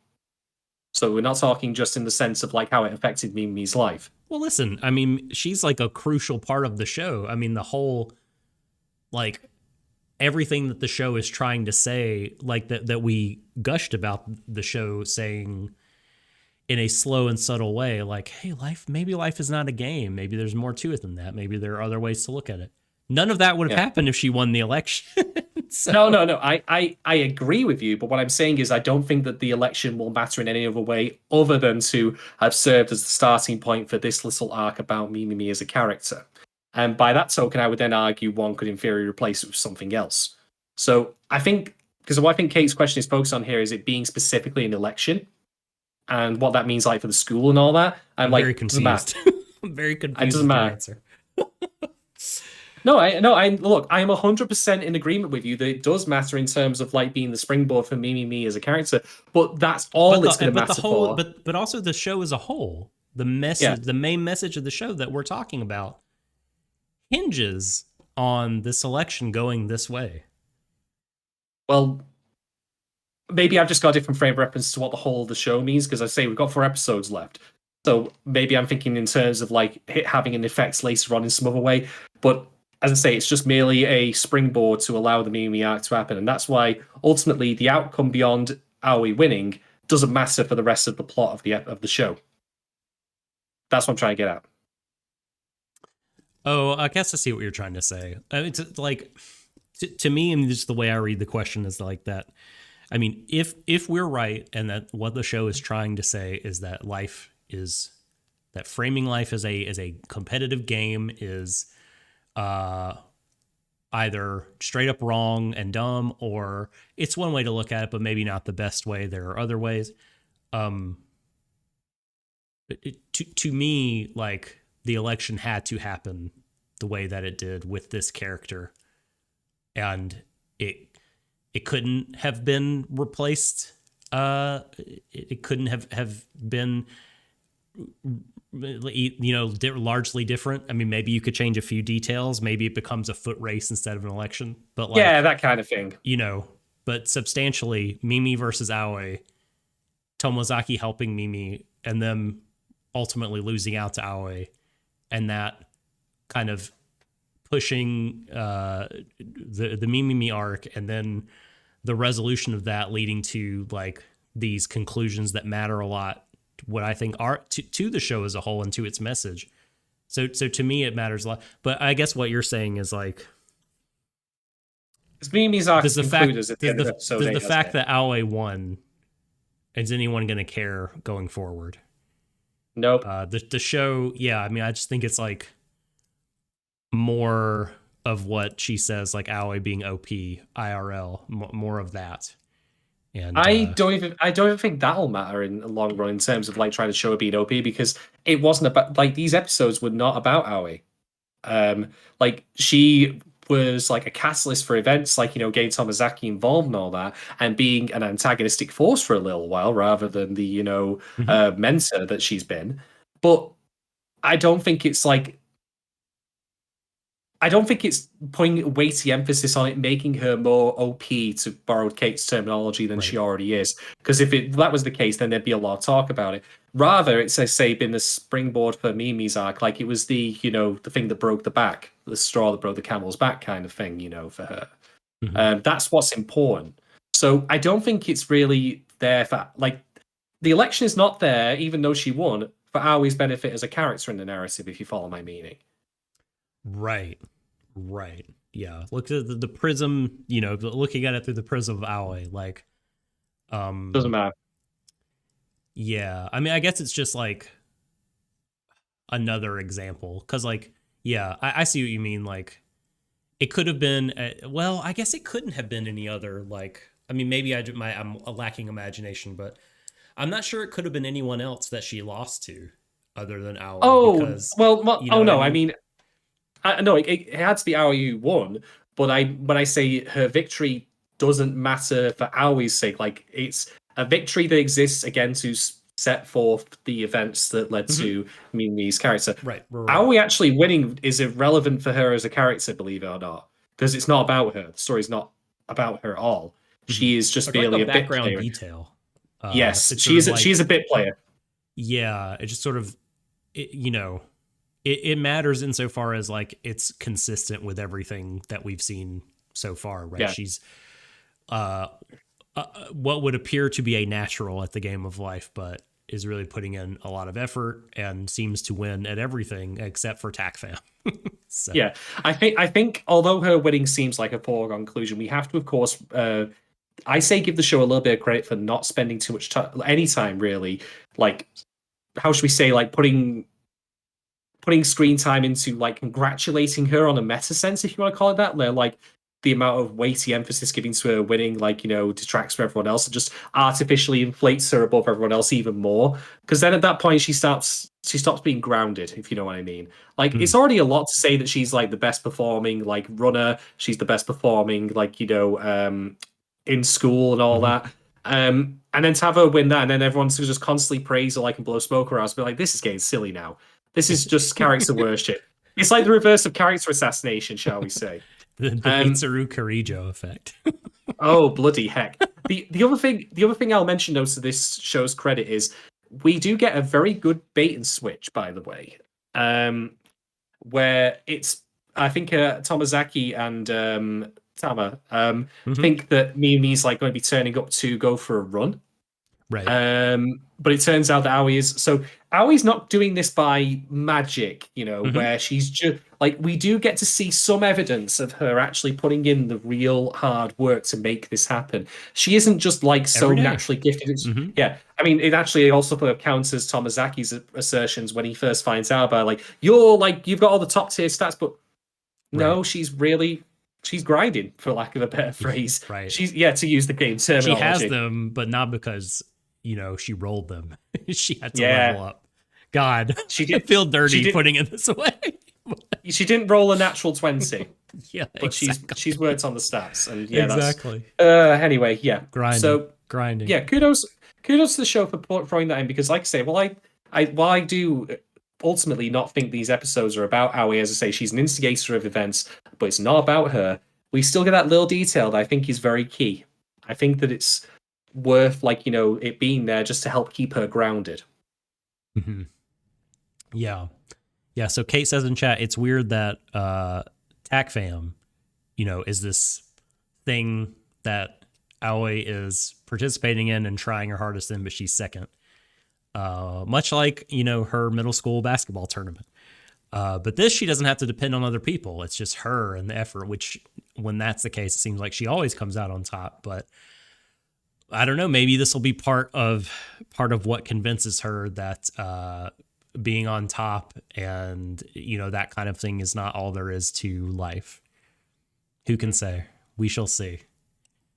So we're not talking just in the sense of like how it affected Mimi's life. Well, listen, I mean, she's like a crucial part of the show. I mean, the whole like everything that the show is trying to say, like that we gushed about the show saying in a slow and subtle way, like, hey, maybe life is not a game. Maybe there's more to it than that. Maybe there are other ways to look at it. None of that would have happened if she won the election. So. No. I agree with you, but what I'm saying is I don't think that the election will matter in any other way other than to have served as the starting point for this little arc about Mimi as a character. And by that token, I would then argue one could in theory replace it with something else. So I think, because what I think Kate's question is focused on here is it being specifically an election and what that means like for the school and all that. I'm like, very confused. I'm very confused. It doesn't matter. Answer. No, I look, I am 100% in agreement with you that it does matter in terms of like being the springboard for Mimi as a character, but that's all it's going to matter for. But also the show as a whole, the message, the main message of the show that we're talking about hinges on this election going this way. Well, maybe I've just got a different frame of reference to what the whole of the show means, because I say we've got 4 episodes left. So maybe I'm thinking in terms of like it having an effect later on in some other way. But as I say, it's just merely a springboard to allow the Mimi arc to happen. And that's why ultimately the outcome beyond Aoi winning doesn't matter for the rest of the plot of the show. That's what I'm trying to get at. Oh, I guess I see what you're trying to say. It's like to me, and just the way I read the question is like that. I mean, if we're right and that what the show is trying to say is that framing life as a competitive game is either straight up wrong and dumb, or it's one way to look at it, but maybe not the best way. There are other ways. To me, like the election had to happen the way that it did with this character, and it couldn't have been replaced. It couldn't have been, largely different. I mean, maybe you could change a few details. Maybe it becomes a foot race instead of an election. But like, yeah, that kind of thing. But substantially, Mimi versus Aoi, Tomozaki helping Mimi, and them ultimately losing out to Aoi, and that kind of pushing the Mimi arc, and then the resolution of that leading to like these conclusions that matter a lot, what I think are to the show as a whole and to its message. So to me, it matters a lot. But I guess what you're saying is like, Mimi's arc does the the fact that Aoi won, is anyone going to care going forward? Nope. The show, yeah. I mean, I just think it's like more of what she says, like Aoi being OP IRL, more of that. And I don't even think that'll matter in the long run in terms of like trying to show her being OP, because it wasn't about like these episodes were not about Aoi. Like she was like a catalyst for events, like getting Tomozaki involved and all that, and being an antagonistic force for a little while rather than the mentor that she's been. But I don't think it's putting weighty emphasis on it, making her more OP, to borrow Kate's terminology, than she already is. Because if that was the case, then there'd be a lot of talk about it. Rather, it's been the springboard for Mimi's arc, like it was the the thing that broke the back, the straw that broke the camel's back kind of thing, for her. Mm-hmm. That's what's important. So I don't think it's really there for like the election is not there, even though she won, for Aoi's benefit as a character in the narrative, if you follow my meaning. Right. Yeah. Look at the prism, looking at it through the prism of Aoi, like, doesn't matter. Yeah. I mean, I guess it's just like another example, because like Yeah, I see what you mean. Like, it could have been, well, I guess it couldn't have been any other, like, I mean, maybe I'm lacking imagination, but I'm not sure it could have been anyone else that she lost to other than Aoi, Oh because, well, you know oh what I no, I mean? mean, no, it had to be Aoi who won. But when I say her victory doesn't matter for Aoi's sake, like it's a victory that exists again to set forth the events that led Mhm. to Mimi's character. Right. Aoi actually winning is irrelevant for her as a character, believe it or not, because it's not about her. The story's not about her at all. Mhm. She is just Like merely a a bit background player. detail. Yes, It's sort of she is like, a bit player. yeah, it just sort of, you know, it matters insofar as like it's consistent with everything that we've seen so far, right? Yeah. She's uh, what would appear to be a natural at the game of life, but is really putting in a lot of effort and seems to win at everything except for TACFam. So, Yeah, I think although her winning seems like a foregone conclusion, we have to, of course, I say give the show a little bit of credit for not spending too much time, any time really, like how should we say, like putting screen time into like congratulating her on a meta sense, if you want to call it that. Like the amount of weighty emphasis given to her winning, like detracts from everyone else and just artificially inflates her above everyone else even more. Because then at that point she stops being grounded, if you know what I mean. Like it's already a lot to say that she's like the best performing like runner, she's the best performing like in school and all that. And then to have her win that, and then everyone's just constantly praise her like and blow smoke around, be like, this is getting silly now. This is just character worship. It's like the reverse of character assassination, shall we say? the Mitsuru Karijo effect. Oh bloody heck! The other thing I'll mention though to this show's credit is we do get a very good bait and switch, by the way, where it's I think Tomozaki and Tama think that Mimi's like going to be turning up to go for a run. Right. But it turns out that Aoi's not doing this by magic, where she's just like we do get to see some evidence of her actually putting in the real hard work to make this happen. She isn't just like so Every day. naturally gifted. Yeah, I mean, it actually also counters Tomozaki's assertions when he first finds out about like you've got all the top tier stats, but no, she's grinding, for lack of a better phrase. Right. She's to use the game terminology. She has them, but not because she rolled them. She had to level up. God, I feel dirty putting it this way. She didn't roll a natural 20. Yeah, but she's worked on the stats, and exactly. Anyway, yeah, grinding. Yeah, kudos to the show for throwing that in, because, like I say, while I do ultimately not think these episodes are about Aoi, as I say, she's an instigator of events, but it's not about her. We still get that little detail that I think is very key. I think that it's worth it being there just to help keep her grounded. Mm-hmm. Yeah. So Kate says in chat, it's weird that TACFam, is this thing that Aoi is participating in and trying her hardest in, but she's second. Much like her middle school basketball tournament. But this, she doesn't have to depend on other people. It's just her and the effort, which when that's the case, it seems like she always comes out on top. But I don't know, maybe this will be part of what convinces her that being on top and that kind of thing is not all there is to life. Who can say? We shall see.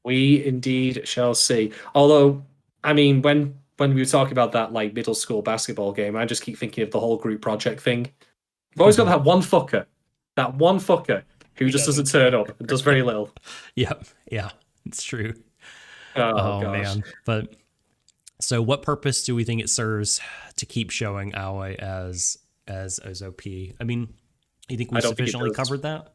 We indeed shall see. Although, I mean, when we were talking about that like middle school basketball game, I just keep thinking of the whole group project thing. We've always got that one fucker who just doesn't turn up and does very little. Yeah, it's true. Oh man. But so what purpose do we think it serves to keep showing Aoi as OP? I mean, you think we sufficiently covered that?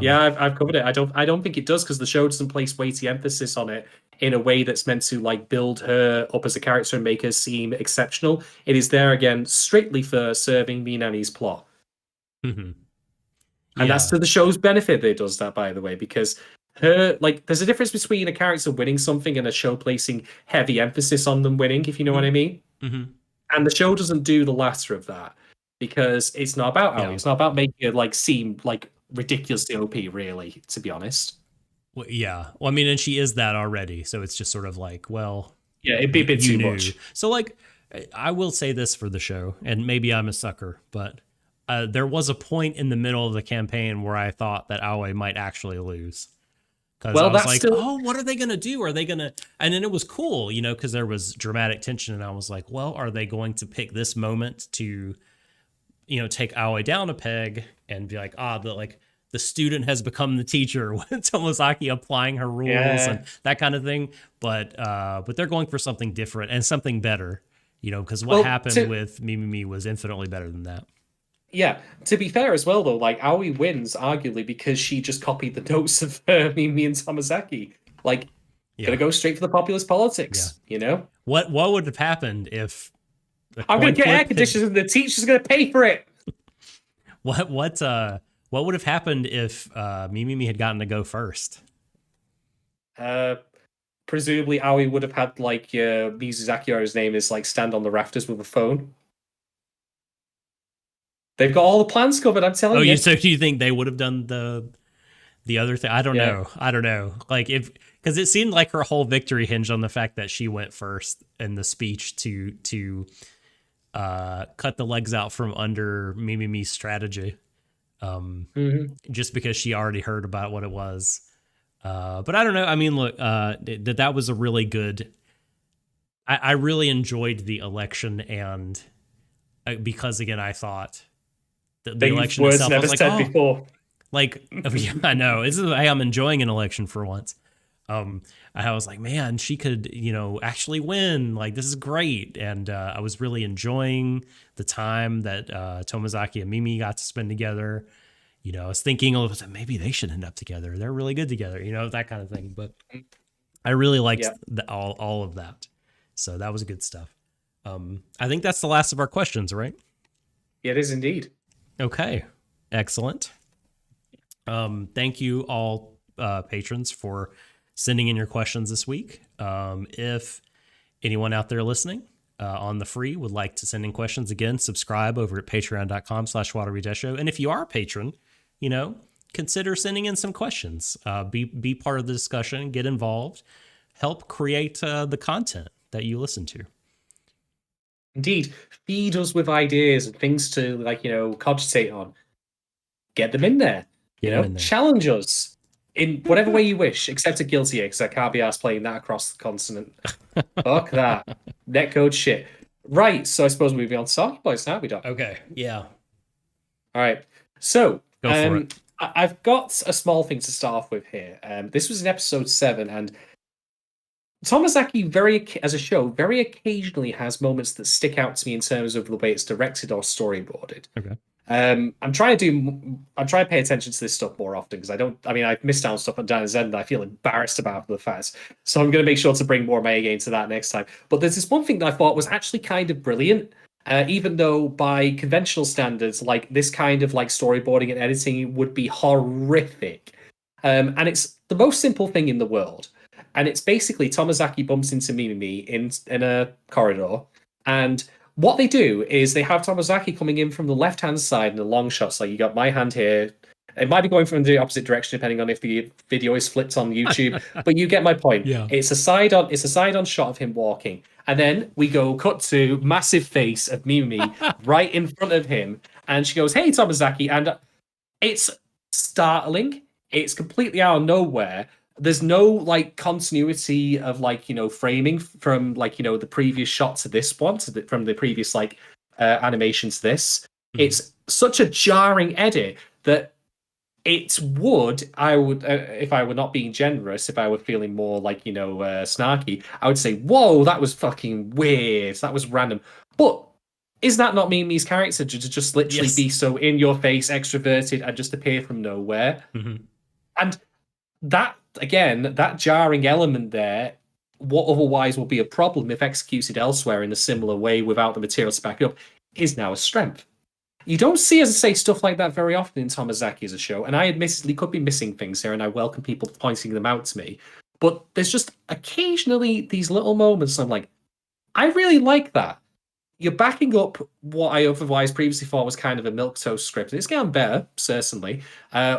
Yeah, I've covered it. I don't think it does, because the show doesn't place weighty emphasis on it in a way that's meant to like build her up as a character and make her seem exceptional. It is there again strictly for serving Minami's plot. Mm-hmm. And that's to the show's benefit that it does that, by the way, because there's a difference between a character winning something and a show placing heavy emphasis on them winning, if you know what I mean. Mm-hmm. And the show doesn't do the latter of that, because it's not about Aoi. It's not about making it like seem like ridiculously OP, really, to be honest. Well, yeah. Well, I mean, and she is that already, so it's just sort of like, well, yeah, it'd be a bit too much. So, like, I will say this for the show, and maybe I'm a sucker, but there was a point in the middle of the campaign where I thought that Aoi might actually lose. Because I was like, oh, what are they going to do? Are they going to... And then it was cool, you know, because there was dramatic tension. And I was like, well, are they going to pick this moment to, you know, take Aoi down a peg and be like, the student has become the teacher with Tomozaki applying her rules and that kind of thing. But they're going for something different and something better, you know, because what happened with Mimimi was infinitely better than that. Yeah, to be fair as well, though, like, Aoi wins, arguably, because she just copied the notes of Mimi and Tomozaki. Like, gonna go straight for the populist politics, you know? What would have happened if... I'm gonna get air conditioners and the teacher's gonna pay for it! What would have happened if Mimi had gotten to go first? Presumably, Aoi would have had, like, Mizuzaki, or his name is, like, stand on the rafters with a phone. They've got all the plans covered, I'm telling you. So do you think they would have done the other thing? I don't know. Like, because it seemed like her whole victory hinged on the fact that she went first in the speech to cut the legs out from under Mimimi's strategy. Just because she already heard about what it was. But I don't know. I mean, look, that was a really good... I really enjoyed the election, and because, again, I thought... The election itself, I was like, oh, before. Like, yeah, I know. This is I'm enjoying an election for once. I was like, man, she could, you know, actually win. Like, this is great. And I was really enjoying the time that Tomozaki and Mimi got to spend together. You know, I was thinking, maybe they should end up together. They're really good together, you know, that kind of thing. But I really liked all of that. So that was good stuff. I think that's the last of our questions, right? Yeah, it is indeed. Okay, excellent. Thank you all patrons for sending in your questions this week. If anyone out there listening on the free would like to send in questions, again, subscribe over at patreon.com/Warui Deshou. And if you are a patron, you know, consider sending in some questions. Be part of the discussion, get involved, help create the content that you listen to. Indeed, feed us with ideas and things to, like, you know, cogitate on. Get them in there. Challenge us in whatever way you wish, except a guilty because I can't be asked playing that across the continent. Fuck that. Netcode shit. Right, so I suppose we're moving on to Saki Boys now, we don't. Okay, yeah. All right, so go for it. I've got a small thing to start off with here. This was in episode 7, and Tomozaki, as a show, very occasionally has moments that stick out to me in terms of the way it's directed or storyboarded. Okay. I'm trying to pay attention to this stuff more often because I've missed out on stuff on Dan and Zen that I feel embarrassed about for the fact. So I'm going to make sure to bring more of my A game to that next time. But there's this one thing that I thought was actually kind of brilliant, even though by conventional standards, like, this kind of like storyboarding and editing would be horrific. And it's the most simple thing in the world. And it's basically Tomozaki bumps into Mimimi in a corridor. And what they do is they have Tomozaki coming in from the left-hand side in the long shots. Like, you got my hand here. It might be going from the opposite direction depending on if the video is flipped on YouTube. But you get my point. Yeah. It's a side-on shot of him walking. And then we go cut to massive face of Mimimi right in front of him. And she goes, "Hey, Tomozaki." And it's startling. It's completely out of nowhere. There's no like continuity of like, you know, framing from like, you know, the previous shot to this one from the previous like animation to this. It's such a jarring edit that I would if I were not being generous, if I were feeling more like, you know, snarky, I would say, whoa, that was fucking weird, that was random. But is that not Mimi's character to just literally be so in your face, extroverted, and just appear from nowhere? And that, again, that jarring element there, what otherwise will be a problem if executed elsewhere in a similar way without the material to back it up, is now a strength. You don't see, as I say, stuff like that very often in Tomozaki as a show, and I admittedly could be missing things here, and I welcome people pointing them out to me. But there's just occasionally these little moments I'm like, I really like that. You're backing up what I otherwise previously thought was kind of a milquetoast script. It's getting better, certainly,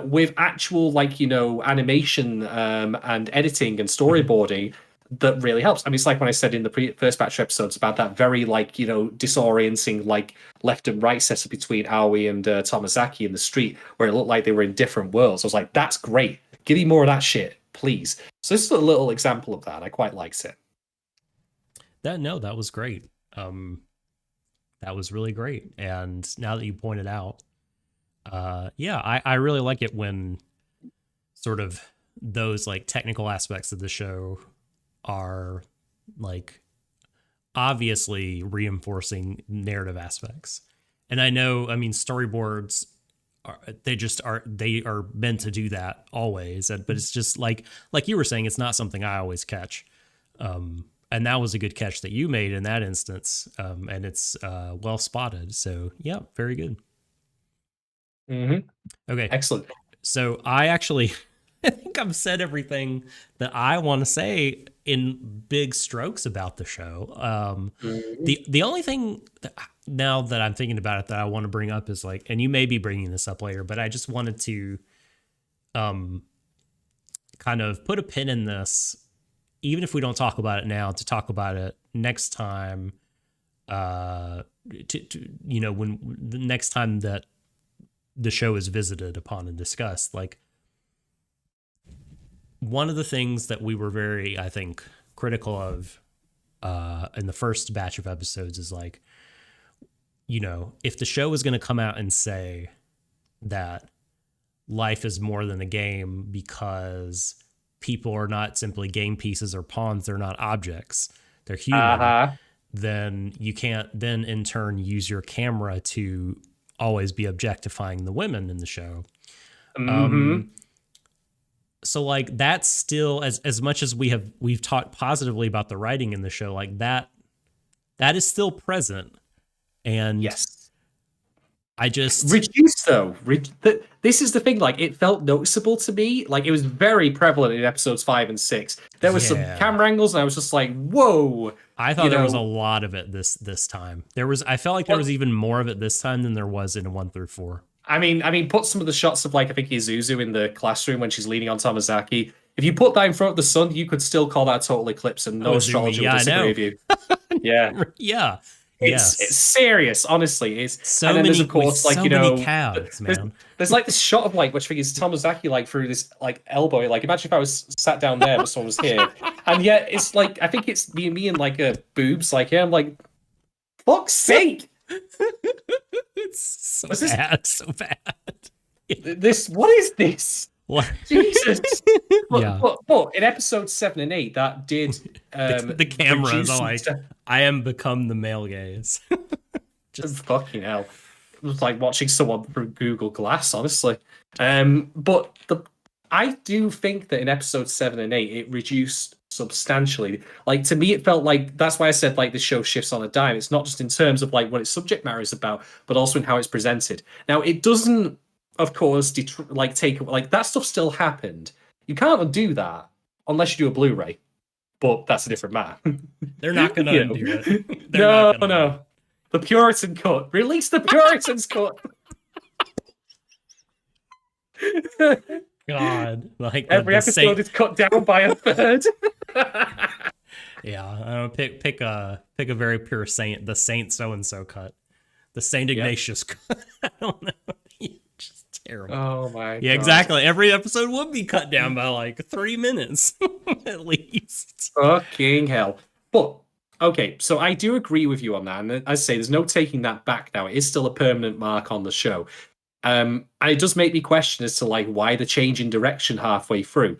with actual, like, you know, animation and editing and storyboarding that really helps. I mean, it's like when I said in the first batch of episodes about that very, like, you know, disorienting, like, left and right setup between Aoi and Tomozaki in the street, where it looked like they were in different worlds. I was like, that's great. Give me more of that shit, please. So this is a little example of that. I quite liked it. That was great. That was really great. And now that you pointed out, I really like it when sort of those like technical aspects of the show are like obviously reinforcing narrative aspects. And I know, I mean, storyboards they are meant to do that always. But it's just like you were saying, it's not something I always catch. And that was a good catch that you made in that instance. And it's well spotted. So yeah, very good. Mm-hmm. Okay. Excellent. So I think I've said everything that I want to say in big strokes about the show. The only thing now that I'm thinking about it that I want to bring up is like, and you may be bringing this up later, but I just wanted to kind of put a pin in this, even if we don't talk about it now, to talk about it next time. When the next time that the show is visited upon and discussed, like, one of the things that we were very, I think, critical of in the first batch of episodes is like, you know, if the show is going to come out and say that life is more than a game because people are not simply game pieces or pawns, they're not objects, they're human, then you can't then in turn use your camera to always be objectifying the women in the show. So like that's still as much as we've talked positively about the writing in the show, like that is still present. And yes, I just reduced though. This is the thing. Like, it felt noticeable to me. Like, it was very prevalent in episodes 5 and 6. There was some camera angles, and I was just like, "Whoa!" I thought there was a lot of it this time. I felt like there was even more of it this time than there was in 1 through 4. I mean, put some of the shots of, like, I think Izuzu in the classroom when she's leaning on Tomozaki. If you put that in front of the sun, you could still call that a total eclipse, and no astrologer would disagree with you. Yeah, yeah. It's serious, honestly. It's so and then many, there's, of course, like, so you know, many calves, man. There's like this shot of, like, which I think is Tomozaki, like, through this, like, elbow. Like, imagine if I was sat down there but someone was here, and yet it's like, I think it's me and like a boobs. Like, yeah, I'm like, fuck's sake. It's so bad, so bad. What is this? What? Jesus. Yeah. But in episode 7 and 8, that did the cameras are like, I am become the male gaze. Just fucking hell. It was like watching someone through Google Glass, honestly. But I do think that in episode 7 and 8, it reduced substantially. Like, to me, it felt like, that's why I said, like, the show shifts on a dime. It's not just in terms of, like, what its subject matter is about, but also in how it's presented. Now, it doesn't, of course, take, like, that stuff still happened. You can't undo that unless you do a Blu-ray, but that's a different matter. They're not going to undo it. No. The Puritan cut. Release the Puritan's cut. God, like every episode is cut down by a third. Yeah, I don't pick a very pure saint. The Saint so and so cut, the Saint Ignatius cut. I don't know. Just terrible. Oh my. Yeah, God. Exactly. Every episode would be cut down by like 3 minutes at least. Fucking hell. But okay, so I do agree with you on that, and as I say, there's no taking that back now. It is still a permanent mark on the show. And it does make me question as to, like, why the change in direction halfway through.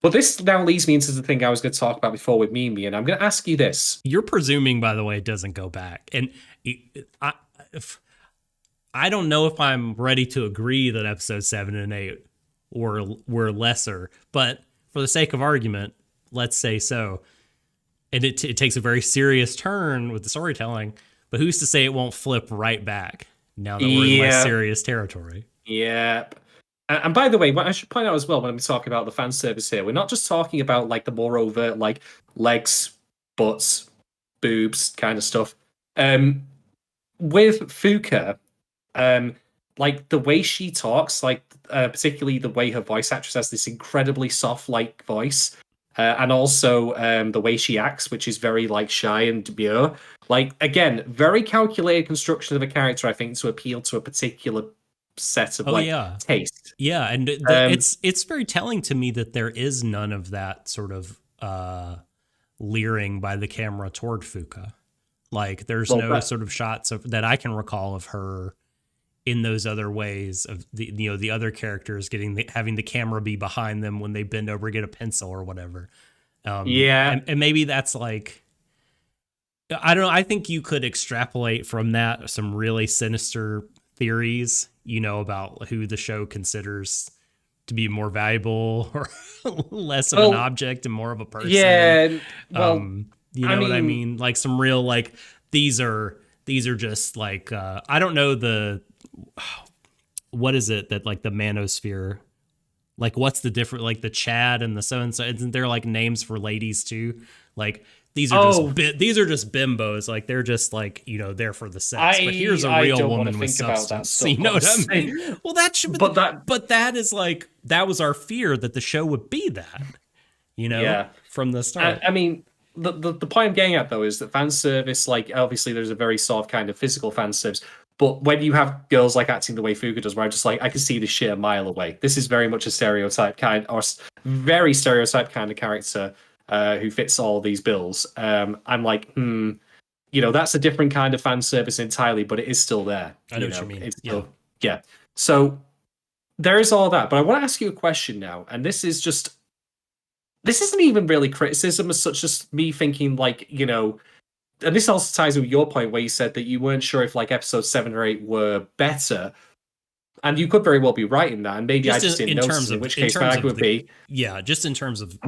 But this now leads me into the thing I was going to talk about before with Mimi, and I'm going to ask you this. You're presuming, by the way, it doesn't go back. And I don't know if I'm ready to agree that episode 7 and 8 were lesser, but for the sake of argument, let's say so. And it takes a very serious turn with the storytelling, but who's to say it won't flip right back now that we're in less serious territory? Yep. And by the way, what I should point out as well when I'm talking about the fan service here, we're not just talking about, like, the more overt, like, legs, butts, boobs kind of stuff. With Fuka, like, the way she talks, like, particularly the way her voice actress has this incredibly soft, like, voice, and also the way she acts, which is very like shy and demure. Like again, very calculated construction of a character, I think, to appeal to a particular set of taste. Yeah, and it's very telling to me that there is none of that sort of leering by the camera toward Fuka. Like there's sort of shots that I can recall of her in those other ways of the other characters having the camera be behind them when they bend over, get a pencil or whatever. And maybe that's like, I don't know. I think you could extrapolate from that some really sinister theories, about who the show considers to be more valuable or less of an object and more of a person. Yeah. Well, what I mean? Like some real, like, these are just like, I don't know what is it that like the manosphere, like what's the different, like the Chad and the so-and-so, isn't there like names for ladies too? Like these are just bimbos. Like they're just like, there for the sex, but here's a real woman with substance. You know what I mean? Well, that should, but that is like, that was our fear that the show would be that, from the start. I mean, the point I'm getting at though is that fan service, like obviously there's a very soft kind of physical fan service, but when you have girls like acting the way Fuka does, where I'm just like, I can see this shit a mile away. This is very much a stereotype kind, or very stereotype kind of character who fits all these bills. I'm like, that's a different kind of fan service entirely, but it is still there. I know what you mean. It's still, yeah. So there is all that, but I want to ask you a question now, and this isn't even really criticism as such, just me thinking like, and this also ties with your point where you said that you weren't sure if like episodes 7 or 8 were better. And you could very well be right in that. And maybe I just didn't notice, in which case my argument would be... Yeah, just in terms of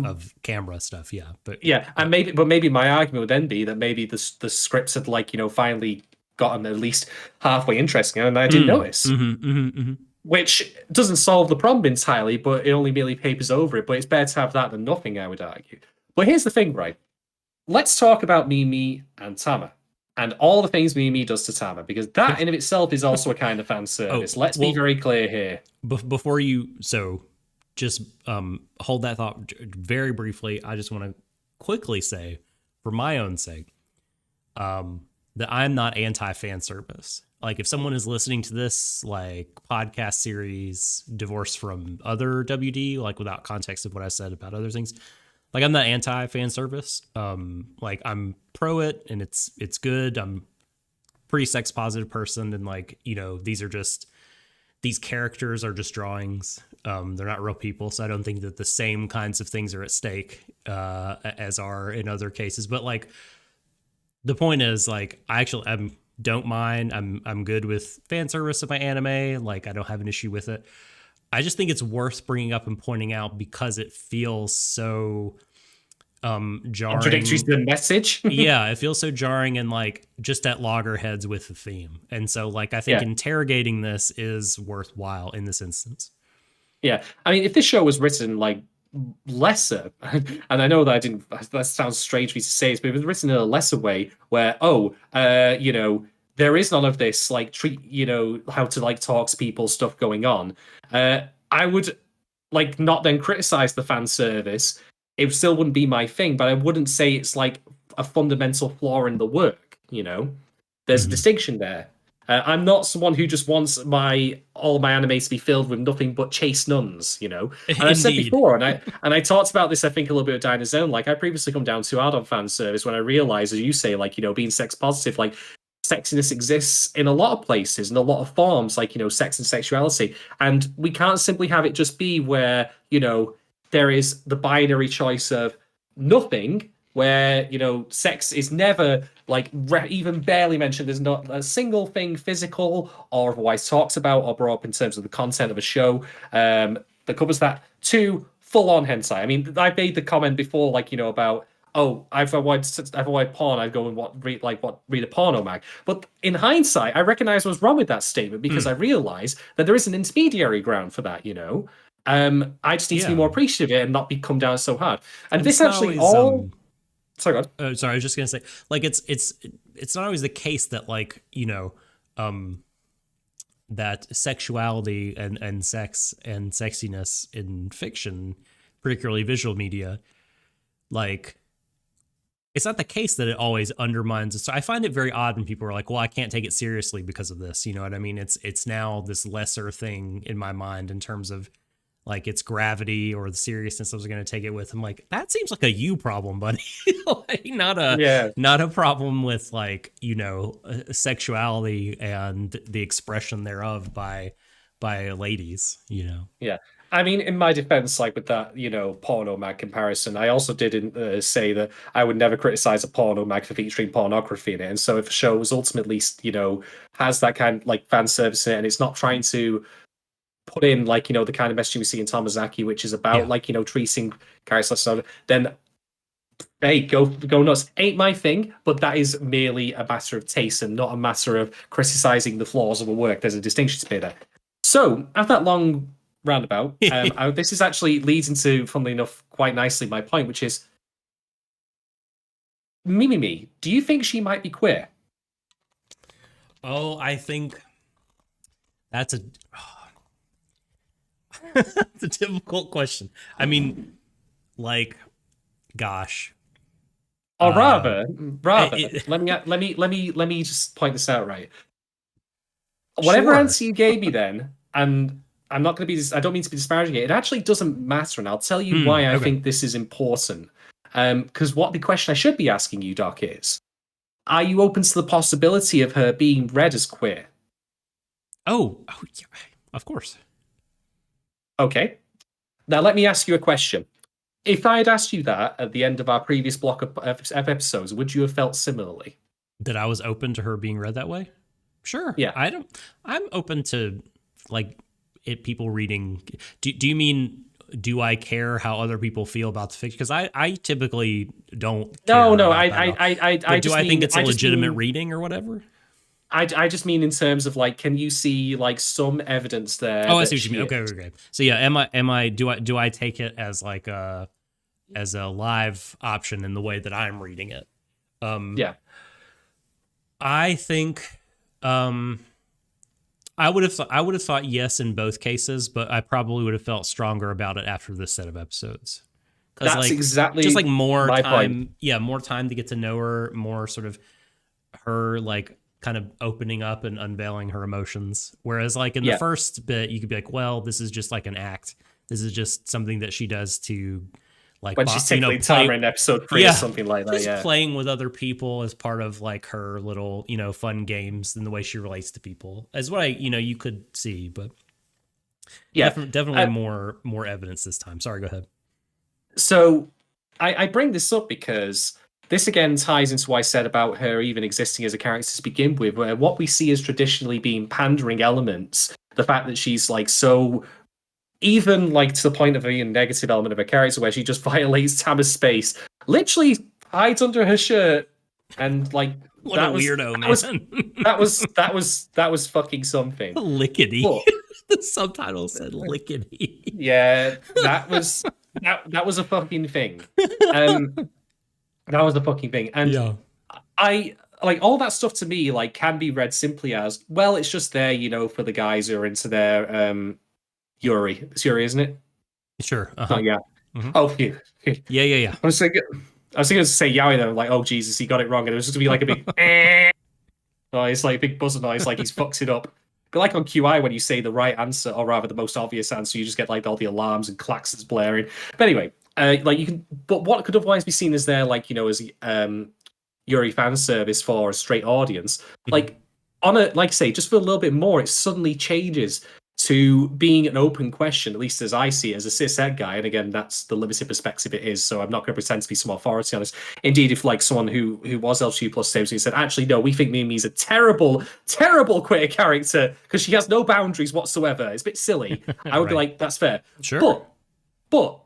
camera stuff, yeah. But yeah, and maybe my argument would then be that maybe the scripts had like, finally gotten at least halfway interesting, and I didn't notice. Which doesn't solve the problem entirely, but it only merely papers over it. But it's better to have that than nothing, I would argue. But here's the thing, right? Let's talk about Mimi and Tama and all the things Mimi does to Tama, because that in of itself is also a kind of fan service. Let's be very clear here. Before you, just hold that thought very briefly. I just want to quickly say, for my own sake, that I'm not anti-fan service. Like if someone is listening to this like podcast series divorced from other WD, like without context of what I said about other things, like I'm not anti-fan service. Like I'm pro it and it's good. I'm pretty sex positive person, and like, these characters are just drawings. They're not real people, so I don't think that the same kinds of things are at stake as are in other cases. But like the point is, like I don't mind. I'm good with fan service of my anime. Like I don't have an issue with it. I just think it's worth bringing up and pointing out because it feels so jarring. Contradictory to the message. Yeah, it feels so jarring and like just at loggerheads with the theme. And so like I think interrogating this is worthwhile in this instance. Yeah. I mean, if this show was written like lesser, and I know that that sounds strange for me to say this, but it was written in a lesser way where, there is none of this like treat, how to like talk to people stuff going on. I would like not then criticize the fan service. It still wouldn't be my thing, but I wouldn't say it's like a fundamental flaw in the work. There's a distinction there. I'm not someone who just wants all my anime to be filled with nothing but chaste nuns, And I've said before, and I talked about this, I think, a little bit of Dinah's Zone. Like I previously come down too hard on fan service when I realized, as you say, like, being sex positive, like sexiness exists in a lot of places, in a lot of forms, like, sex and sexuality. And we can't simply have it just be where, there is the binary choice of nothing, where, sex is never like even barely mentioned. There's not a single thing physical or otherwise talked about or brought up in terms of the content of a show that covers that, to full-on hentai. I mean, I made the comment before, like, about, if I avoid porn, I'd go and read a porno mag. But in hindsight, I recognize I was wrong with that statement because I realized that there is an intermediary ground for that, I just need to be more appreciative of it and not come down so hard. And this actually all... Sorry, go on. Sorry, I was just gonna say, like, it's not always the case that, like, that sexuality and sex and sexiness in fiction, particularly visual media, like, it's not the case that it always undermines it. So I find it very odd when people are like, well, I can't take it seriously because of this. You know what I mean? It's now this lesser thing in my mind in terms of like its gravity or the seriousness I was going to take it with. I'm like, that seems like a you problem, buddy. Like, not a problem with like, you know, sexuality and the expression thereof by ladies, you know? Yeah. I mean, in my defense, like with that, you know, porno mag comparison, I also didn't say that I would never criticize a porno mag for featuring pornography in it. And so if a show was ultimately, you know, has that kind of like fan service in it and it's not trying to put in like, you know, the kind of messaging we see in Tomozaki, which is about like, you know, treating characters, then hey, go nuts. Ain't my thing, but that is merely a matter of taste and not a matter of criticizing the flaws of a work. There's a distinction to be there. So, after that long roundabout, this is actually leads into, funnily enough, quite nicely my point, which is Mimimi, do you think she might be queer? Oh, I think that's a that's a difficult question. I mean, like, gosh. Or rather, let me just point this out right. Whatever answer you gave me then, and I'm not going to be. I don't mean to be disparaging it. It actually doesn't matter, and I'll tell you why I think this is important. Because what the question I should be asking you, Doc, is: are you open to the possibility of her being read as queer? Oh, yeah, of course. Okay. Now let me ask you a question. If I had asked you that at the end of our previous block of episodes, would you have felt similarly? That I was open to her being read that way? Sure. Yeah. I'm open to like people reading. Do you mean, do I care how other people feel about the fiction? Because I typically don't. No. Do I think it's a legitimate reading or whatever? I just mean in terms of like, can you see like some evidence there? Oh, I see what you mean. Okay. So yeah, am I do I take it as like a live option in the way that I'm reading it? Yeah. I think I would have thought yes in both cases, but I probably would have felt stronger about it after this set of episodes. That's like, exactly just like more my time. point. Yeah, more time to get to know her, more sort of her like kind of opening up and unveiling her emotions. Whereas like in the first bit, you could be like, well, this is just like an act. This is just something that she does to like when she's typically Tama in episode 3 or something like that. Just playing with other people as part of like her little, you know, fun games and the way she relates to people is what you could see, but definitely more evidence this time. Sorry, go ahead. So I bring this up because this again ties into what I said about her even existing as a character to begin with, where what we see as traditionally being pandering elements, the fact that she's like so, even like to the point of a negative element of her character where she just violates Tama's space, literally hides under her shirt, and like what a weirdo, man. That was fucking something. Lickety. The subtitle said lickety. Yeah, that was a fucking thing. That was the fucking thing. And I like all that stuff to me like can be read simply as, well, it's just there, you know, for the guys who are into their Yuri. It's Yuri, isn't it? Sure. Oh yeah. Mm-hmm. Oh phew. Yeah. I was thinking to say Yaoi though, like, oh Jesus, he got it wrong, and it was just gonna be like a big noise, like a big buzzer noise, like he's fucked it up. But like on QI, when you say the right answer, or rather the most obvious answer, you just get like all the alarms and klaxons blaring. But anyway, like you can, but what could otherwise be seen as there, like, you know, as Yuri fan service for a straight audience, like on a, like say, just for a little bit more, it suddenly changes to being an open question, at least as I see it as a cis-ed guy. And again, that's the limited perspective it is, so I'm not going to pretend to be some authority on this. Indeed, if like someone who was LGBT plus says said, actually, no, we think Mimi's a terrible, terrible queer character because she has no boundaries whatsoever, it's a bit silly, I would be like, that's fair. Sure. But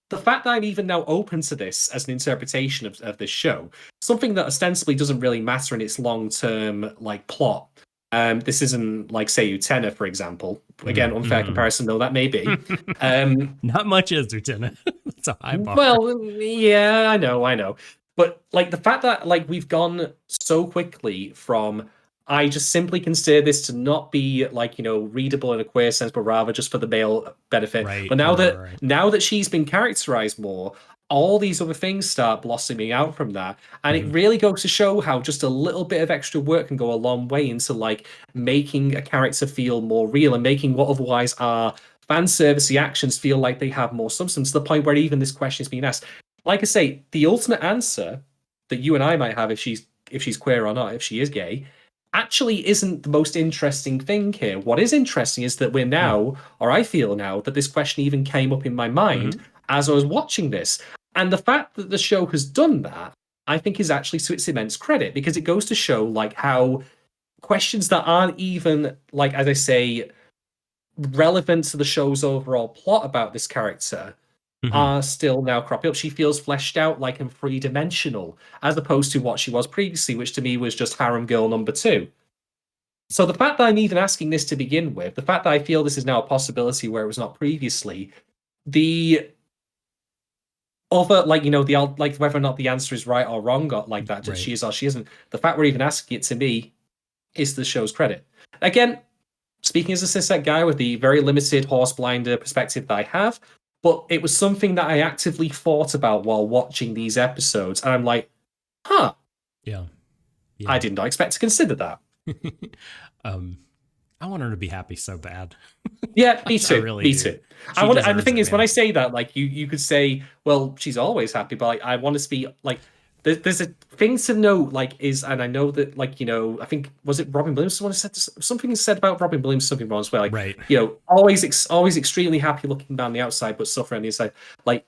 the fact that I'm even now open to this as an interpretation of this show, something that ostensibly doesn't really matter in its long-term like plot. This isn't like, say, Utena, for example. Again, unfair comparison, though that may be. Not much is Utena. It's a high bar. Well, yeah, I know. But like the fact that like we've gone so quickly from, I just simply consider this to not be like, you know, readable in a queer sense, but rather just for the male benefit. Right, but now that she's been characterized more, all these other things start blossoming out from that. And it really goes to show how just a little bit of extra work can go a long way into like making a character feel more real and making what otherwise are fan servicey actions feel like they have more substance, to the point where even this question is being asked. Like I say, the ultimate answer that you and I might have, if she's queer or not, if she is gay, actually isn't the most interesting thing here. What is interesting is that we're now, or I feel now, that this question even came up in my mind as I was watching this. And the fact that the show has done that, I think, is actually to its immense credit, because it goes to show like how questions that aren't even, like, as I say, relevant to the show's overall plot about this character are still now cropping up. She feels fleshed out, like, and three-dimensional, as opposed to what she was previously, which to me was just harem girl number 2. So the fact that I'm even asking this to begin with, the fact that I feel this is now a possibility where it was not previously, the other, like, you know, the like whether or not the answer is right or wrong, or like that, she is or she isn't, the fact we're even asking it, to me, is the show's credit. Again, speaking as a cishet guy with the very limited horse blinder perspective that I have, but it was something that I actively thought about while watching these episodes, and I'm like, huh. Yeah. I did not expect to consider that. I want her to be happy so bad. Yeah, me too. Really me do. too. And the thing is, when I say that, like, you could say, well, she's always happy, but like, I want to be like, there's a thing to know, like, is, and I know that, like, you know, I think, was it Robin Williams? Someone said something said about Robin Williams, something wrong as well. Like, you know, always extremely happy looking down the outside, but suffering on the inside. Like,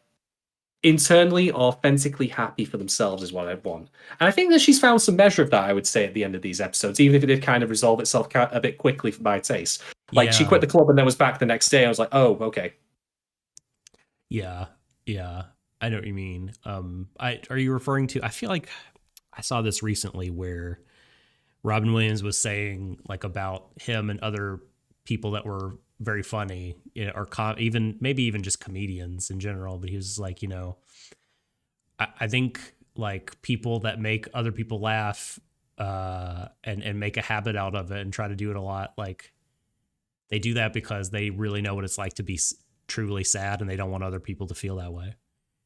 internally, authentically happy for themselves is what I want. And I think that she's found some measure of that, I would say, at the end of these episodes, even if it did kind of resolve itself a bit quickly for my taste. Like, she quit the club and then was back the next day. I was like, oh, okay. Yeah. I know what you mean. Are you referring to, I feel like I saw this recently where Robin Williams was saying, like, about him and other people that were very funny, you know, or maybe even just comedians in general. But he was like, you know, I think, like, people that make other people laugh and make a habit out of it and try to do it a lot, like, they do that because they really know what it's like to be truly sad, and they don't want other people to feel that way.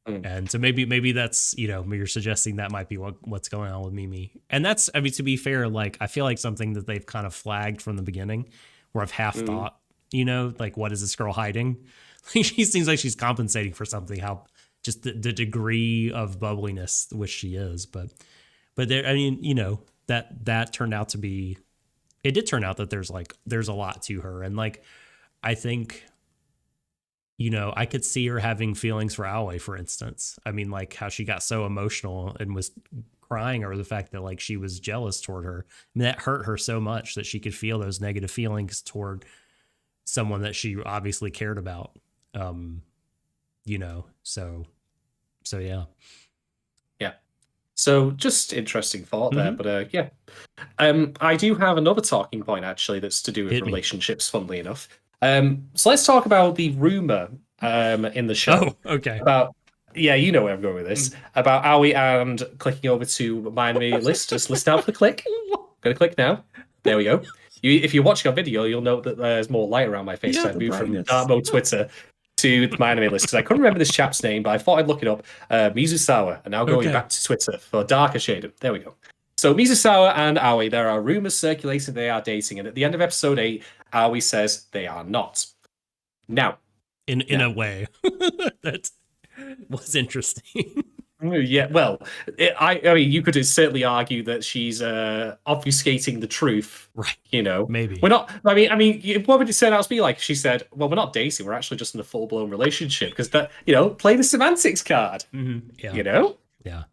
And so maybe that's, you know, you're suggesting that might be what's going on with Mimi. And that's, I mean, to be fair, like, I feel like something that they've kind of flagged from the beginning, where I've half thought, you know, like, what is this girl hiding? She seems like she's compensating for something, how just the degree of bubbliness which she is. But there, I mean, you know, that turned out to be, it did turn out that there's a lot to her. And, like, I think, you know, I could see her having feelings for Aoi, for instance. I mean, like, how she got so emotional and was crying over the fact that, like, she was jealous toward her. I mean, that hurt her so much that she could feel those negative feelings toward someone that she obviously cared about. You know, so yeah. Yeah. So just interesting thought there, but yeah. I do have another talking point, actually, that's to do with relationships, funnily enough. So let's talk about the rumor in the show. Oh, okay. About, yeah, you know where I'm going with this. About Aoi and clicking over to my enemy list. Just list out the click. Gonna click now. There we go. If you're watching our video, you'll note that there's more light around my face. I moved from dark mode Twitter to my anime list because I couldn't remember this chap's name, but I thought I'd look it up. Mizusawa, and now going back to Twitter for darker shaded. There we go. So Mizusawa and Aoi, there are rumors circulating they are dating, and at the end of episode 8, Aoi says they are not. Now, in a way that was interesting. Yeah, well, I mean, you could certainly argue that she's obfuscating the truth, right? You know, maybe we're not. I mean, what would it turn out to be like? She said, "Well, we're not dating; we're actually just in a full-blown relationship." Because that, you know, play the semantics card. Yeah. You know, yeah,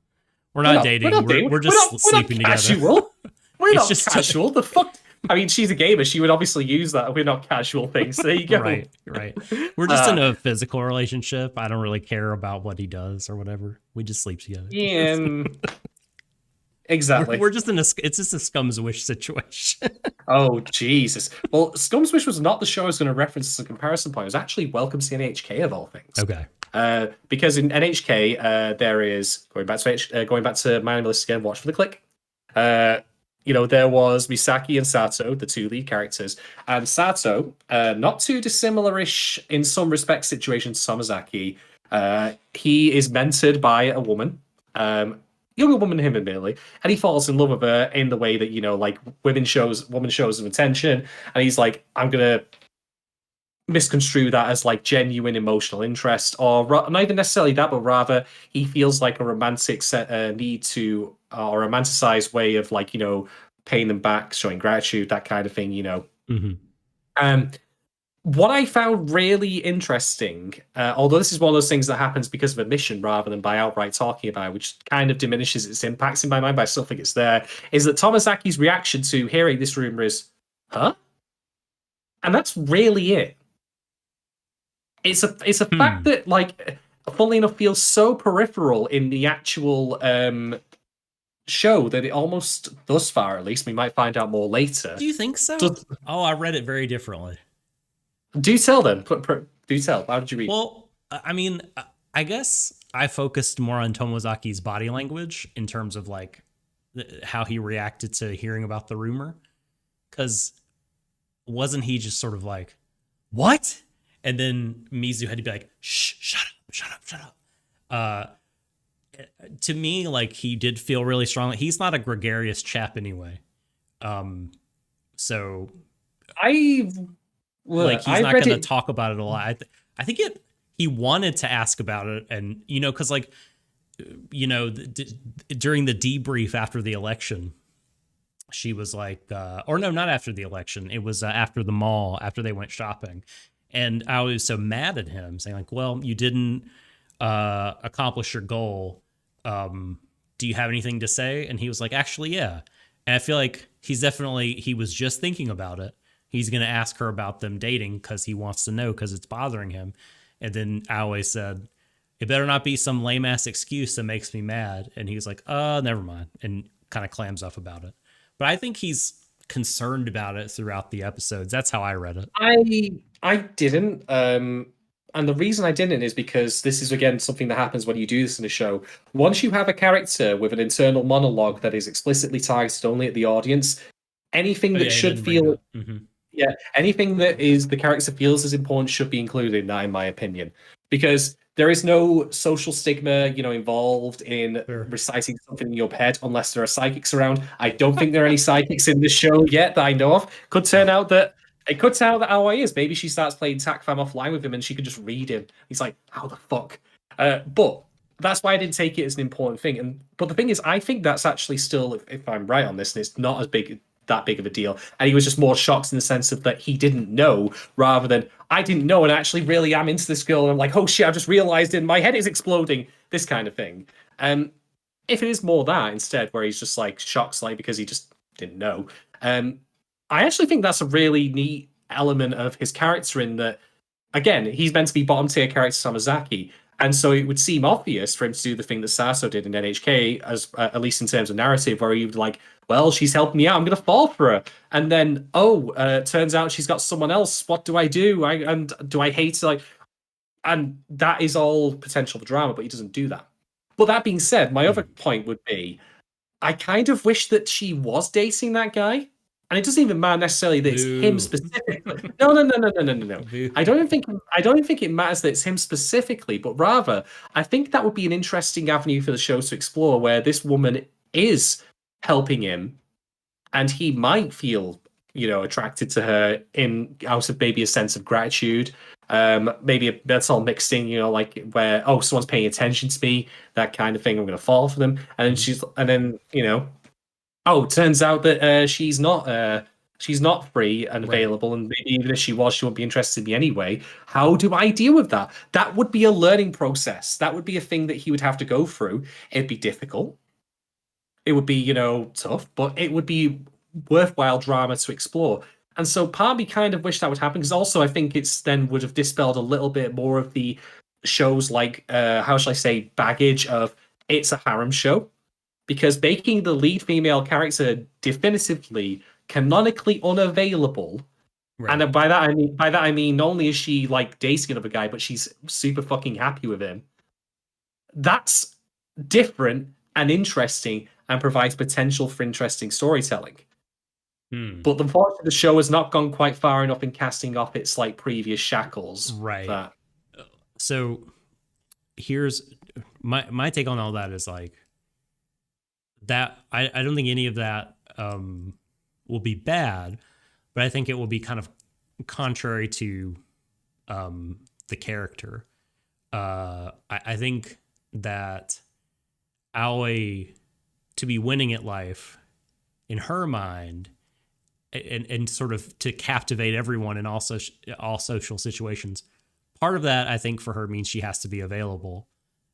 we're not dating. We're just sleeping together. Casual. We're not casual. The fuck. I mean, she's a gamer. She would obviously use that. We're not casual things. There you go. Right. We're just in a physical relationship. I don't really care about what he does or whatever. We just sleep together. Yeah. Exactly. We're just it's just a Scum's Wish situation. Oh, Jesus. Well, Scum's Wish was not the show I was going to reference as a comparison point. It was actually Welcome to NHK, of all things. Okay. Because in NHK, there is, going back to my list again, watch for the click. You know, there was Misaki and Sato, the two lead characters. And Sato, not too dissimilar-ish in some respects situation to Tomozaki, He is mentored by a woman, younger woman than him, admittedly, and he falls in love with her in the way that like woman shows him attention, and he's like, I'm gonna misconstrue that as like genuine emotional interest, or not even necessarily that, but rather he feels like a romantic need to, or romanticized way of like paying them back, showing gratitude, that kind of thing. Mm-hmm. What I found really interesting, although this is one of those things that happens because of omission rather than by outright talking about it, which kind of diminishes its impacts in my mind, but I still think it's there, is that Tomozaki's reaction to hearing this rumor is, huh? And that's really it. It's a fact that, like, funnily enough, feels so peripheral in the actual show that it almost, thus far at least, we might find out more later. Do you think so? I read it very differently. Do tell then. Do tell. How did you read? Well, I mean, I guess I focused more on Tomozaki's body language in terms of like how he reacted to hearing about the rumor. Because wasn't he just sort of like, what? And then Mizu had to be like, shh, shut up. To me, like, he did feel really strongly. He's not a gregarious chap anyway. So like, he's not going to talk about it a lot. I think he wanted to ask about it, and because like during the debrief after the election, she was like, or no, not after the election. It was after the mall, after they went shopping, and I was so mad at him, saying like, "Well, you didn't accomplish your goal. Do you have anything to say?" And he was like, "Actually, yeah." And I feel like he was just thinking about it. He's going to ask her about them dating because he wants to know, because it's bothering him. And then Aoi said, "It better not be some lame ass excuse that makes me mad." And he's like, never mind. And kind of clams up about it. But I think he's concerned about it throughout the episodes. That's how I read it. I didn't. And the reason I didn't is because this is, again, something that happens when you do this in a show. Once you have a character with an internal monologue that is explicitly targeted only at the audience, anything that should feel... Yeah, anything that is the character feels is important should be included in that, in my opinion, because there is no social stigma, involved in reciting something in your head unless there are psychics around. I don't think there are any psychics in this show yet that I know of. Could turn out that Aoi is. Maybe she starts playing TACFAM offline with him and she could just read him. He's like, how the fuck? But that's why I didn't take it as an important thing. But the thing is, I think that's actually still, if I'm right on this, and it's not that big of a deal, and he was just more shocked in the sense of that he didn't know, rather than I didn't know and actually really am into this girl and I'm like, oh shit, I've just realized it, my head is exploding, this kind of thing. If it is more that instead, where he's just like shocked slightly because he just didn't know, I actually think that's a really neat element of his character, in that, again, he's meant to be bottom tier character Tomozaki, and so it would seem obvious for him to do the thing that Saso did in NHK, as at least in terms of narrative, where he would like, well, she's helping me out, I'm going to fall for her. And then, turns out she's got someone else. What do I do? And do I hate her? And that is all potential for drama, but he doesn't do that. But that being said, my other point would be, I kind of wish that she was dating that guy. And it doesn't even matter necessarily that it's him specifically. No. I don't think it matters that it's him specifically, but rather, I think that would be an interesting avenue for the show to explore, where this woman is helping him, and he might feel, attracted to her out of maybe a sense of gratitude. Maybe that's all mixed in, like where, someone's paying attention to me, that kind of thing. I'm going to fall for them, and then it turns out that she's not free and available, and maybe even if she was, she wouldn't be interested in me anyway. How do I deal with that? That would be a learning process. That would be a thing that he would have to go through. It'd be difficult. It would be, tough, but it would be worthwhile drama to explore. And so part of me kind of wish that would happen, because also I think it's then would have dispelled a little bit more of the shows like, how shall I say, baggage of it's a harem show. Because making the lead female character definitively canonically unavailable, and by that I mean not only is she like dating another guy, but she's super fucking happy with him. That's different and interesting, and provides potential for interesting storytelling. But unfortunately, the show has not gone quite far enough in casting off its like previous shackles. Right. So here's my take on all that is like that I don't think any of that will be bad, but I think it will be kind of contrary to the character. I think that Aoi to be winning at life in her mind and sort of to captivate everyone in all social situations. Part of that, I think, for her means she has to be available.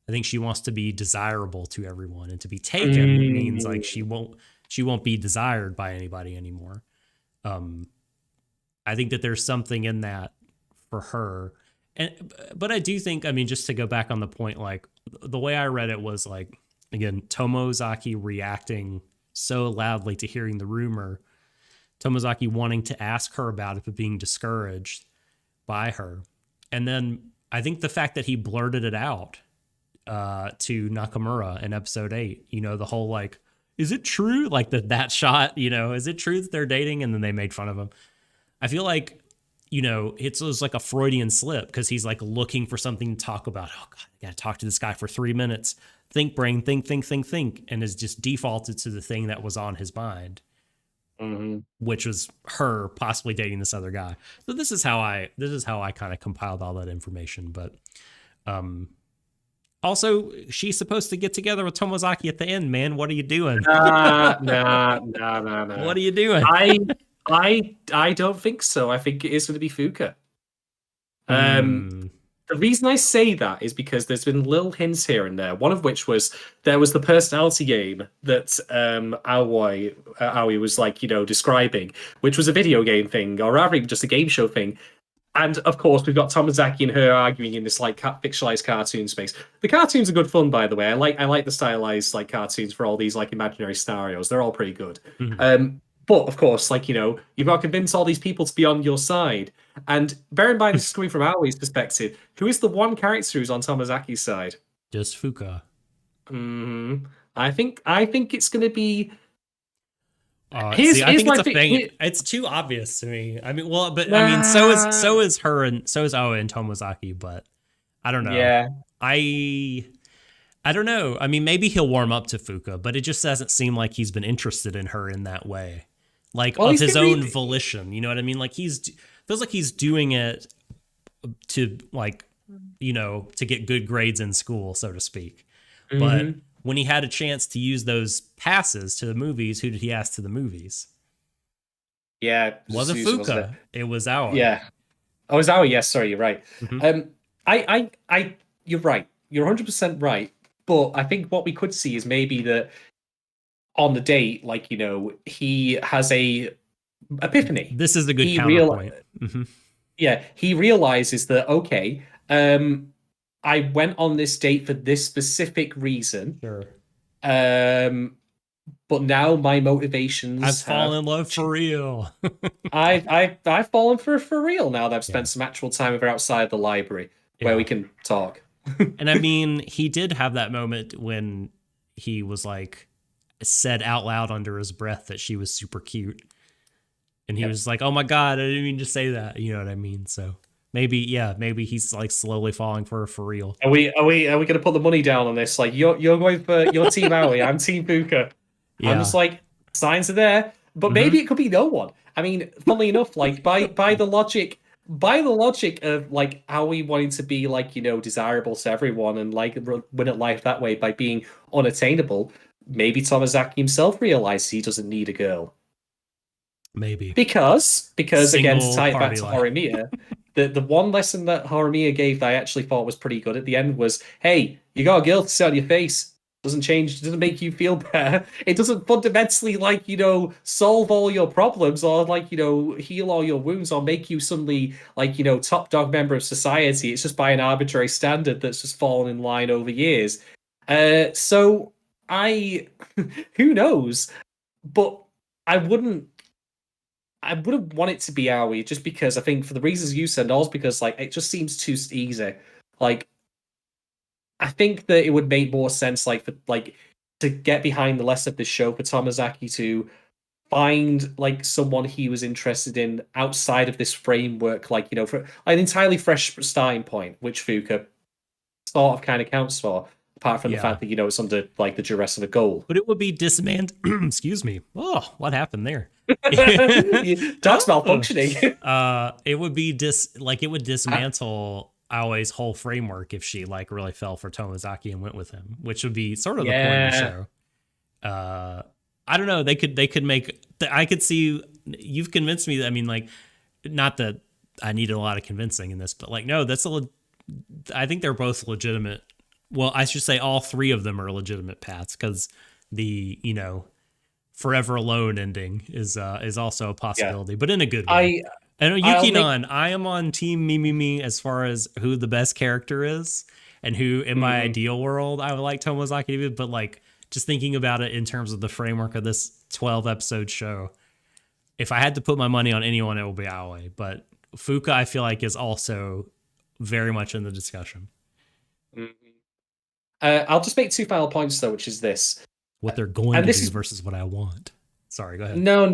I think she wants to be desirable to everyone, and to be taken means like she won't be desired by anybody anymore. I think that there's something in that for her. But I do think, I mean, just to go back on the point, like the way I read it was like, again, Tomozaki reacting so loudly to hearing the rumor, Tomozaki wanting to ask her about it, but being discouraged by her. And then I think the fact that he blurted it out to Nakamura in episode 8, you know, the whole like, is it true? Like that shot, you know, is it true that they're dating? And then they made fun of him. I feel like, you know, it was like a Freudian slip because he's like looking for something to talk about. Oh God, I gotta talk to this guy for 3 minutes. Think brain, think, and has just defaulted to the thing that was on his mind, which was her possibly dating this other guy. So this is how I kind of compiled all that information. But also, she's supposed to get together with Tomozaki at the end. Man, what are you doing? No. What are you doing? I don't think so. I think it is going to be Fuka. The reason I say that is because there's been little hints here and there. One of which was there was the personality game that Aoi was like, you know, describing, which was a video game thing, or rather even just a game show thing. And of course, we've got Tomozaki and her arguing in this like fictionalized cartoon space. The cartoons are good fun, by the way. I like the stylized like cartoons for all these like imaginary scenarios. They're all pretty good. But of course, like, you know, you've got to convince all these people to be on your side. And bear in mind, this is coming from Aoi's perspective. Who is the one character who's on Tomozaki's side? Just Fuka. I think it's going to be. I think it's a thing. It's too obvious to me. I mean, well, but I mean, so is her and so is Aoi and Tomozaki. But I don't know. Yeah, I don't know. I mean, maybe he'll warm up to Fuka, but it just doesn't seem like he's been interested in her in that way, like of his own volition. You know what I mean? Like feels like he's doing it to like, you know, to get good grades in school, so to speak. But when he had a chance to use those passes to the movies, who did he ask to the movies? Yeah, it wasn't Fuka. It was Aoi. Yeah, oh, it was Aoi. Yes, sorry, you're right. You're right. You're 100% right. But I think what we could see is maybe that on the date, like, you know, he has a epiphany. This is a good counterpoint. Yeah, he realizes that, okay, I went on this date for this specific reason. Sure. But now my motivations I've fallen in love for real. I've fallen for real now that I've spent some actual time with her outside the library where we can talk. And I mean, he did have that moment when he was like said out loud under his breath that she was super cute. And he was like, "Oh my God, I didn't mean to say that." You know what I mean? So maybe he's like slowly falling for her for real. Are we gonna put the money down on this? Like you're going for your team Aoi, I'm team Fuka. Yeah. I'm just like, signs are there, but maybe it could be no one. I mean, funnily enough, like by the logic of like Aoi wanting to be like, you know, desirable to everyone and like win at life that way by being unattainable, maybe Tomozaki himself realized he doesn't need a girl. Maybe because again, to tie it back to life. Horimiya, the one lesson that Horimiya gave that I actually thought was pretty good at the end was, hey, you got a girl to sit on your face. Doesn't change, doesn't make you feel better. It doesn't fundamentally, like, you know, solve all your problems or, like, you know, heal all your wounds or make you suddenly, like, you know, top dog member of society. It's just by an arbitrary standard that's just fallen in line over years. So who knows? But I wouldn't want it to be Aoi just because I think for the reasons you said, also because, like, it just seems too easy. Like, I think that it would make more sense, like, to get behind the rest of this show for Tomozaki to find like someone he was interested in outside of this framework, like, you know, for an entirely fresh starting point, which Fuka sort of kind of counts for, apart from the Yeah. fact that, it's under, like, the duress of a goal. But it would be excuse me. Oh, what happened there? Doc's malfunctioning. It would be it would dismantle Aoi's whole framework if she like really fell for Tomozaki and went with him, which would be sort of the point of the show. I don't know. They could make. I could see. You've convinced me that. I mean, like, not that I needed a lot of convincing in this, but like, no, I think they're both legitimate. Well, I should say all three of them are legitimate paths, because the forever alone ending is also a possibility, but in a good way. I know I am on team me as far as who the best character is and who in my ideal world I would like Tomozaki to be, but like just thinking about it in terms of the framework of this 12 episode show, if I had to put my money on anyone, it will be Aoi, but Fuka I feel like is also very much in the discussion. I'll just make two final points though, which is this: what they're going to do versus what I want. Sorry, go ahead. No.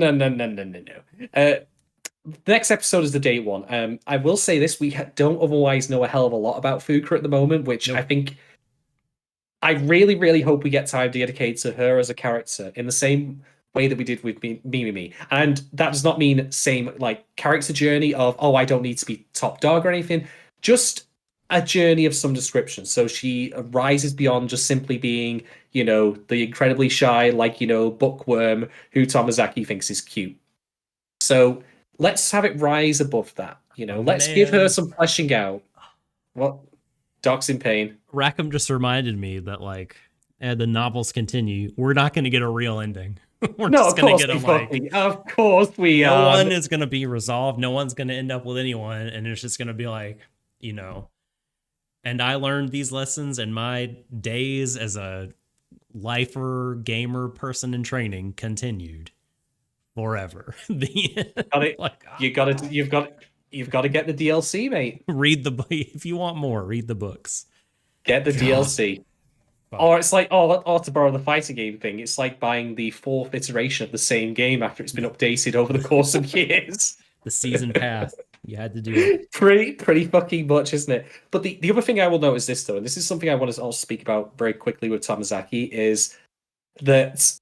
The next episode is the date one. I will say this: we don't otherwise know a hell of a lot about Fuka at the moment, which I think I really, really hope we get time dedicated to her as a character in the same way that we did with Me. And that does not mean same like character journey of, oh, I don't need to be top dog or anything. Just a journey of some description. So she rises beyond just simply being, the incredibly shy, bookworm who Tomozaki thinks is cute. So let's have it rise above that. Let's give her some fleshing out. What? Doc's in pain. Rackham just reminded me that the novels continue. We're not going to get a real ending. We're just going to get of course we no are. No one is going to be resolved. No one's going to end up with anyone, and it's just going to be and I learned these lessons in my days as a lifer, gamer, person in training continued forever. You've got to get the DLC, mate. If you want more, read the books. Get the DLC. Or it's like, to borrow the fighting game thing, it's like buying the fourth iteration of the same game after it's been updated over the course of years. The season pass. You had to do it. Pretty fucking much, isn't it? But the other thing I will note is this, though, and this is something I want to also speak about very quickly with Tomozaki, is that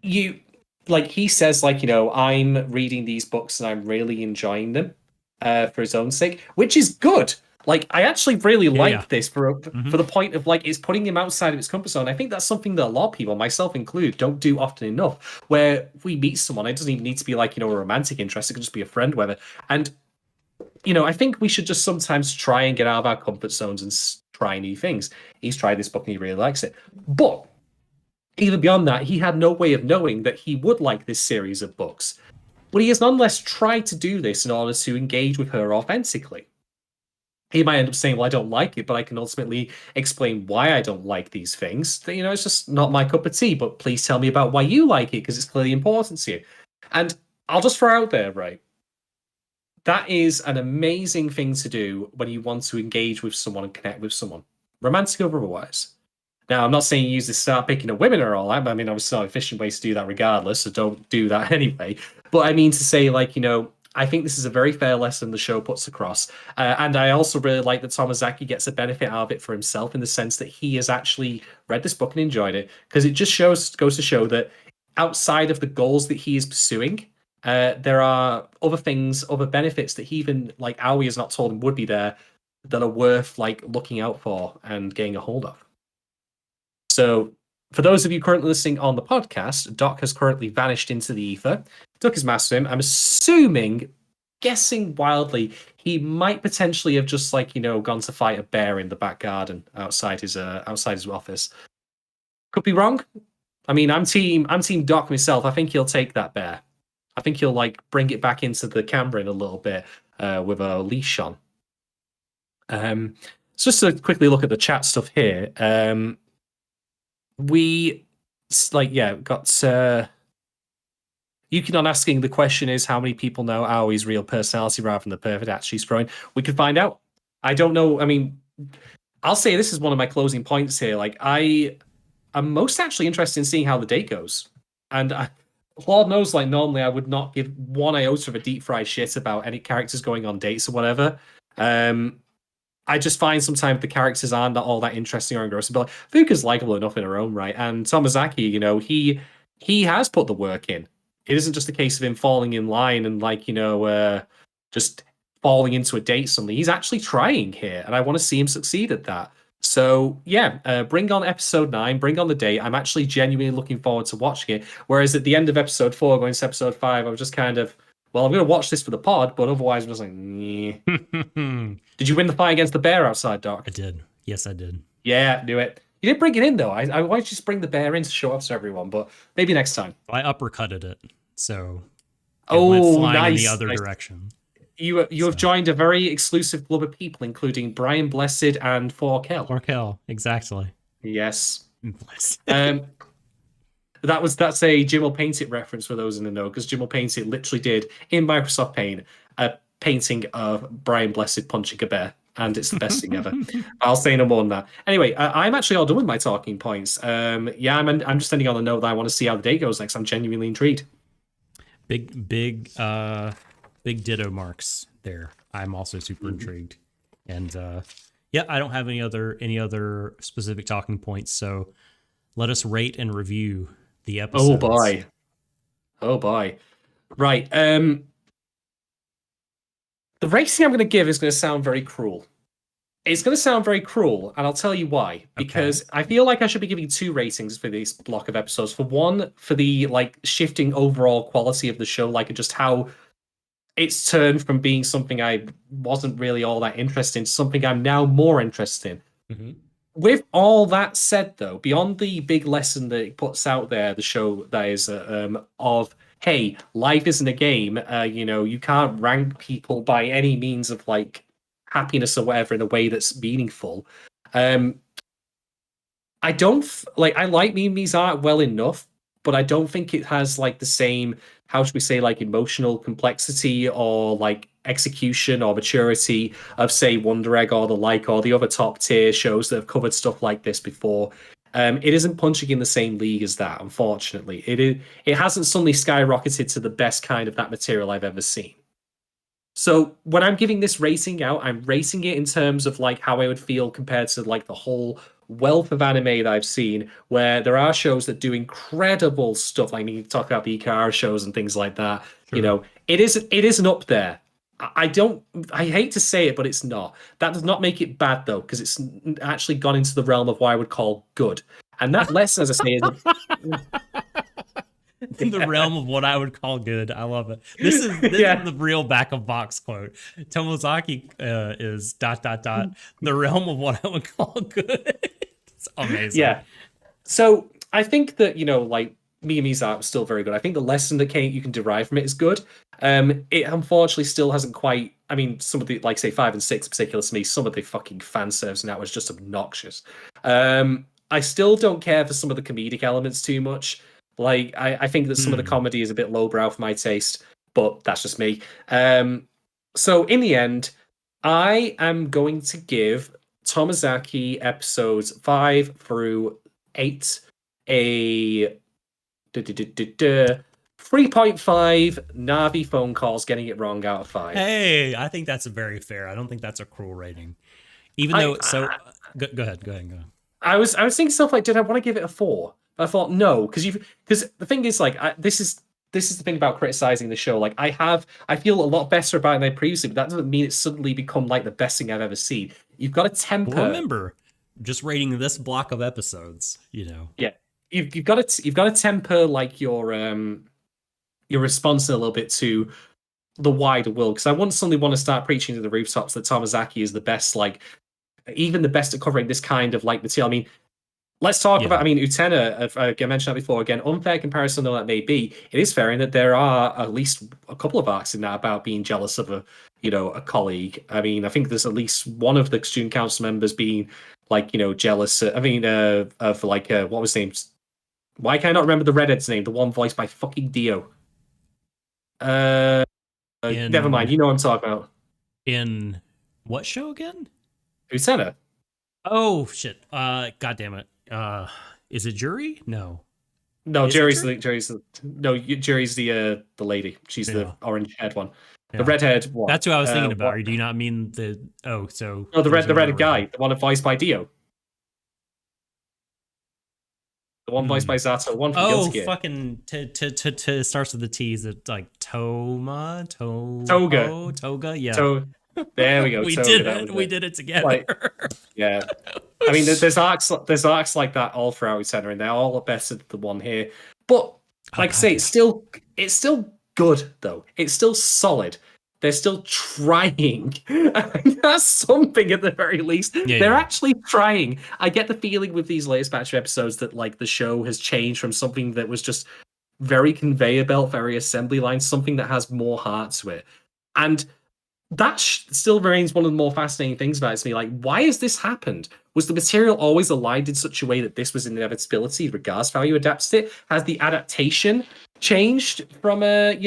he says, I'm reading these books and I'm really enjoying them for his own sake, which is good. I actually really like this for the point of, it's putting him outside of his comfort zone. I think that's something that a lot of people, myself included, don't do often enough, where we meet someone, it doesn't even need to be, a romantic interest, it could just be a friend, whether. And, I think we should just sometimes try and get out of our comfort zones and try new things. He's tried this book and he really likes it. But, even beyond that, he had no way of knowing that he would like this series of books. But he has nonetheless tried to do this in order to engage with her authentically. He might end up saying, well, I don't like it, but I can ultimately explain why I don't like these things. It's just not my cup of tea, but please tell me about why you like it, because it's clearly important to you. And I'll just throw out there, right? That is an amazing thing to do when you want to engage with someone and connect with someone, romantic or otherwise. Now, I'm not saying you use this to start picking at women or all that, but I mean, obviously, not efficient ways to do that regardless, so don't do that anyway. But I mean to say, I think this is a very fair lesson the show puts across. And I also really like that Tomozaki gets a benefit out of it for himself in the sense that he has actually read this book and enjoyed it, because it just goes to show that outside of the goals that he is pursuing, there are other things, other benefits that he even, Aoi has not told him would be there, that are worth, looking out for and getting a hold of. So, for those of you currently listening on the podcast, Doc has currently vanished into the ether. Took his mask to him. I'm guessing wildly, he might potentially have just gone to fight a bear in the back garden outside his office. Could be wrong. I mean, I'm team Doc myself. I think he'll take that bear. I think he'll bring it back into the camera in a little bit with a leash on. So just to quickly look at the chat stuff here. We got Yukinon asking, the question is how many people know Aoi's real personality rather than the perfect act she's throwing. We could find out. I don't know. I mean, I'll say this is one of my closing points here. I am most actually interested in seeing how the date goes. And Lord knows, normally I would not give one iota of a deep fried shit about any characters going on dates or whatever. I just find sometimes the characters aren't all that interesting or engrossing. But like, Fuka's likable enough in her own right, and Tomozaki, he has put the work in. It isn't just a case of him falling in line and like just falling into a date suddenly. He's actually trying here, and I want to see him succeed at that. So yeah, bring on episode 9, bring on the date. I'm actually genuinely looking forward to watching it. Whereas at the end of episode 4, going to episode 5, I was just kind of, well, I'm going to watch this for the pod, but otherwise I'm just like, "Nyeh." Did you win the fight against the bear outside, Doc? I did. Yes, I did. Yeah, knew it. You didn't bring it in though. I wanted you to just bring the bear in to show off to everyone, but maybe next time. I uppercutted it, so it went flying in the other direction. You have joined a very exclusive club of people, including Brian Blessed and Forkel. Forkel, exactly. Yes. That's a Jim will paint it reference for those in the know, because Jim will paint it literally did in Microsoft Paint a painting of Brian Blessed punching a bear, and it's the best thing ever. I'll say no more than that. Anyway, I'm actually all done with my talking points. I'm just ending on the note that I want to see how the day goes next. I'm genuinely intrigued. Big ditto marks there. I'm also super intrigued, and yeah, I don't have any other specific talking points. So let us rate and review the episodes. Oh boy, right. The rating I'm going to give is going to sound very cruel. It's going to sound very cruel, and I'll tell you why. Because I feel like I should be giving 2 ratings for this block of episodes. For one, for the like shifting overall quality of the show, like just how it's turned from being something I wasn't really all that interested in to something I'm now more interested in. Mm-hmm. With all that said, though, beyond the big lesson that it puts out there, the show that is of, hey, life isn't a game. You can't rank people by any means of like happiness or whatever in a way that's meaningful. I don't I like Mimi's art well enough, but I don't think it has like the same, how should we say, like emotional complexity or like execution or maturity of say Wonder Egg or the like, or the other top tier shows that have covered stuff like this before. It isn't punching in the same league as that, unfortunately. It hasn't suddenly skyrocketed to the best kind of that material I've ever seen. So when I'm giving this rating out, I'm rating it in terms of like how I would feel compared to like the whole wealth of anime that I've seen, where there are shows that do incredible stuff. Like you talk about the EKR shows and things like that. Sure. It isn't up there. I hate to say it, but it's not. That does not make it bad though, because it's actually gone into the realm of what I would call good. And that lesson, as I say, is in the realm of what I would call good. I love it. This is the real back of box quote. Tomozaki is ... the realm of what I would call good. It's amazing. Yeah. So I think that like Mimi's art was still very good. I think the lesson that you can derive from it is good. It unfortunately still hasn't quite. I mean, some of the like say 5 and 6 in particular to me, some of the fucking fan service now was just obnoxious. I still don't care for some of the comedic elements too much. Like, I think that some of the comedy is a bit lowbrow for my taste, but that's just me. So in the end, I am going to give Tomozaki episodes 5 through 8 a 3.5 Navi phone calls getting it wrong out of 5. Hey, I think that's very fair. I don't think that's a cruel rating. Even though, go ahead. I was thinking stuff like, did I want to give it a 4? But I thought no, because the thing is like this is the thing about criticizing the show. Like I feel a lot better about it than I previously, but that doesn't mean it's suddenly become like the best thing I've ever seen. You've got to temper. Well, remember, just rating this block of episodes, Yeah, you've got to temper like your response a little bit to the wider world, because I wouldn't suddenly want to start preaching to the rooftops that Tomozaki is the best, like even the best at covering this kind of like material. I mean, let's talk about, Utena, I mentioned that before, again, unfair comparison though that may be, it is fair in that there are at least a couple of arcs in that about being jealous of a colleague. I mean, I think there's at least one of the student council members being like, jealous, of like, what was his name? Why can I not remember the redhead's name? The one voiced by fucking Dio. Never mind, you know what I'm talking about. In what show again? Utena. Oh shit! God damn it! Is it Jury? No, Jerry's the lady. She's the orange haired one. The red-haired one. That's who I was thinking about. Or do you not mean the... Oh, so... No, the red guy. The one voiced by Dio. The one voiced by Zato. One from Guilty Gear. Fucking... starts with the T's. It's like Toga? Yeah. There we go. We did it. We did it together. Like, yeah. I mean, there's arcs like that all throughout Center, and they're all better than the one here. But like I say, it's still good though. It's still solid. They're still trying. That's something at the very least. They're actually trying. I get the feeling with these latest batch of episodes that like the show has changed from something that was just very conveyor belt, very assembly line, something that has more heart to it. And that still remains one of the more fascinating things about it to me. Like, why has this happened? Was the material always aligned in such a way that this was an inevitability, regardless of how you adapted it? Has the adaptation changed from as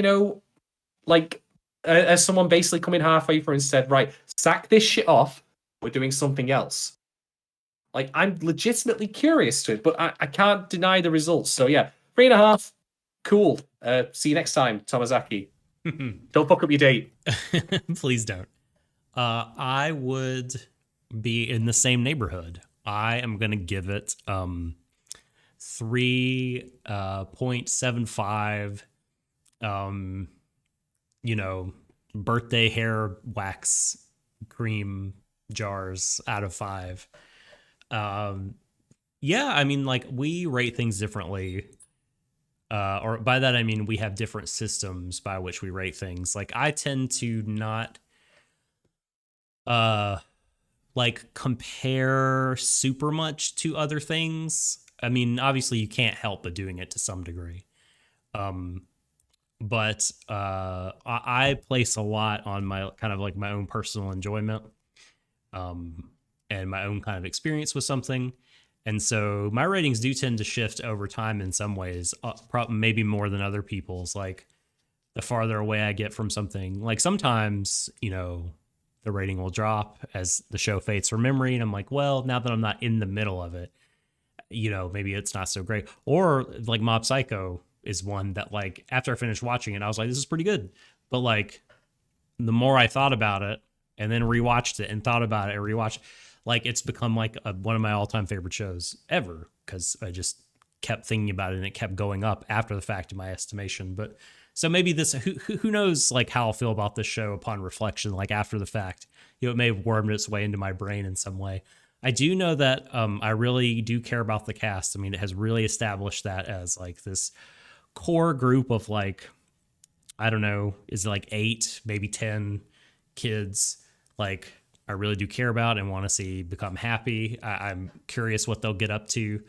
someone basically coming halfway through and said, right, sack this shit off, we're doing something else? Like, I'm legitimately curious to it, but I can't deny the results. So yeah, 3.5, cool. See you next time, Tomozaki. Don't fuck up your date. Please don't. I would be in the same neighborhood. I am going to give it 3.75 birthday hair wax cream jars out of 5. Yeah, I mean, like, we rate things differently. Or by that, I mean, we have different systems by which we rate things. Like, I tend to not compare super much to other things. I mean, obviously you can't help but doing it to some degree. But I place a lot on my kind of like my own personal enjoyment and my own kind of experience with something. And so my ratings do tend to shift over time in some ways, maybe more than other people's. Like, the farther away I get from something, like sometimes, the rating will drop as the show fades from memory. And I'm like, well, now that I'm not in the middle of it, maybe it's not so great. Or like Mob Psycho is one that, like, after I finished watching it, I was like, this is pretty good. But like, the more I thought about it and then rewatched it and thought about it and rewatched, like, it's become like one of my all-time favorite shows ever, because I just kept thinking about it and it kept going up after the fact in my estimation. But so maybe this, who knows, like, how I'll feel about this show upon reflection, like after the fact. It may have wormed its way into my brain in some way. I do know that I really do care about the cast. I mean, it has really established that as like this core group of, like, I don't know, is it like 8, maybe 10 kids, like, I really do care about and want to see become happy. I'm curious what they'll get up to.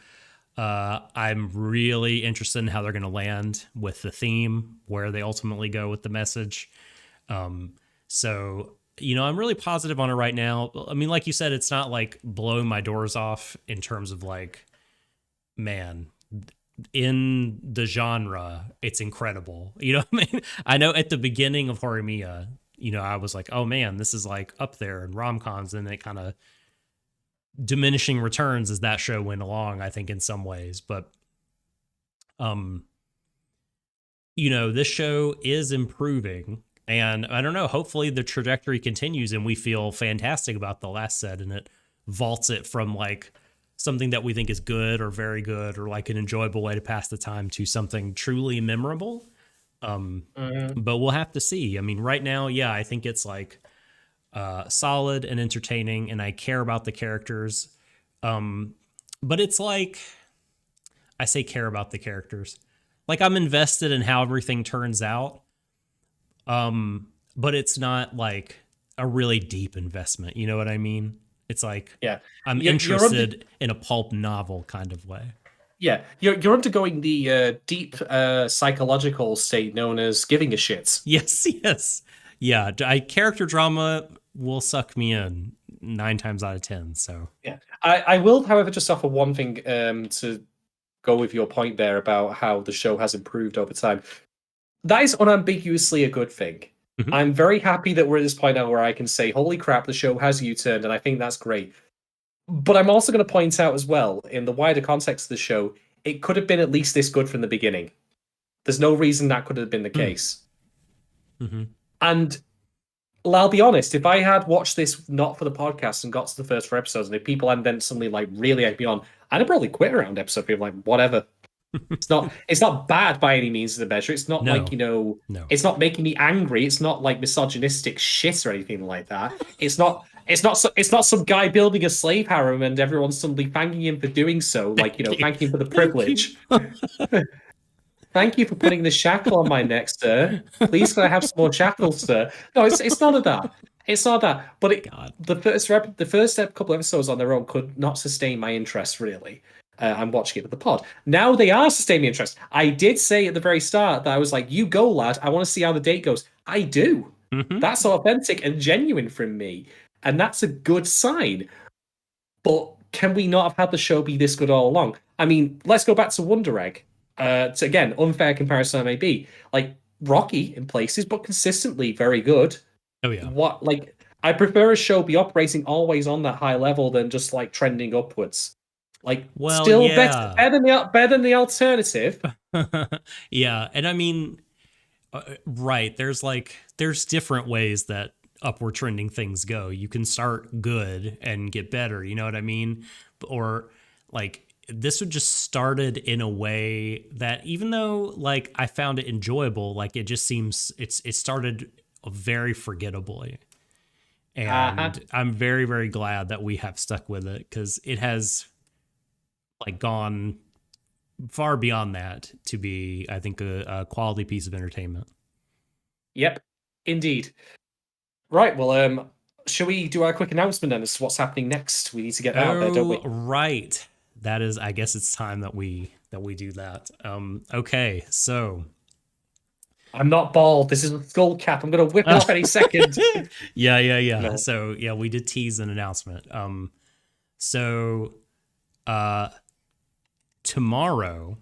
I'm really interested in how they're going to land with the theme, where they ultimately go with the message. So, I'm really positive on it right now. I mean, like you said, it's not like blowing my doors off in terms of, like, man, in the genre, it's incredible. You know what I mean? I know at the beginning of Horimiya, I was like, oh man, this is like up there in rom-coms, and it kind of diminishing returns as that show went along, I think, in some ways. But, this show is improving, and I don't know, hopefully the trajectory continues and we feel fantastic about the last set, and it vaults it from like something that we think is good or very good or like an enjoyable way to pass the time to something truly memorable. But we'll have to see. I mean, right now, yeah, I think it's like solid and entertaining, and I care about the characters. But it's like, I say care about the characters, like I'm invested in how everything turns out. But it's not like a really deep investment. You know what I mean? It's like, yeah, I'm interested in a pulp novel kind of way. Yeah, you're undergoing the deep psychological state known as giving a shit. Yes. Yeah, character drama will suck me in 9 times out of 10. So yeah, I will, however, just offer one thing to go with your point there about how the show has improved over time. That is unambiguously a good thing. Mm-hmm. I'm very happy that we're at this point now where I can say, holy crap, the show has U-turned, and I think that's great. But I'm also going to point out as well, in the wider context of the show, it could have been at least this good from the beginning. There's no reason that could have been the case. Mm-hmm. And Well, I'll be honest. If I had watched this not for the podcast and got to the first 4 episodes, and if people hadn't then suddenly like really egged me on, I'd have probably quit around episode 3. Like, whatever. It's not bad by any means of the measure. It's not No. like, No. it's not making me angry. It's not like misogynistic shit or anything like that. It's not some guy building a slave harem and everyone's suddenly thanking him for doing so. Like, thanking him for the privilege. Thank you for putting the shackle on my neck, sir. Please, can I have some more shackles, sir? No, it's none of that. It's not that. But the first couple of episodes on their own could not sustain my interest, really. I'm watching it with the pod. Now they are sustaining interest. I did say at the very start that I was like, you go, lad. I want to see how the date goes. I do. Mm-hmm. That's authentic and genuine from me. And that's a good sign. But can we not have had the show be this good all along? I mean, let's go back to Wonder Egg. Again, unfair comparison I may be. Like, rocky in places, but consistently very good. Oh, yeah. I prefer a show be operating always on that high level than just like trending upwards. Like, well, still yeah. better than the alternative. Yeah, and I mean, right, there's different ways that upward trending things go. You can start good and get better, you know what I mean? Or like this would just started in a way that even though like I found it enjoyable, like it just seems it started very forgettably. And I'm very, very glad that we have stuck with it because it has like gone far beyond that to be, I think, a quality piece of entertainment. Yep, indeed. Right, well, shall we do our quick announcement then as to what's happening next? We need to get out there, don't we? Right. That is, I guess it's time that we do that. Okay, so I'm not bald. This is a skull cap. I'm gonna whip it off any second. Yeah. No. So yeah, we did tease an announcement. Tomorrow,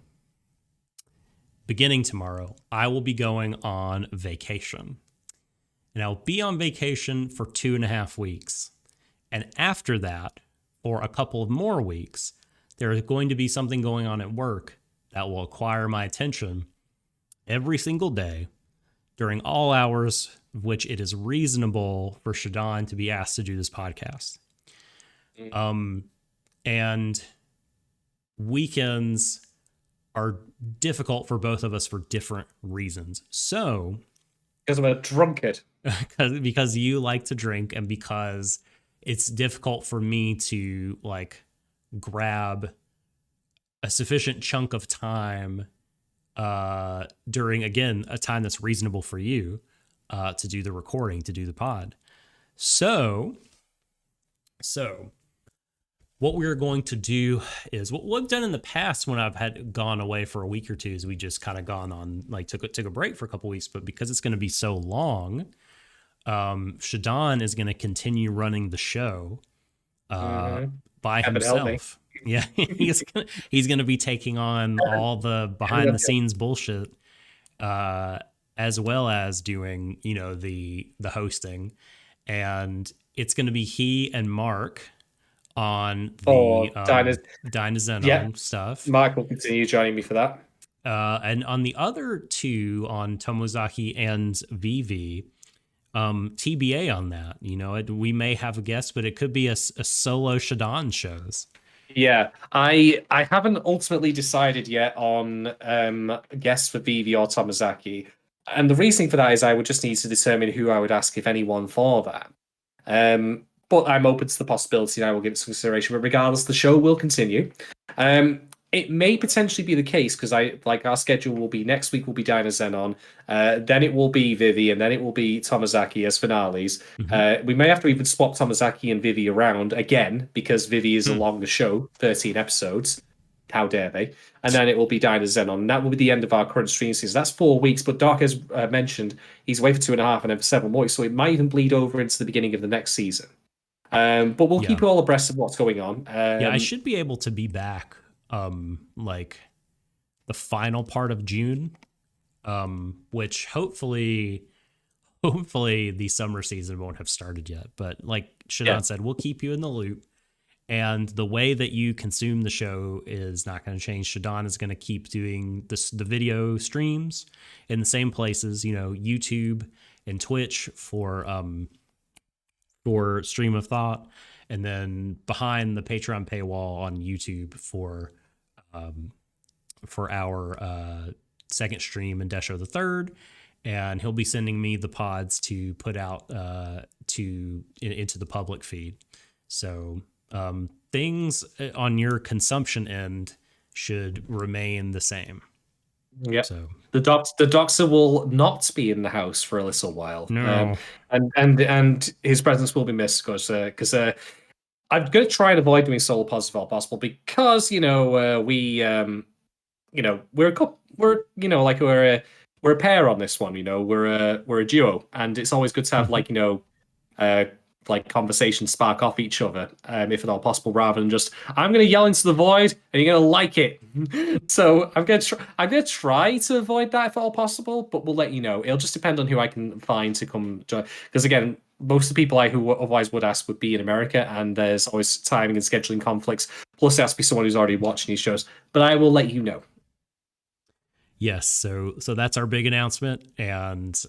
beginning tomorrow, I will be going on vacation. And I'll be on vacation for 2.5 weeks. And after that, for a couple of more weeks, there is going to be something going on at work that will acquire my attention every single day during all hours of which it is reasonable for Shadon to be asked to do this podcast. And weekends are difficult for both of us for different reasons. So, because I'm a drunkard. because you like to drink and because it's difficult for me to like grab a sufficient chunk of time during, again, a time that's reasonable for you to do the recording, to do the pod. So what we're going to do is what we've done in the past when I've had gone away for a week or two is we just kind of gone on, like took a break for a couple weeks, but because it's going to be so long, Shadon is going to continue running the show by himself. Yeah, he's going to be taking on all the behind the scenes bullshit, as well as doing, the hosting, and it's going to be he and Mark on the Dynazenon stuff. Mark will continue joining me for that. And on the other two, on Tomozaki and Vivi, TBA on that. We may have a guest, but it could be a solo Shadon shows. Yeah, I haven't ultimately decided yet on guests for Vivi or Tomozaki. And the reasoning for that is I would just need to determine who I would ask, if anyone, for that. But I'm open to the possibility and I will give it some consideration. But regardless, the show will continue. It may potentially be the case because our schedule will be next week will be Dynazenon, then it will be Vivi, and then it will be Tomozaki as finales. Mm-hmm. We may have to even swap Tomozaki and Vivi around again because Vivi is a longer show, 13 episodes. How dare they? And then it will be Dynazenon. And that will be the end of our current stream season. That's 4 weeks, but Doc has mentioned he's away for 2.5 and then for 7 more weeks, so it might even bleed over into the beginning of the next season. But we'll keep you all abreast of what's going on. I should be able to be back like the final part of June, which hopefully the summer season won't have started yet. But like Shadon said, we'll keep you in the loop. And the way that you consume the show is not going to change. Shadon is going to keep doing the video streams in the same places, YouTube and Twitch for Stream of Thought, and then behind the Patreon paywall on YouTube for our second stream in Deshou the Third, and he'll be sending me the pods to put out into the public feed. So things on your consumption end should remain the same. Yeah. So the doctor will not be in the house for a little while. No. And his presence will be missed because I'm going to try and avoid doing solo pods if all possible, because we're a couple, we're a pair on this one. We're a duo, and it's always good to have like conversations spark off each other, if at all possible, rather than just I'm going to yell into the void and you're going to like it. So I'm going to try to avoid that if at all possible, but we'll let you know. It'll just depend on who I can find to come join. Because again, most of the people who otherwise would ask would be in America, and there's always timing and scheduling conflicts. Plus, there has to be someone who's already watching these shows. But I will let you know. Yes, so that's our big announcement, and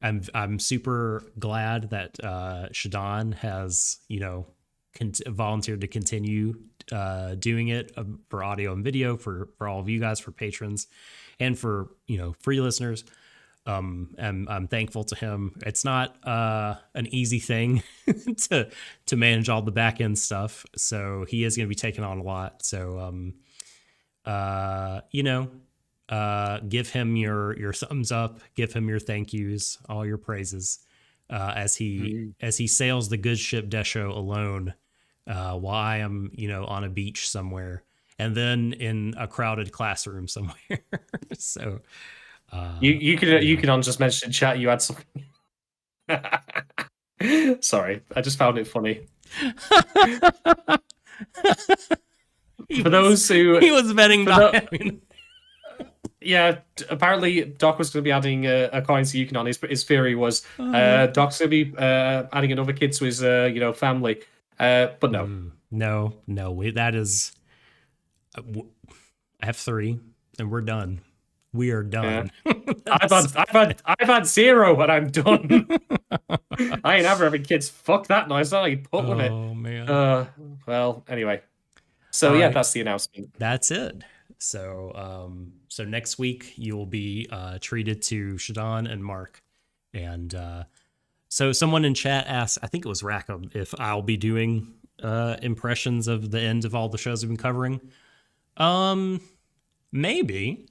I'm super glad that Shadon has volunteered to continue doing it for audio and video for all of you guys, for patrons, and for free listeners. I'm thankful to him. It's not an easy thing to manage all the back end stuff, so he is going to be taking on a lot. So give him your thumbs up, give him your thank yous, all your praises, as he sails the good ship Deshou alone, while I am on a beach somewhere, and then in a crowded classroom somewhere. So you can just mention in chat you had something. Sorry, I just found it funny. For those who he was betting yeah, apparently Doc was going to be adding a coin to Yukon. His theory was Doc's going to be adding another kid to his family, but no. No, that is. I have 3, and we're done. We are done. Yeah. I've had 0, and I'm done. I ain't ever having kids. Fuck that noise. I put with it. Oh man. Well, anyway. So All yeah, right. that's the announcement. That's it. So so next week you will be treated to Shadon and Mark, and so someone in chat asked, I think it was Rackham, if I'll be doing impressions of the end of all the shows we've been covering. Maybe.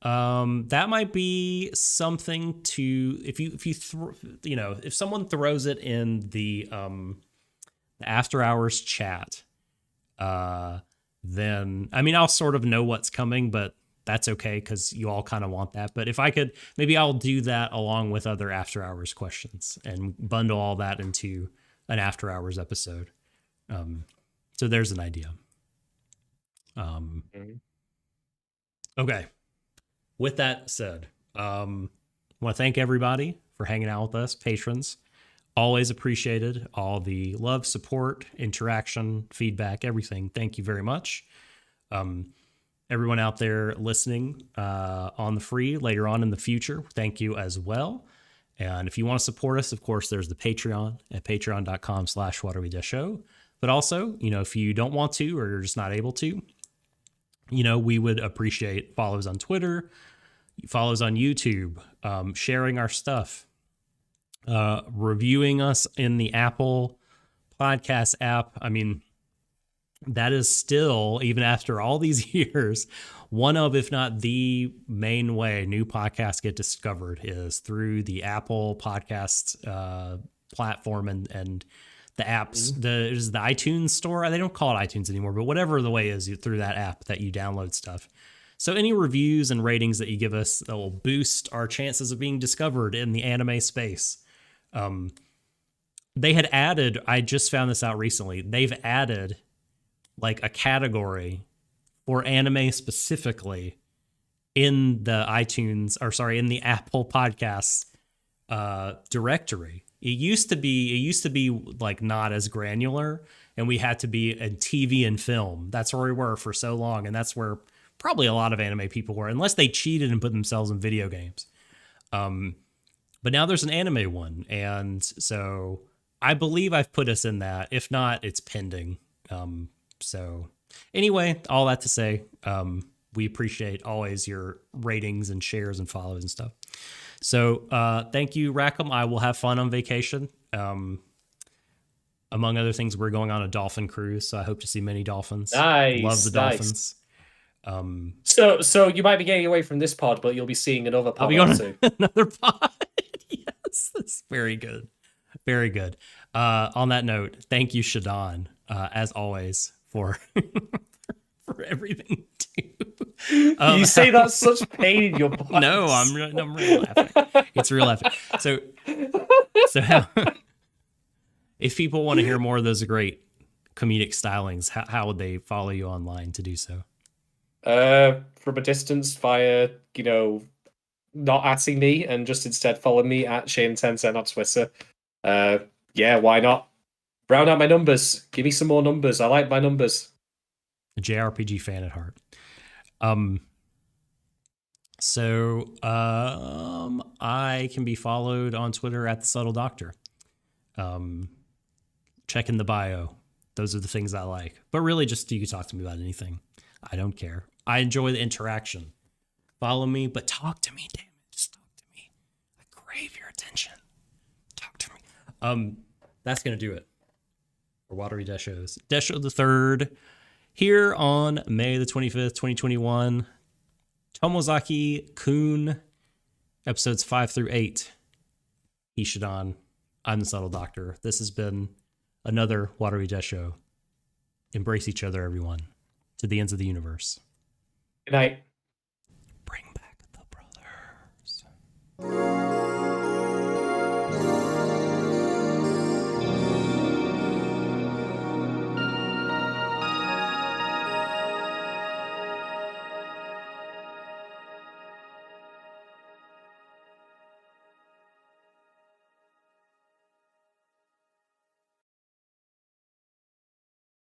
That might be something to, if someone throws it in the after hours chat, then I'll sort of know what's coming, but that's okay because you all kind of want that. But if I could, maybe I'll do that along with other after hours questions and bundle all that into an after hours episode. So there's an idea. Okay. With that said, I want to thank everybody for hanging out with us, patrons. Always appreciated all the love, support, interaction, feedback, everything. Thank you very much. Everyone out there listening on the free later on in the future, thank you as well. And if you want to support us, of course, there's the Patreon at patreon.com/whatarewedeshow. But also, if you don't want to or you're just not able to, we would appreciate follows on Twitter, follows on YouTube, sharing our stuff, reviewing us in the Apple Podcast app. That is still, even after all these years, one of, if not the main way new podcasts get discovered is through the Apple Podcast platform and the apps. There's the iTunes store. They don't call it iTunes anymore, but whatever the way is, through that app that you download stuff. So any reviews and ratings that you give us that will boost our chances of being discovered in the anime space. They had added, I just found this out recently, they've added like a category for anime specifically in the in the Apple Podcasts directory. It used to be like not as granular, and we had to be in TV and film. That's where we were for so long, and that's where probably a lot of anime people were, unless they cheated and put themselves in video games. But now there's an anime one, and so I believe I've put us in that. If not, it's pending. So anyway, all that to say, we appreciate always your ratings and shares and follows and stuff. So thank you, Rackham. I will have fun on vacation. Among other things, we're going on a dolphin cruise, so I hope to see many dolphins. Nice. Love the dolphins. So you might be getting away from this pod, but you'll be seeing another pod. I'll be going to another pod. Yes, that's very good. Very good. On that note, thank you, Shadon, as always, for for everything too. You say that's such pain in your voice. No, I'm real laughing. It's real laughing. So how, if people want to hear more of those great comedic stylings, how would they follow you online to do so? From a distance via, not atting me and just instead follow me at Shane1010 on Twitter. Yeah, why not? Round out my numbers. Give me some more numbers. I like my numbers. A JRPG fan at heart. So I can be followed on Twitter at the Subtle Doctor. Check in the bio. Those are the things I like. But really, just you can talk to me about anything. I don't care. I enjoy the interaction. Follow me, but talk to me, damn it. Just talk to me. I crave your attention. Talk to me. That's gonna do it for Watery Deshou's. Deshou the Third, here on May the 25th, 2021. Tomozaki Kun, episodes 5 through 8. Shadon. I'm the Subtle Doctor. This has been another Watery Deshou. Embrace each other, everyone, to the ends of the universe. Good night. Bring back the brothers.